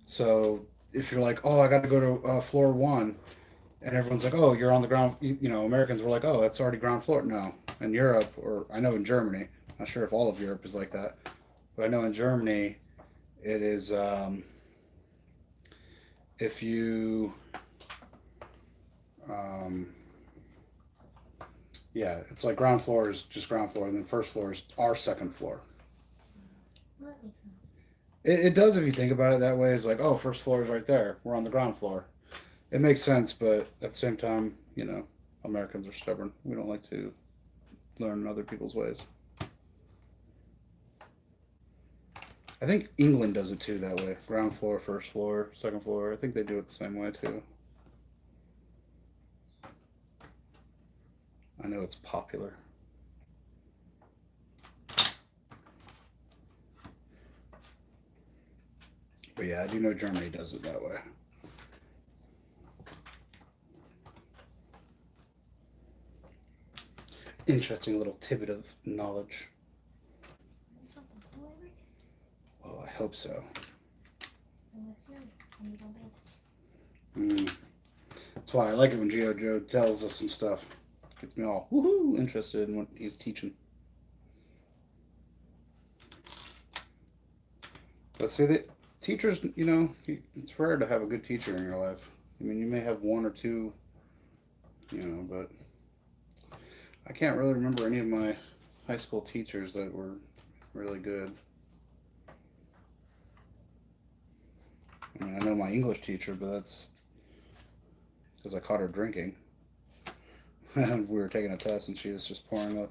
So if you're like, oh, I got to go to floor one, and everyone's like, oh, you're on the ground. You know, Americans were like, oh, that's already ground floor. No, in Europe, or I know in Germany. Not sure if all of Europe is like that, but I know in Germany, it is. If you, um, yeah, it's like ground floor is just ground floor, and then first floor is our second floor. Well, that makes sense. It does if you think about it that way. It's like, oh, first floor is right there. We're on the ground floor. It makes sense, but at the same time, you know, Americans are stubborn. We don't like to learn other people's ways. I think England does it too that way. Ground floor, first floor, second floor. I think they do it the same way too. I know it's popular. But yeah, I do know Germany does it that way. Interesting little tidbit of knowledge. Something cool every day. Well, I hope so. And that's new. And you don't pay attention. That's why I like it when Geo Joe tells us some stuff. Gets me all woohoo interested in what he's teaching. But see, the teachers, you know, it's rare to have a good teacher in your life. I mean, you may have one or two, you know, but I can't really remember any of my high school teachers that were really good. I mean, I know my English teacher, but that's because I caught her drinking. And we were taking a test, and she was just pouring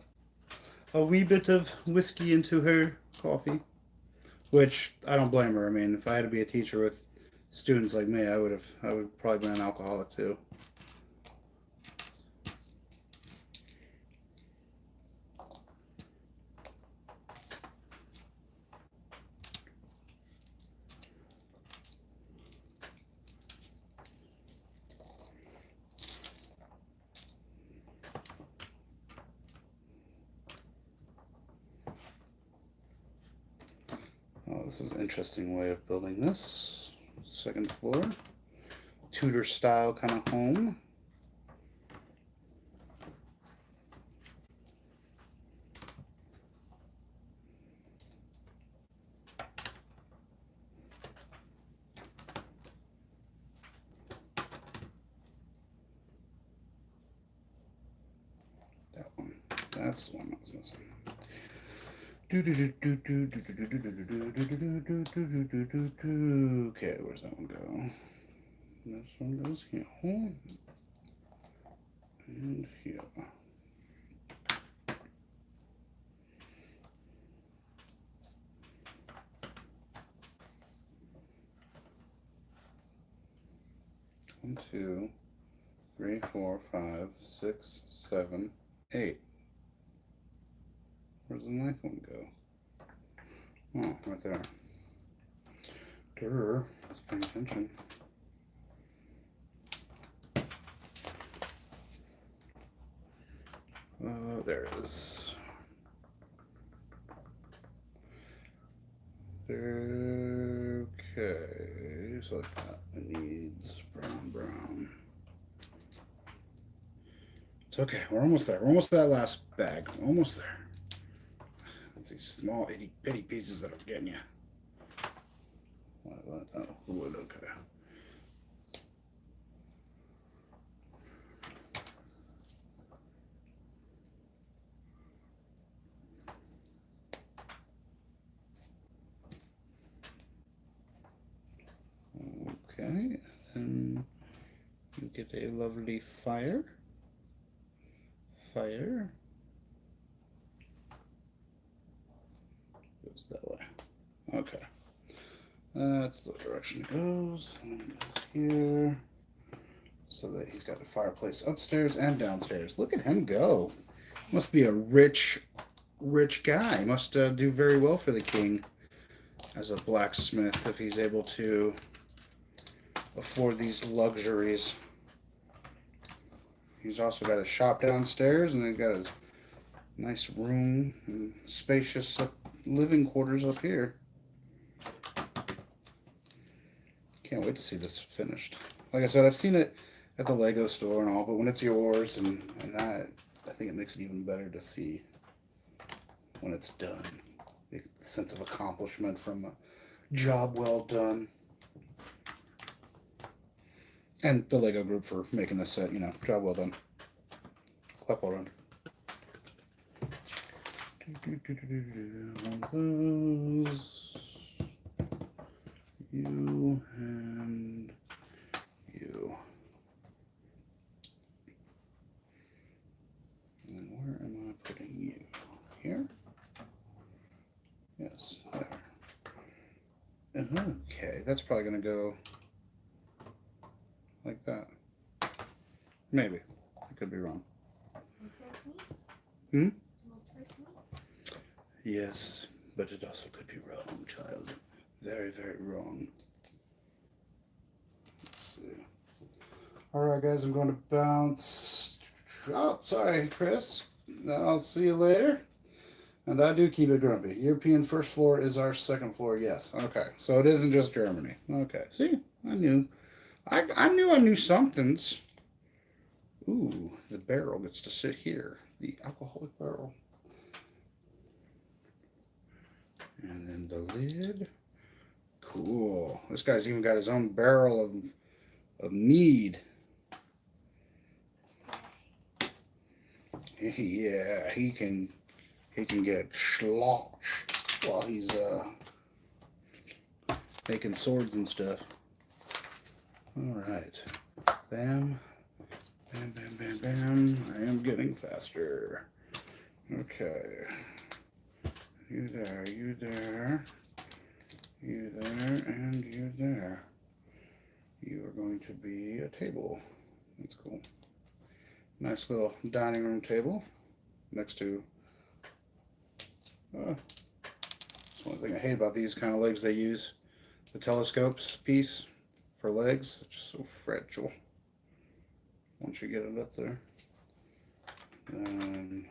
a wee bit of whiskey into her coffee, which I don't blame her. I mean, if I had to be a teacher with students like me, I would probably been an alcoholic too. Oh, this is an interesting way of building this. Second floor. Tudor style kind of home. That one. That's the one I was missing. Okay, where's that one go? This one goes here. And here. One, two, 3, 4, 5, 6, 7, 8. Where's the ninth one go? Oh, right there. Durr. Let's pay attention. There it is. Okay, so like that. It needs brown. It's okay. We're almost there. We're almost to that last bag. We're almost there. It's these small itty bitty pieces that are getting you. What? Oh, wood. Okay. Okay, and you get a lovely fire. Goes that way. Okay. That's the direction it goes. And it goes here. So that he's got the fireplace upstairs and downstairs. Look at him go. Must be a rich guy. Must do very well for the king as a blacksmith if he's able to afford these luxuries. He's also got a shop downstairs, and he's got his Nice room and spacious living quarters up here. Can't wait to see this finished. Like I said, I've seen it at the Lego store and all, but when it's yours and that, I think it makes it even better to see when it's done. The sense of accomplishment from a job well done. And the Lego group for making this set, you know, job well done. Clap well done. One of those. You and you. And then where am I putting you? Here? Yes, there. Okay, that's probably going to go like that. Maybe. I could be wrong. Hmm? Yes, but it also could be wrong, child. Very, very wrong. Let's see. Alright, guys, I'm going to bounce. Oh, sorry, Chris. I'll see you later. And I do keep it grumpy. European first floor is our second floor, yes. Okay, so it isn't just Germany. Okay, see? I knew. I knew somethings. Ooh, the barrel gets to sit here. The alcoholic barrel. And then the lid. Cool. This guy's even got his own barrel of mead. Yeah, he can get sloshed while he's making swords and stuff. All right. Bam. Bam, bam, bam, bam. I am getting faster. Okay. You there, you there. You there, and you there. You are going to be a table. That's cool. Nice little dining room table next to... that's one thing I hate about these kind of legs they use. The telescopes piece for legs. It's just so fragile. Once you get it up there. Bam.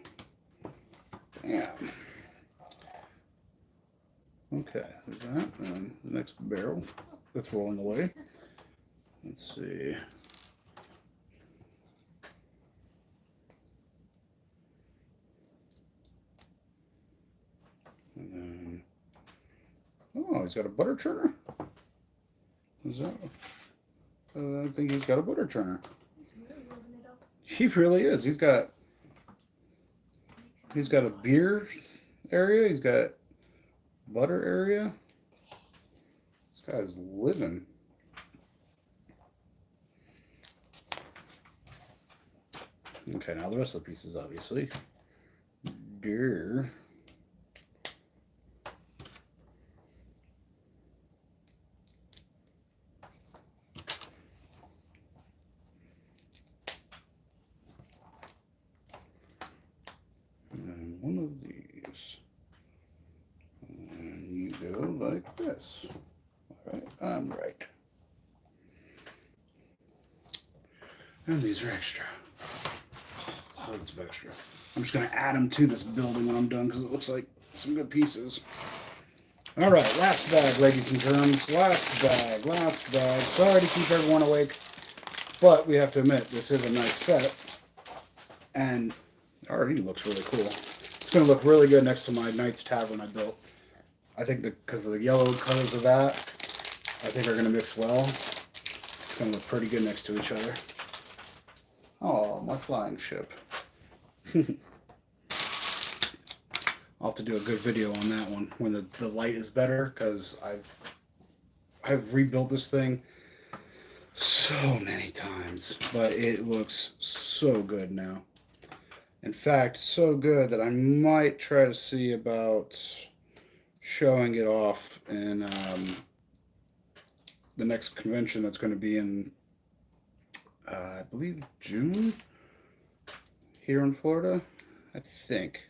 Okay, there's that. And the next barrel that's rolling away. Let's see. And then, oh, he's got a butter churner. Is that? I think he's got a butter churner. He really is. He's got a beer area. He's got butter area. This guy's living. Okay, now the rest of the pieces, obviously. Beer. And one of these. And you go like this. All right, I'm right. And these are extra. Loads of extra. I'm just going to add them to this building when I'm done because it looks like some good pieces. All right, last bag, ladies and germs. Last bag, last bag. Sorry to keep everyone awake, but we have to admit, this is a nice set. And it already looks really cool. It's going to look really good next to my Knight's Tavern I built. I think because of the yellow colors of that, I think are going to mix well. It's going to look pretty good next to each other. Oh, my flying ship. I'll have to do a good video on that one when the light is better, because I've rebuilt this thing so many times, but it looks so good now. In fact, so good that I might try to see about showing it off in the next convention that's going to be in, I believe, June here in Florida, I think.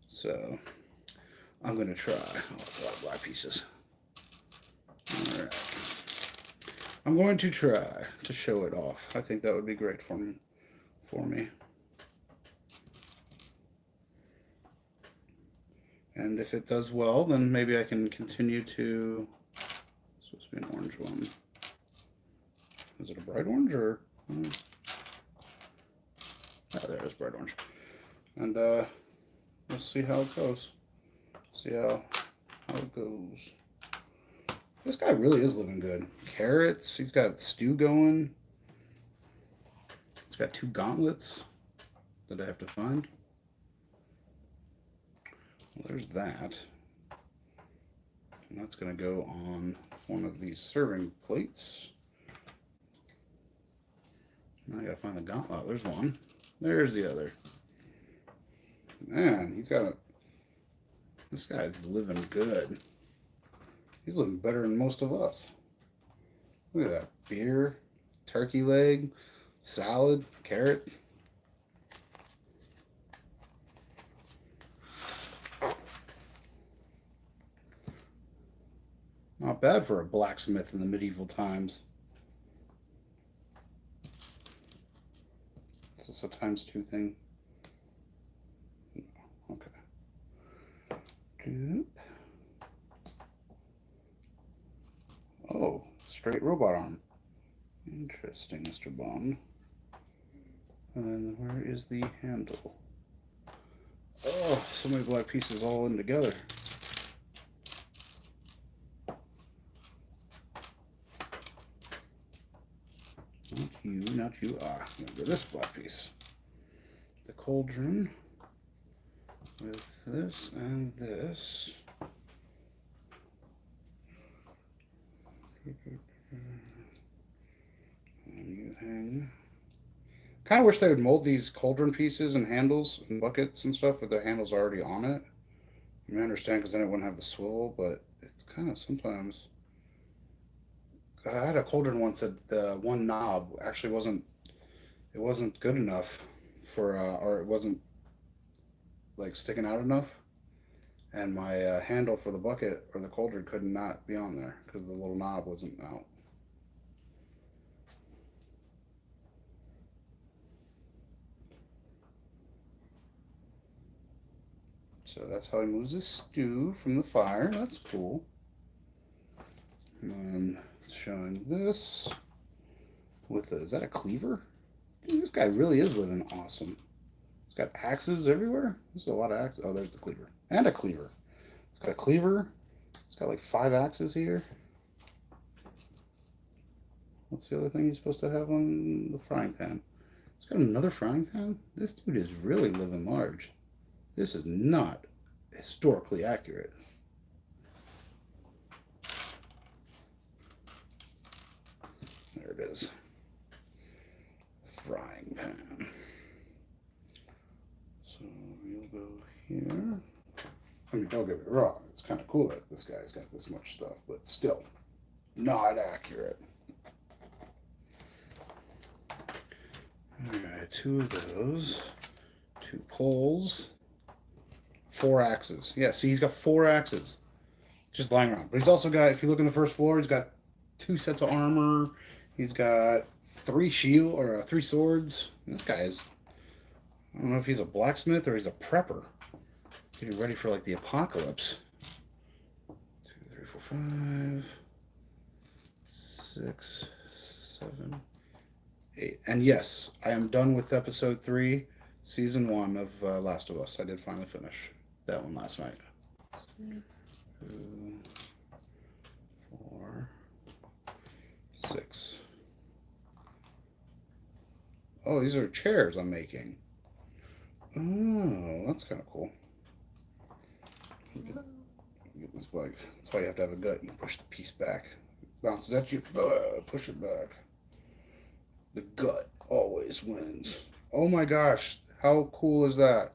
So I'm going to try. Oh, a lot of black pieces. All right. I'm going to try to show it off. I think that would be great for me. And if it does well, then maybe I can continue to... It's supposed to be an orange one. Is it a bright orange or... Oh, there it is, bright orange. And we'll see how it goes. See how it goes. This guy really is living good. Carrots. He's got stew going. He's got 2 gauntlets that I have to find. Well, there's that. And that's going to go on one of these serving plates. Now I got to find the gauntlet. There's one. There's the other. Man, he's got a... This guy's living good. He's living better than most of us. Look at that. Beer, turkey leg, salad, carrot. Not bad for a blacksmith in the medieval times. Is this a ×2 thing? No. Okay. Doop. Oh, straight robot arm. Interesting, Mr. Bond. And where is the handle? Oh, so many black pieces all in together. Not you, not you. Ah, remember this black piece. The cauldron with this and this. And you hang. Kind of wish they would mold these cauldron pieces and handles and buckets and stuff with the handles already on it. I mean, I understand because then it wouldn't have the swivel, but it's kind of sometimes. I had a cauldron once that the one knob actually wasn't good enough for or it wasn't like sticking out enough, and my handle for the bucket or the cauldron could not be on there because the little knob wasn't out. So that's how he moves his stew from the fire. That's cool. And it's showing this with a, is that a cleaver? Dude, this guy really is living awesome. He's got axes everywhere. There's a lot of axes. Oh, there's the cleaver. And a cleaver. It's got a cleaver. It's got like 5 axes here. What's the other thing he's supposed to have on the frying pan? It's got another frying pan? This dude is really living large. This is not historically accurate. There it is. Frying pan. So we'll go here. I mean, don't get me wrong. It's kind of cool that this guy's got this much stuff, but still not accurate. Alright, 2 of those. 2 poles. 4 axes. Yeah, see, he's got 4 axes just lying around. But he's also got, if you look on the first floor, he's got 2 sets of armor. He's got 3 shield or 3 swords. This guy is, I don't know if he's a blacksmith or he's a prepper. Getting ready for like the apocalypse. 2, 3, 4, 5, 6, 7, 8. And yes, I am done with episode 3, season 1 of Last of Us. I did finally finish that one last night. 2, 4, 6. Oh, these are chairs I'm making. Oh, that's kind of cool. Get this black. That's why you have to have a gut. You push the piece back. Bounces at you. Push it back. The gut always wins. Oh my gosh. How cool is that?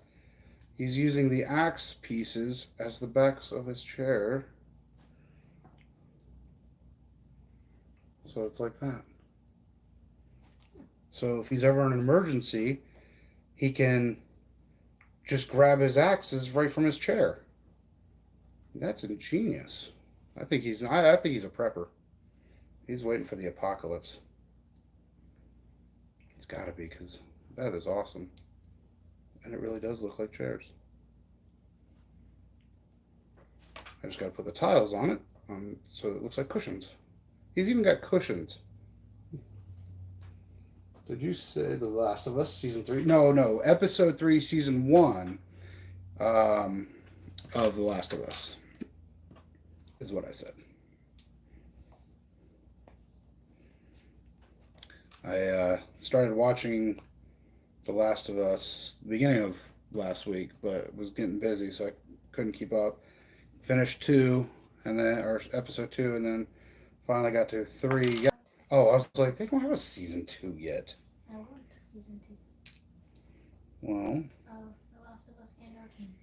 He's using the axe pieces as the backs of his chair. So it's like that. So if he's ever in an emergency, he can just grab his axes right from his chair. That's ingenious. I think he's a prepper. He's waiting for the apocalypse. It's got to be, because that is awesome. And it really does look like chairs. I just got to put the tiles on it so it looks like cushions. He's even got cushions. Did you say The Last of Us season 3? No, episode 3, season 1 of The Last of Us is what I said. I started watching The Last of Us the beginning of last week, but was getting busy, so I couldn't keep up. Finished 2, and then or episode 2, and then finally got to 3. Yeah. Oh, I was like, they don't have a season 2 yet. I want season 2. Well. Of The Last of Us and Arcane.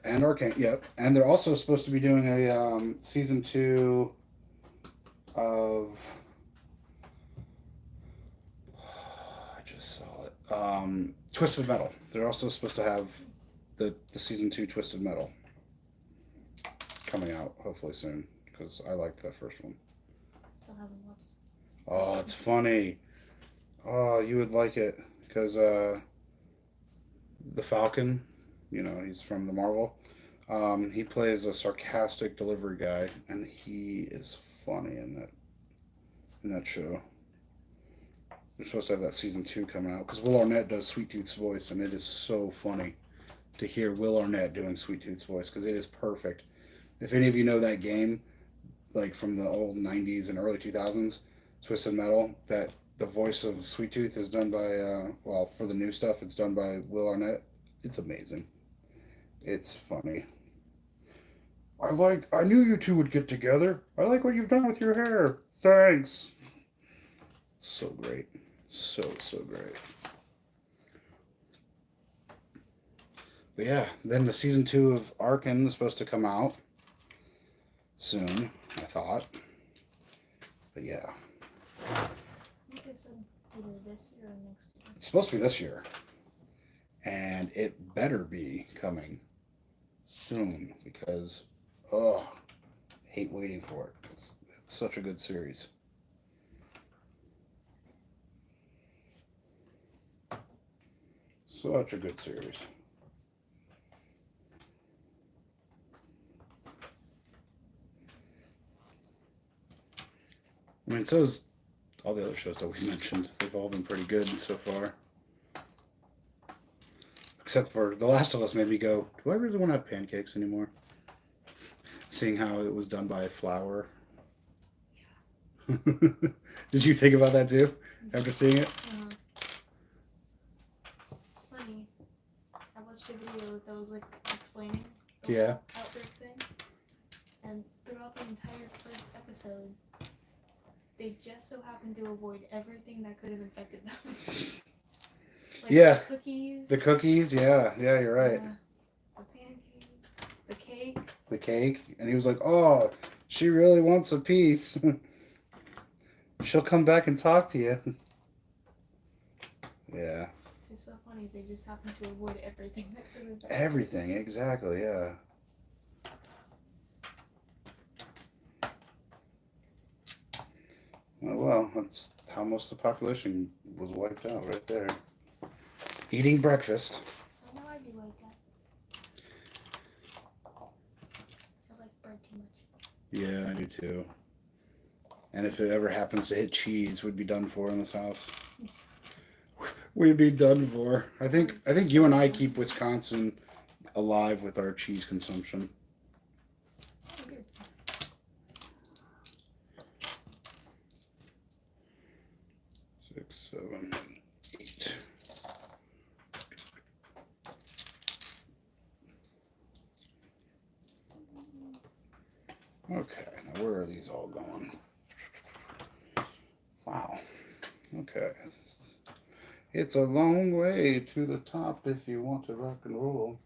And Arcane, yep. And they're also supposed to be doing a season 2 of. I just saw it. Twisted Metal. They're also supposed to have the season 2 Twisted Metal coming out hopefully soon because I liked that first one. Still haven't watched. Oh, it's funny. Oh, you would like it because the Falcon, he's from the Marvel. He plays a sarcastic delivery guy, and he is funny in that show. They're supposed to have that season 2 coming out because Will Arnett does Sweet Tooth's voice, and it is so funny to hear Will Arnett doing Sweet Tooth's voice because it is perfect. If any of you know that game, like from the old 90s and early 2000s, Twisted Metal, that the voice of Sweet Tooth is done by, for the new stuff, it's done by Will Arnett. It's amazing. It's funny. I knew you two would get together. I like what you've done with your hair. Thanks. So great. So great. But yeah, then the season 2 of Arcane is supposed to come out soon, I thought. But yeah. I think they said either this year or next year. It's supposed to be this year. And it better be coming soon because, I hate waiting for it. It's such a good series. Such a good series. I mean, so is all the other shows that we mentioned. They've all been pretty good so far. Except for The Last of Us made me go, do I really want to have pancakes anymore? Seeing how it was done by flour. Yeah. Did you think about that too after seeing it? It's funny. I watched a video that was like explaining the Yeah. whole outbreak thing. And throughout the entire first episode, they just so happened to avoid everything that could have infected them. Like yeah. The cookies. The cookies, yeah, you're right. The pancakes. The cake. The cake. And he was like, oh, she really wants a piece. She'll come back and talk to you. Yeah. It's so funny. They just happened to avoid everything that could have infected them. Everything, exactly, yeah. Oh, well, that's how most of the population was wiped out right there. Eating breakfast. I know I'd be like that. I like bread too much. Yeah, I do too. And if it ever happens to hit cheese, we'd be done for in this house. We'd be done for. I think you and I keep Wisconsin alive with our cheese consumption. 6, 7, 8. Okay, now where are these all going? Wow. Okay. It's a long way to the top if you want to rock and roll.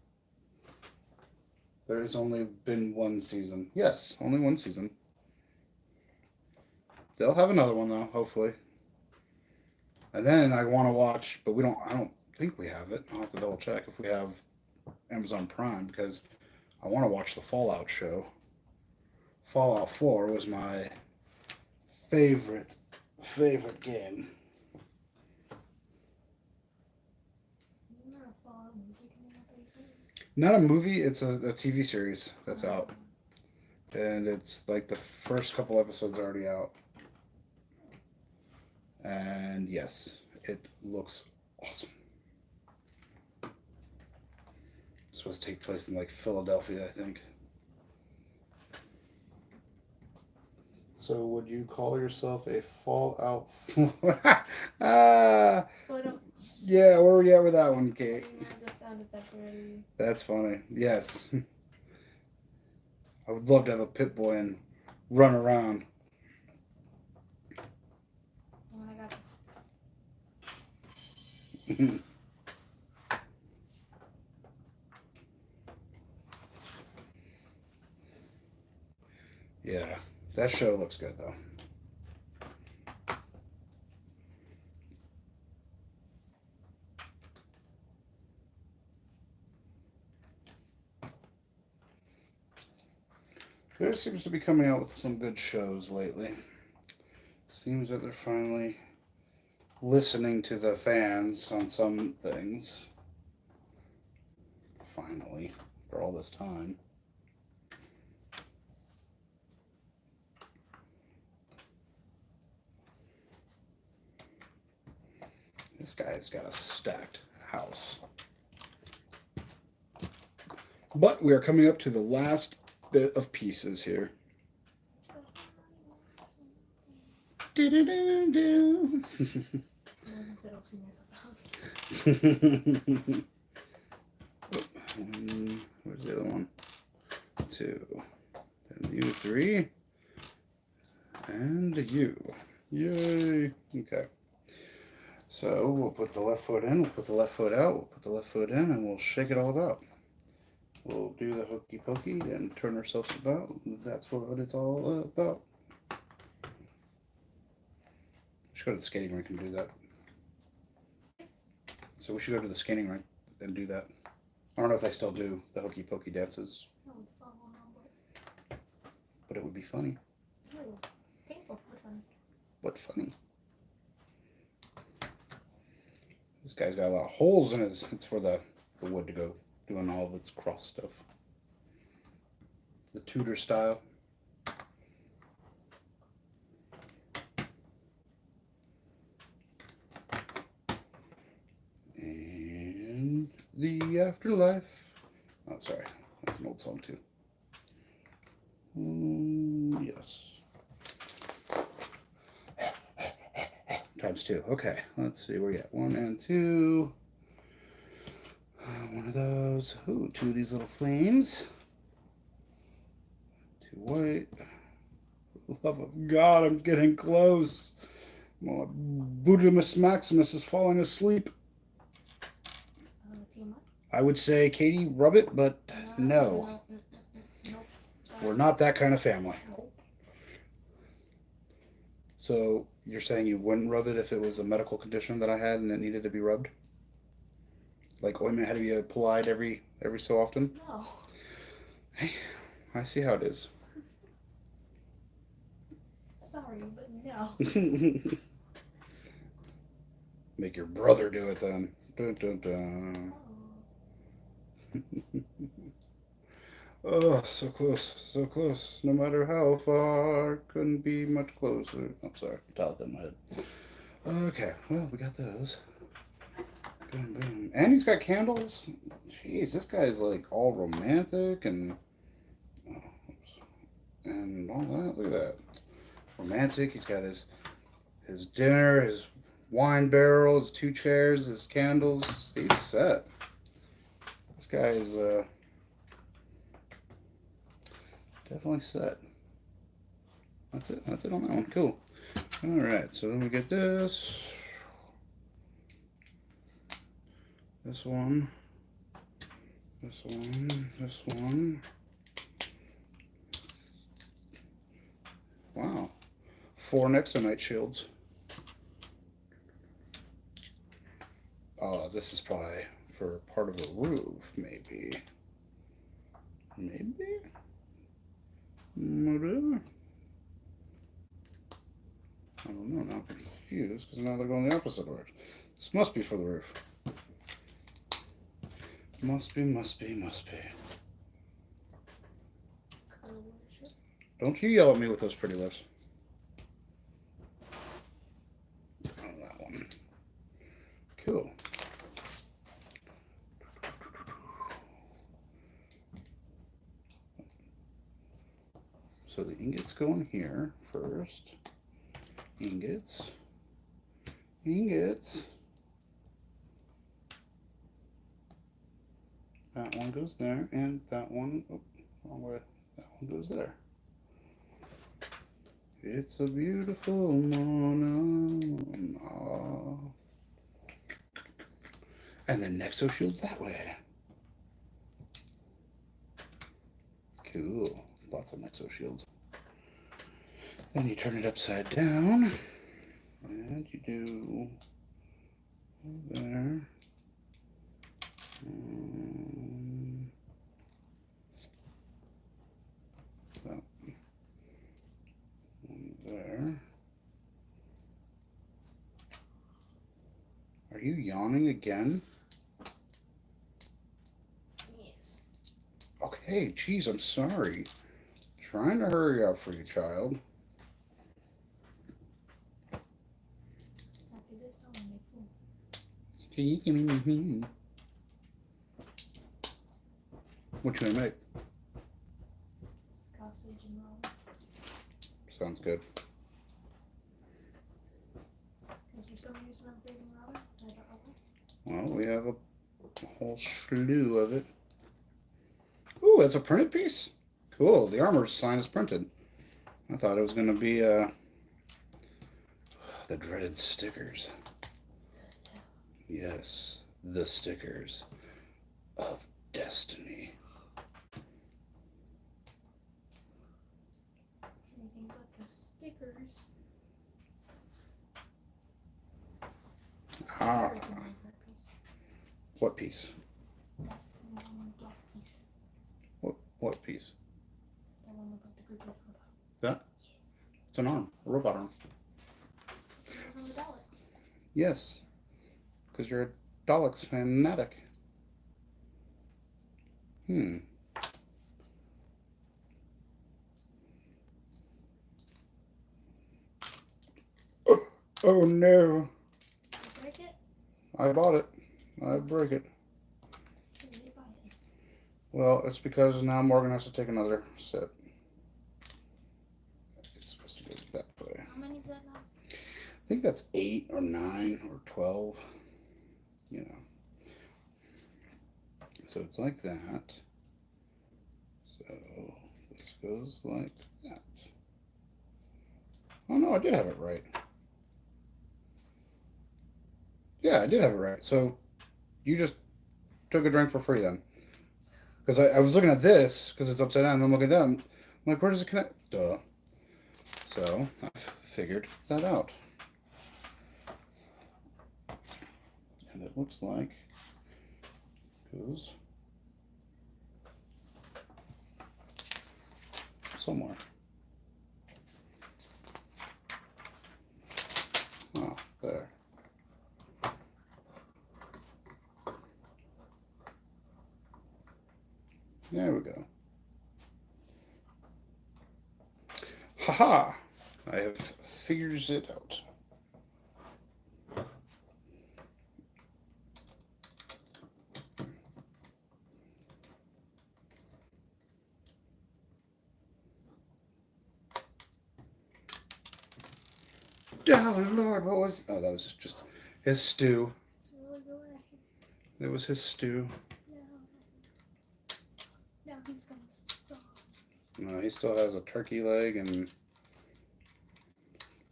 There has only been one season. Yes, only one season. They'll have another one though, hopefully. And then I want to watch, but I don't think we have it. I'll have to double check if we have Amazon Prime because I want to watch the Fallout show. Fallout 4 was my favorite game. Isn't there a Fallout movie coming out that you said? Not a movie, it's a TV series that's out. And it's like the first couple episodes are already out. And yes, it looks awesome. It's supposed to take place in like Philadelphia, I think. So would you call yourself a Fallout? Ah, yeah, where were you at with that one, Kate? The sound effect already. That's funny. Yes. I would love to have a Pit Boy and run around. I got this. Yeah, that show looks good though. There seems to be coming out with some good shows lately. Seems that they're finally listening to the fans on some things. Finally, for all this time. This guy's got a stacked house. But we are coming up to the last bit of pieces here. Do-do-do-do. Where's the other one? 2. Then you 3. And you. Yay. Okay. So we'll put the left foot in, we'll put the left foot out, we'll put the left foot in, and we'll shake it all about. We'll do the hokey pokey and turn ourselves about. That's what it's all about. We should go to the skating rink and do that. So we should go to the skating rink and do that. I don't know if they still do the hokey pokey dances. But it would be funny. Painful, but funny. But funny. This guy's got a lot of holes in his. It's for the wood to go doing all of its cross stuff. The Tudor style. And the afterlife. Oh, sorry. That's an old song too. Yes. Times 2. Okay, let's see where you at. 1 and 2. One of those. Ooh, 2 of these little flames. 2 white. For the love of God, I'm getting close. My Budimus Maximus is falling asleep. I would say, Katie, rub it, but no. We're not that kind of family. So you're saying you wouldn't rub it if it was a medical condition that I had and it needed to be rubbed? Like ointment had to be applied every so often? No. Hey, I see how it is. Sorry, but no. Make your brother do it then. Dun, dun, dun. Oh, so close, so close. No matter how far, couldn't be much closer. I'm sorry, Metallica in my head. Okay, well, we got those. Boom, boom. And he's got candles. Jeez, this guy's like all romantic and all that. Look at that. Romantic. He's got his dinner, his wine barrel, his 2 chairs, his candles. He's set. This guy is definitely set. That's it. That's it on that one. Cool. All right. So then we get this. This one. This one. This one. Wow. 4 Nexonite shields. Oh, this is probably for part of a roof, maybe. Maybe? Whatever. I don't know, now I'm confused, because now they're going the opposite direction. This must be for the roof. Must be. Don't you yell at me with those pretty lips. Oh, that one. Cool. So the ingots go in here first. Ingots. Ingots. That one goes there, and that one, oh, wrong way. That one goes there. It's a beautiful morning. Aww. And then Nexo shields that way. Cool. Lots of Nexo shields. Then you turn it upside down. And you do there. That one there. Are you yawning again? Yes. Okay, geez, I'm sorry. Trying to hurry up for you, child. After this, I want to make food. What you gonna make? Sausage and ramen. Sounds good. Is there some reason I'm craving ramen? I don't know. Well, we have a whole slew of it. Ooh, that's a printed piece. Cool. The armor sign is printed. I thought it was going to be the dreaded stickers. Yes, the stickers of destiny. Anything but the stickers. I Ah, recognize that piece. what piece? That one black piece. What piece? That one with like the group is on That? It's an arm, a robot arm. from the Daleks. Yes, because you're a Daleks fanatic. Oh no. Did you break it? I bought it. I break it. Why did you buy it? Well, it's because now Morgan has to take another sip. It's supposed to go that way. How many is that now? I think that's 8 or 9 or 12. You know. So it's like that. So this goes like that. Oh no, I did have it right. Yeah, I did have it right. So you just took a drink for free then. Because I was looking at this, because it's upside down, and I'm looking at them. I'm like, where does it connect? Duh. So I figured that out. And it looks like it goes somewhere. Oh, there. There we go. Haha! I have figures it out. Oh Lord, what was? Oh, that was just his stew. It's really good. It was his stew. Now he's gonna stop. No, he still has a turkey leg and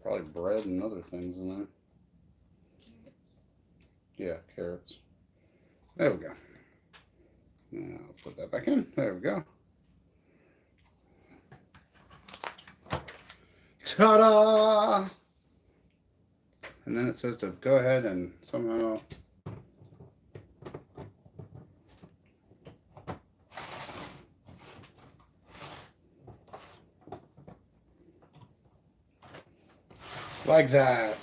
probably bread and other things in there. Carrots. Yeah, carrots. There we go. Now I'll put that back in. There we go. Ta-da! And then it says to go ahead and somehow like that.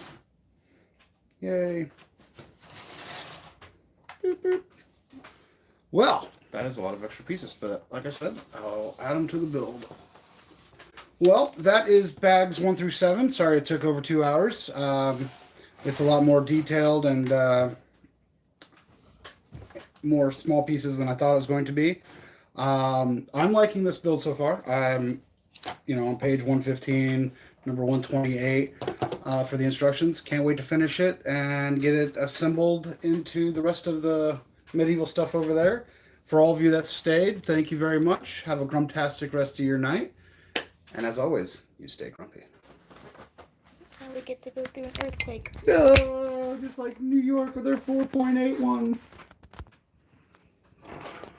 Yay. Boop, boop. Well, that is a lot of extra pieces, but like I said, I'll add them to the build Well, that is bags 1 through 7. Sorry it took over 2 hours. It's a lot more detailed and more small pieces than I thought it was going to be. I'm liking this build so far. I'm, on page 115, number 128 for the instructions. Can't wait to finish it and get it assembled into the rest of the medieval stuff over there. For all of you that stayed, thank you very much. Have a grumptastic rest of your night. And as always, you stay grumpy. Now we get to go through an earthquake. No, just like New York with their 4.81.